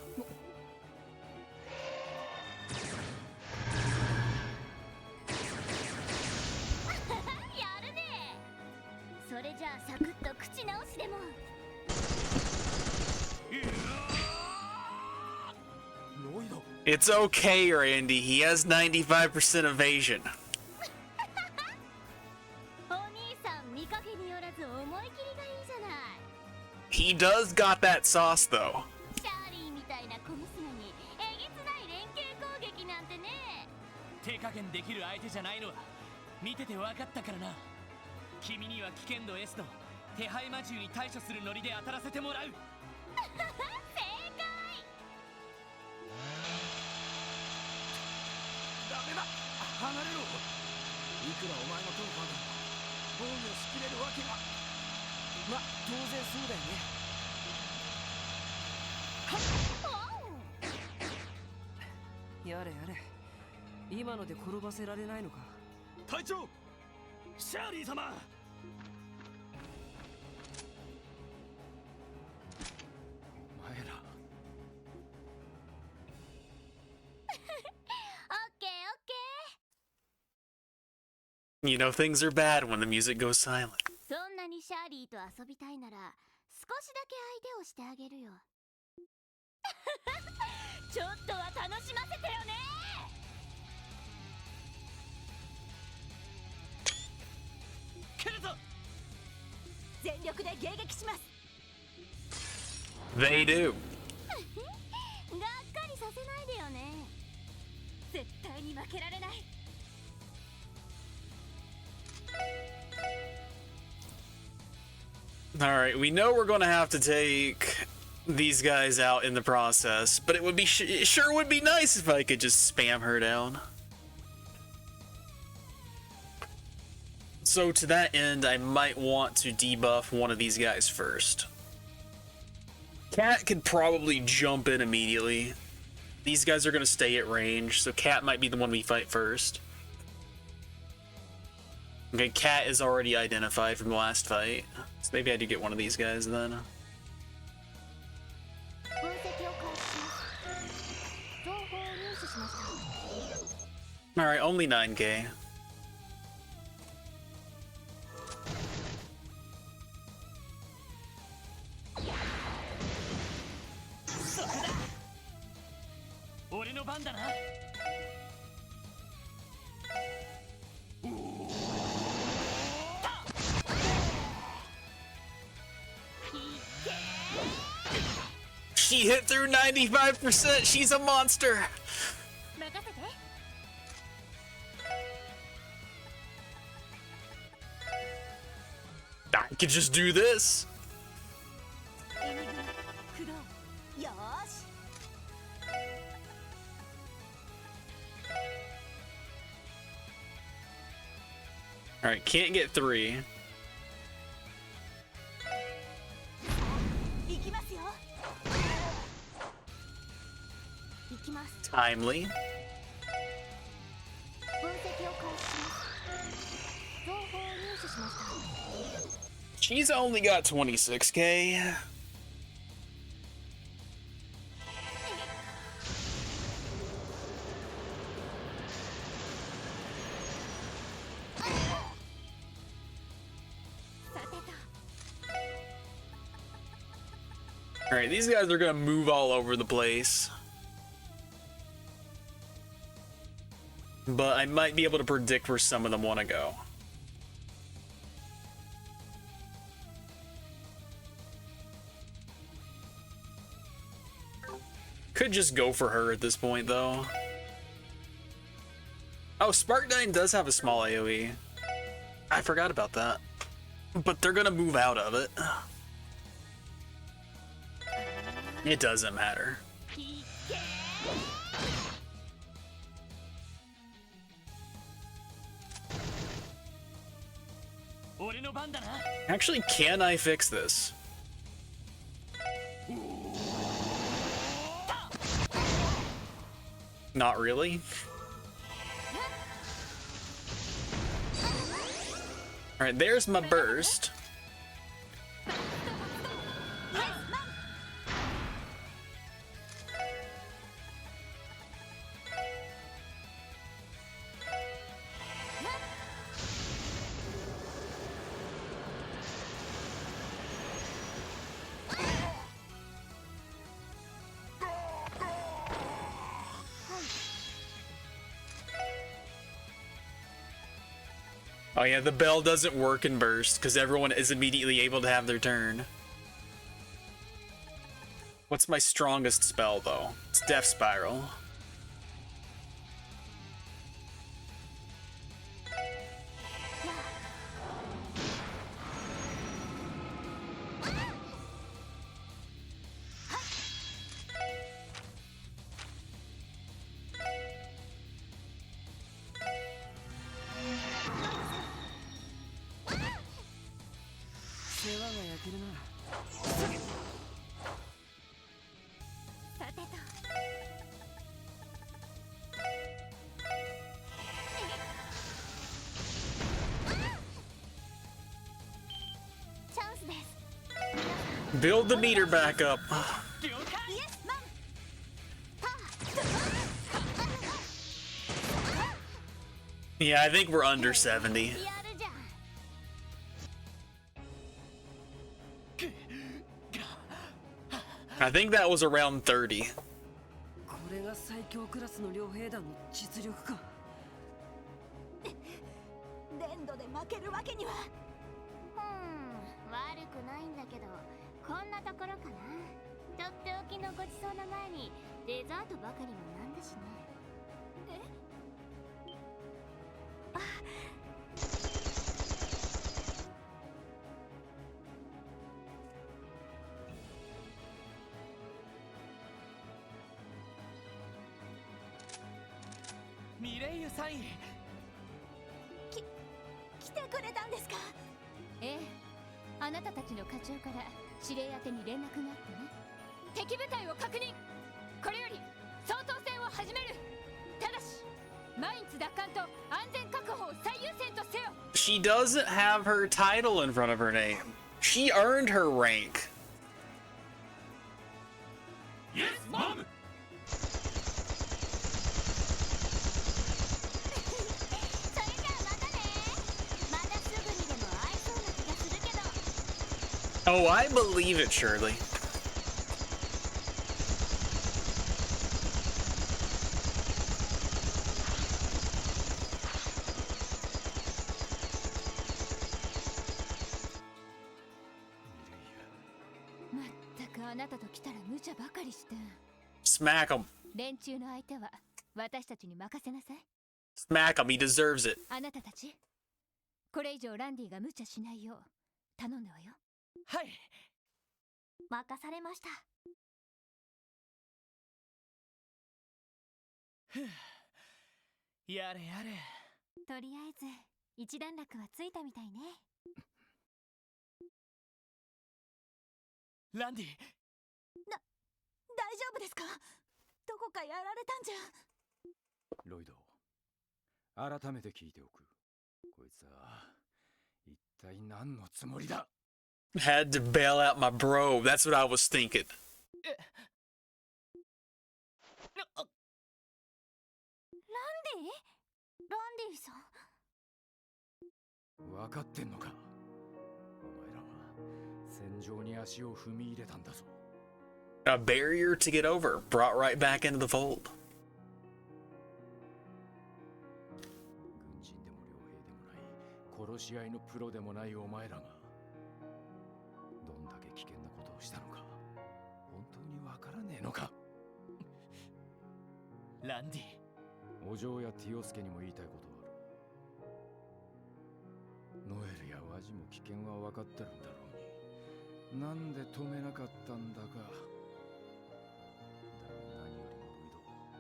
It's okay, Randy. He has 95% evasion. He does got that sauce, though. 手加減できる相手じゃないのは見てて分かったからな。君には危険度 S と手配魔獣に対処するノリで当たらせてもらう。ダメだ、離れろ。いくらお前のトンファーでも防御しきれるわけが。ま、当然そうだよね。やれやれ。今ので転ばせられないのか。隊長、シャーリー様。お前ら。You know, things are bad when the music goes silent. そんなにシャーリーと遊びたいなら少しだけ相手をしてあげるよ。ちょっとは楽しませてよね。来るぞ。全力で迎撃します。 They do. がっかりさせないでよね。絶対に負けられない。 Alright, we know we're going to have to take these guys out in the process, but it would be it sure would be nice if I could just spam her down. So to that end, I might want to debuff one of these guys first. Cat could probably jump in immediately. These guys are going to stay at range, so Cat might be the one we fight first. Okay, Cat is already identified from the last fight, so maybe I do get one of these guys then. Alright, only 9k. の番だな。She hit through 95%. She's a monster. I could just do this. All right, can't get 3. Timely. She's only got 26k. All right, these guys are gonna move all over the place. But I might be able to predict where some of them want to go. Could just go for her at this point, though. Oh, Spark9 does have a small AoE. I forgot about that. But they're gonna move out of it. It doesn't matter. Actually, can I fix this? Not really. All right, there's my burst. Oh yeah, the bell doesn't work in burst because everyone is immediately able to have their turn. What's my strongest spell though? It's Death Spiral. Build the meter back up. Yeah, I think we're under 70. I think that was around 30. これが最強クラスの両兵団の実力か。連動で負けるわけには。悪くないんだけど、こんなところかな。とっておきのごちそうの前にデザートばかりもなんだしね。ミレイユサイン。来てくれたんですか。ええ、あなたたちの課長から指令宛てに連絡があってね。敵部隊を確認。これより総統戦を始める。ただしマインツ奪還と安全確保を最優先とせよ。 She doesn't have her title in front of her name. She earned her rank. Yes, Mom. それじゃあまたね。またすぐにでも会えそうな気がするけど。 Oh, I believe it, Shirley. まったくあなたと来たら無茶ばかりして。Smack him. 連中の相手は私たちに任せなさい。Smack him. He deserves it. あなたたち、これ以上ランディが無茶しないよう頼んだわよ。はい。任されました。やれやれ。とりあえず一段落はついたみたいね。ランディ。大丈夫ですか？どこかやられたんじゃ。ロイド、改めて聞いておく。こいつは一体何のつもりだ？ Had to bail out my bro. That's what I was thinking. ランディさん。分かってんのか？お前らは戦場に足を踏み入れたんだぞ。A barrier to get over, brought right back into the fold. 軍人でも傭兵でもない、殺し合いのプロでもないお前らがどんだけ危険なことをしたのか本当にわからねえのか？ランディ。お嬢やティオスケにも言いたいことがある。ノエルやワジも危険は分かってるんだろうに、なんで止めなかったんだか。だが何よりもロイド、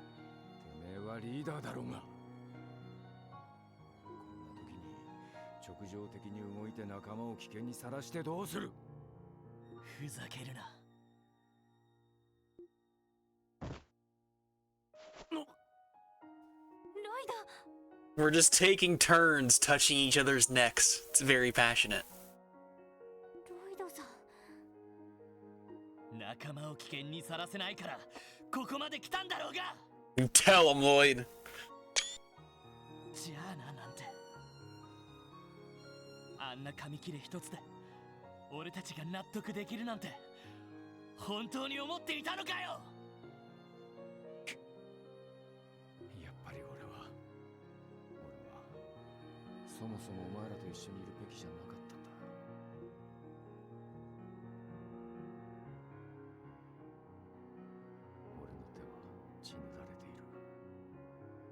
てめえはリーダーだろうが。こんな時に直情的に動いて仲間を危険にさらしてどうする？ふざけるな。We're just taking turns touching each other's necks. It's very passionate. ロイドさん。仲間を危険にさらせないからここまで来たんだろうが。You tell him, Lloyd. じゃあな、なんて。あんな紙切れ一つで俺たちが納得できるなんて本当に思っていたのかよ。やっぱり俺はそもそもお前らと一緒にいるべきじゃなかったんだ。俺の手は血塗られている。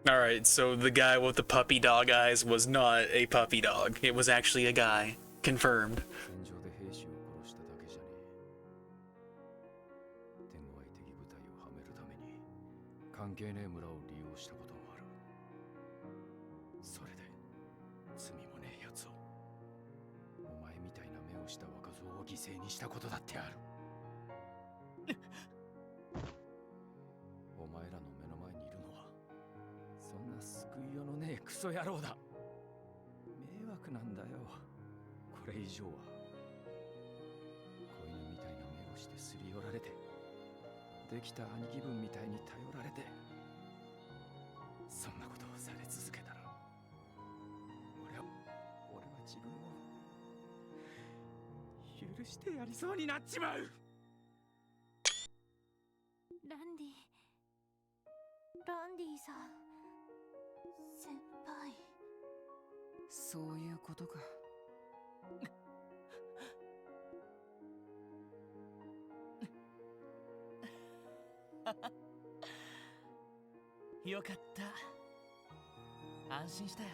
Alright, so the guy with the puppy dog eyes was not a puppy dog. It was actually a guy. Confirmed. 戦場で兵士を殺しただけじゃねえ。手強い敵部隊をはめるために関係ねえ村を利用したこともある。それで罪もねえやつを、お前みたいな目をした若造を犠牲にしたことだってある。お前らの目の前にいるのはそんな救いようのねえクソ野郎だ。迷惑なんだよ。これ以上は子犬みたいな目をしてすり寄られて、できた兄貴分みたいに頼られて、そんなことをされ続けたら俺は自分を許してやりそうになっちまう。ランディさん先輩。そういうことか。よかった。安心したよ。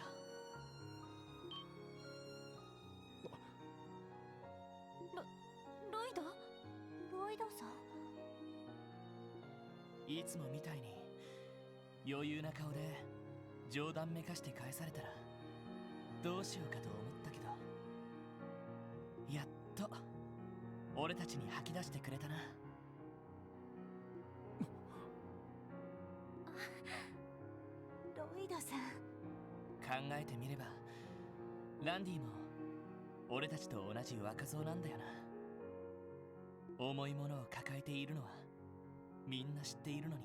ロイドさん。いつもみたいに余裕な顔で冗談めかして返されたらどうしようかと思ったけど、やっと俺たちに吐き出してくれたな。ロイドさん。考えてみればランディも俺たちと同じ若造なんだよな。重いものを抱えているのはみんな知っているのに、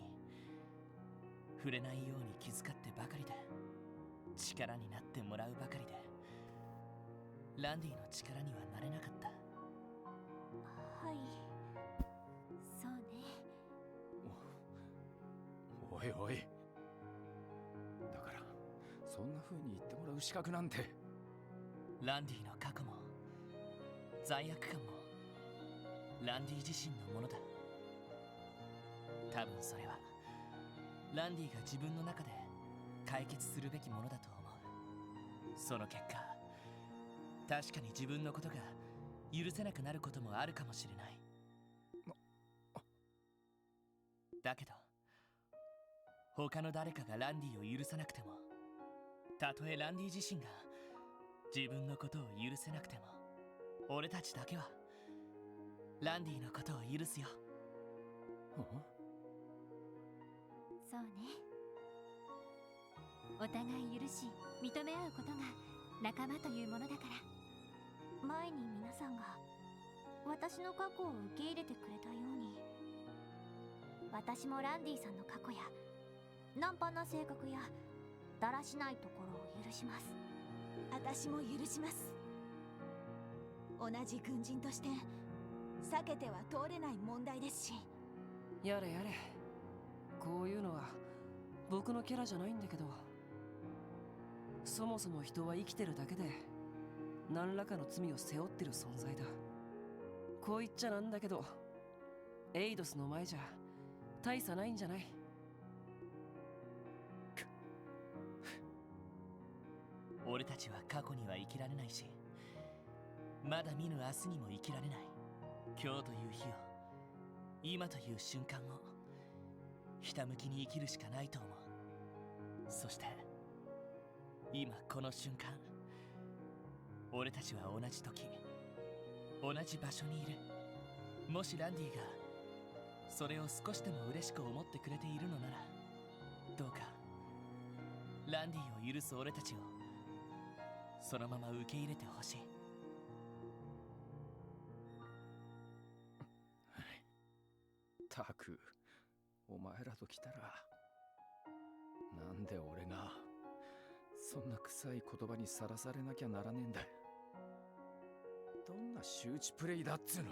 触れないように気遣ってばかりで、力になってもらうばかりで、ランディの力にはなれなかった。はい、そうね。おいおい、だからそんな風に言ってもらう資格なんて。ランディの過去も罪悪感もランディ自身のものだ。多分それはランディが自分の中で解決するべきものだと思う。その結果、確かに自分のことが許せなくなることもあるかもしれない。だけど他の誰かがランディを許さなくても、たとえランディ自身が自分のことを許せなくても、俺たちだけはランディのことを許すよ。そうね。お互い許し認め合うことが仲間というものだから。前に皆さんが私の過去を受け入れてくれたように、私もランディさんの過去やナンパな性格やだらしないところを許します。私も許します。同じ軍人として避けては通れない問題ですし。やれやれ、こういうのは僕のキャラじゃないんだけど、そもそも人は生きてるだけで何らかの罪を背負ってる存在だ。こう言っちゃなんだけど、エイドスの前じゃ大差ないんじゃない？俺たちは過去には生きられないし、まだ見ぬ明日にも生きられない。今日という日を、今という瞬間をひたむきに生きるしかないと思う。そして今この瞬間、俺たちは同じ時同じ場所にいる。もしランディがそれを少しでも嬉しく思ってくれているのなら、どうかランディを許す俺たちをそのまま受け入れてほしい。たく、お前らと来たらなんで俺がそんな臭い言葉にさらされなきゃならねえんだ。どんな周知プレイだっつうの。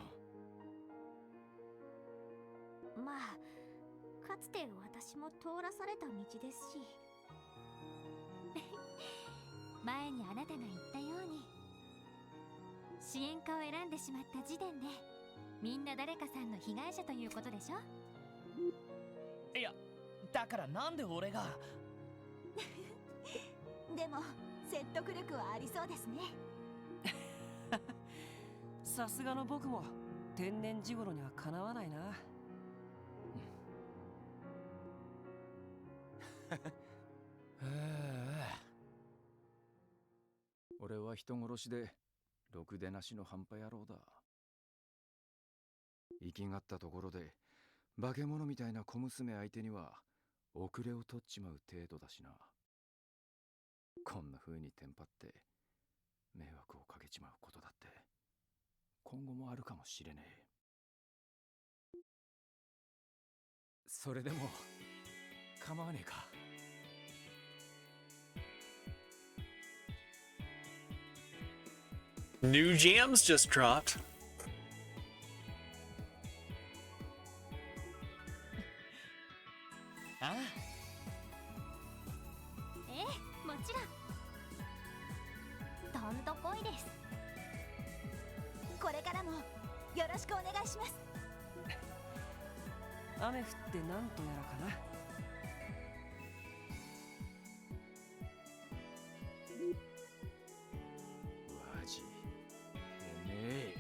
まあかつて私も通らされた道ですし前にあなたが言ったように、支援家を選んでしまった時点でみんな誰かさんの被害者ということでしょ。いや、だからなんで俺がでも説得力はありそうですね。さすがの僕も天然地頃にはかなわないな。俺は人殺しでろくでなしの半端野郎だ。生きがったところで化け物みたいな小娘相手には遅れを取っちまう程度だしな。こんな風にテンパって迷惑をかけちまうことだって今後もあるかもしれねえ。それでも構わねえか。New jams just dropped. ああ、ええ、もちろん。どんとこいです。これからもよろしくお願いします。雨降ってなんとやらかな。マジおめえ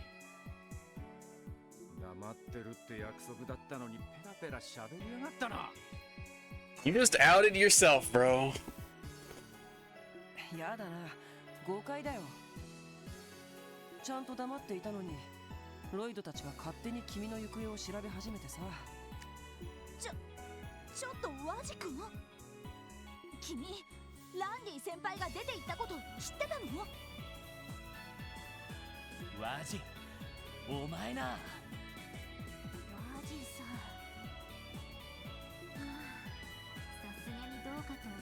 黙ってるって約束だったのにペラペラ喋りやがったな。 You just outed yourself, bro. やだな、誤解だよ。ちゃんと黙っていたのにロイドたちが勝手に君の行方を調べ始めてさ。ちょっとワジ君、君ランディ先輩が出て行ったこと知ってたの？ワジ、お前な。マジさ、さすがにどうかと思う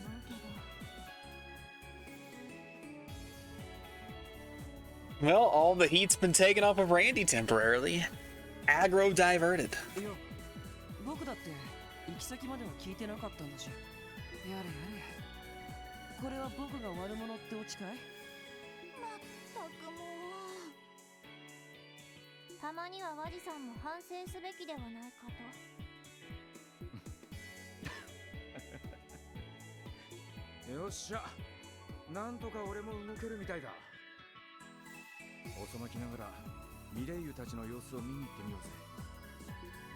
けど。 Well, all the heat's been taken off of Randy temporarily. Aggro diverted. いや、僕だって行き先までは聞いてなかったんだし。やれやれ、これは僕が悪者ってオチかい？まったくもう。たまにはワジさんも反省すべきではないかと。よっしゃ、なんとか俺も動けるみたいだ。遅まきながらミレイユたちの様子を見に行ってみようぜ。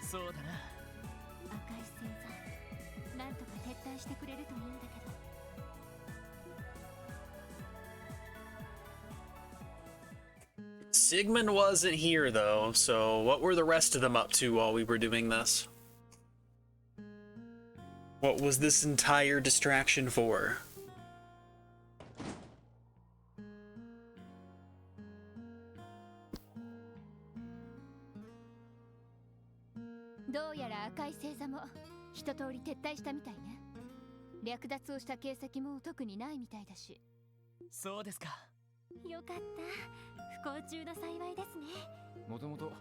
そうだな。赤い星座、なんとか撤退してくれるといいんだけど。Sigmund wasn't here though, so what were the rest of them up to while we were doing this? What was this entire distraction for? どうやら赤い星座も一通り撤退したみたいね。略奪をした形跡も特にないみたいだし。そうですか。よかった。不幸中の幸いですね。もともと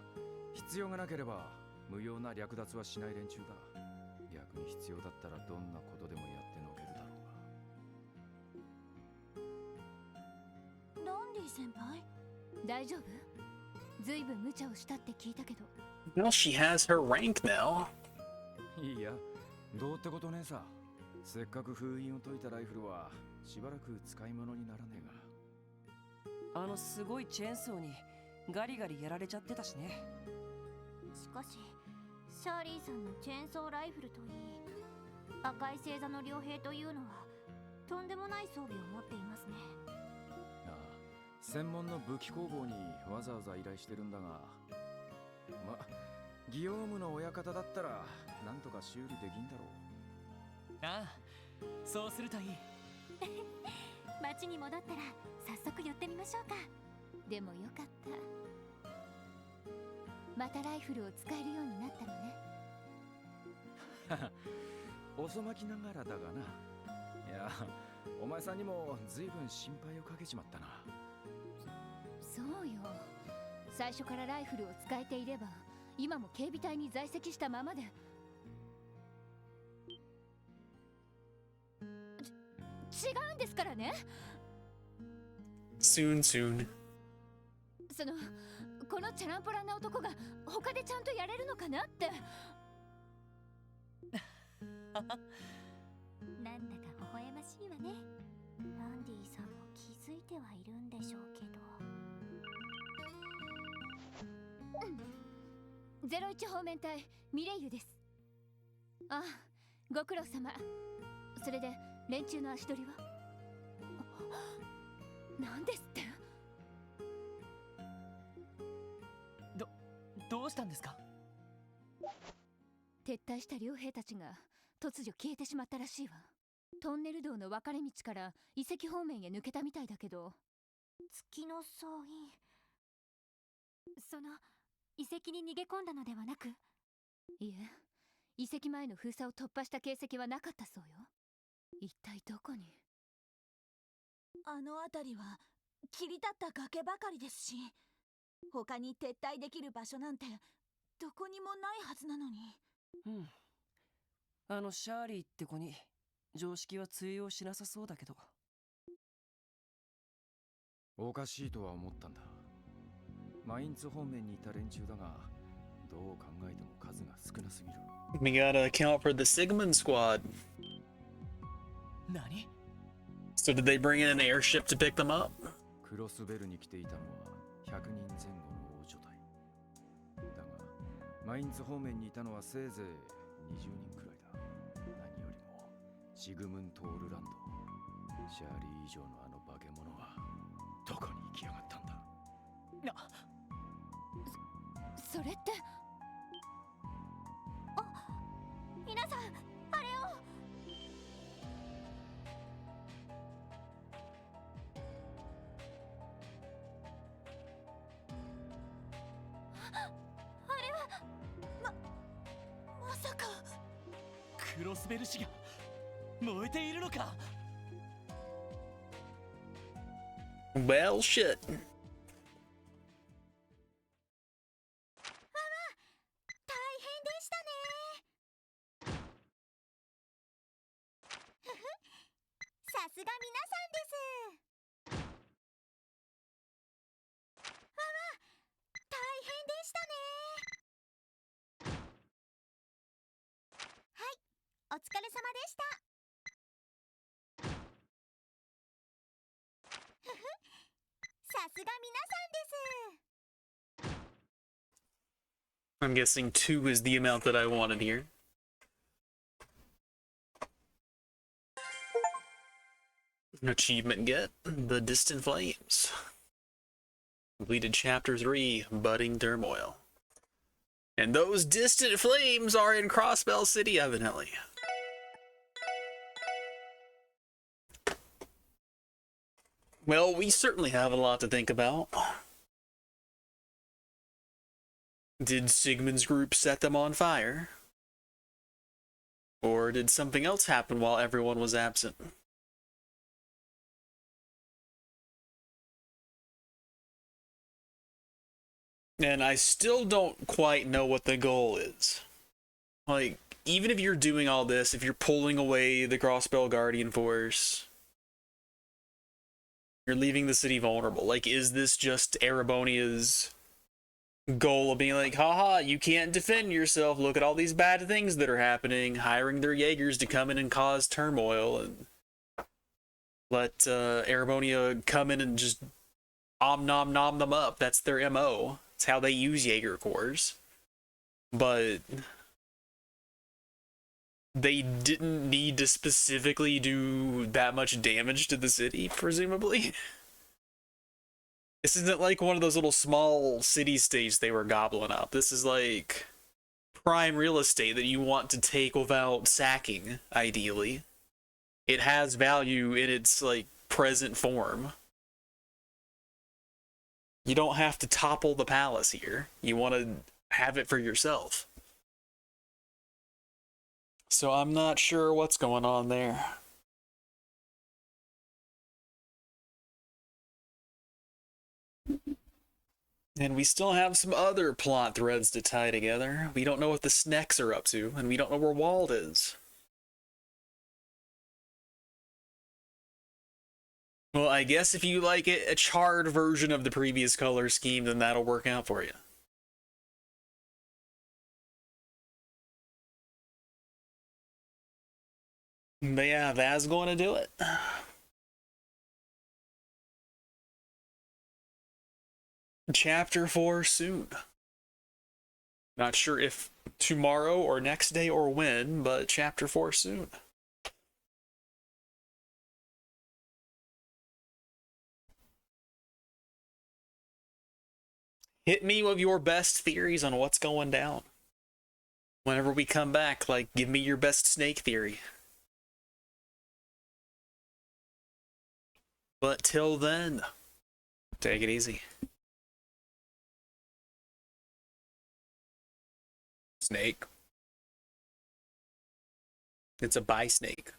必要がなければ無用な略奪はしない連中だ。逆に必要だったらどんなことでもやってのけるだろうが。ランディ先輩、大丈夫？ずいぶん無茶をしたって聞いたけど。Well, she has her rank now. いいや、どうってことねえさ。せっかく封印を解いたライフルはしばらく使い物にならねえが。すごいチェーンソーにガリガリやられちゃってたしね。しかしシャーリーさんのチェーンソーライフルといい、赤い星座の両兵というのはとんでもない装備を持っていますね。ああ、専門の武器工房にわざわざ依頼してるんだが、ま、ギオームの親方だったらなんとか修理できんだろう。ああ、そうするといい。町に戻ったら早速寄ってみましょうか。でもよかった。またライフルを使えるようになったのね。遅まきながらだがな。いや、お前さんにも随分心配をかけちまったな。そうよ。最初からライフルを使えていれば今も警備隊に在籍したままで。違うんですからね。Soon, soon. このチャランポランな男が他でちゃんとやれるのかなって。なんだか微笑ましいわね。ランディさんも気づいてはいるんでしょうけど。01方面隊ミレイユです。ああ、ご苦労様。それで連中の足取りは？何ですって？どうしたんですか？撤退した両兵たちが突如消えてしまったらしいわ。トンネル道の分かれ道から遺跡方面へ抜けたみたいだけど。月の総員、その遺跡に逃げ込んだのではなく？いえ、遺跡前の封鎖を突破した形跡はなかったそうよ。一体どこに？あの辺りは切り立った崖ばかりですし、他に撤退できる場所なんてどこにもないはずなのに。シャーリーって子に常識は通用しなさそうだけど。おかしいとは思ったんだ。マインツ方面にいた連中だが、どう考えても数が少なすぎる。We gotta account for the Sigmund squad. 何？ So did they bring in an airship to pick them up? クロスベルに来ていたのは100人前後の大所帯だが、マインツ方面にいたのはせいぜい20人くらいだ。何よりもシグムント・オルランド、シャーリー以上のあの化け物はどこに行きやがったんだ。それって。皆さん、あれを。まさかクロスベル氏が燃えているのか？ Well, shit. さすが皆さんです。大変でしたお疲れ様でした。ふふ、さすが皆さんです。 I'm guessing 2 is the amount that I wanted here. Achievement get, the Distant Flames. Completed Chapter 3, Budding Turmoil. And those Distant Flames are in Crossbell City, evidently. Well, we certainly have a lot to think about. Did Sigmund's group set them on fire? Or did something else happen while everyone was absent? And I still don't quite know what the goal is. Like, even if you're doing all this, if you're pulling away the Crossbell Guardian force, you're leaving the city vulnerable. Like, is this just Erebonia's goal of being like, haha, you can't defend yourself, look at all these bad things that are happening, hiring their Jaegers to come in and cause turmoil, and let Erebonia come in and just nom nom them up. That's their MO. It's how they use Jaeger Corps. But they didn't need to specifically do that much damage to the city, presumably. This isn't like one of those little small city-states they were gobbling up. This is like prime real estate that you want to take without sacking, ideally. It has value in its, like, present form. You don't have to topple the palace here. You want to have it for yourself. So I'm not sure what's going on there. And we still have some other plot threads to tie together. We don't know what the Snecks are up to, and we don't know where Wald is. Well, I guess if you like it, a charred version of the previous color scheme, then that'll work out for you. But yeah, that's going to do it. Chapter 4 soon. Not sure if tomorrow or next day or when, but Chapter 4 soon. Hit me with your best theories on what's going down. Whenever we come back, like, give me your best snake theory. But till then, take it easy. Snake. It's a bi snake.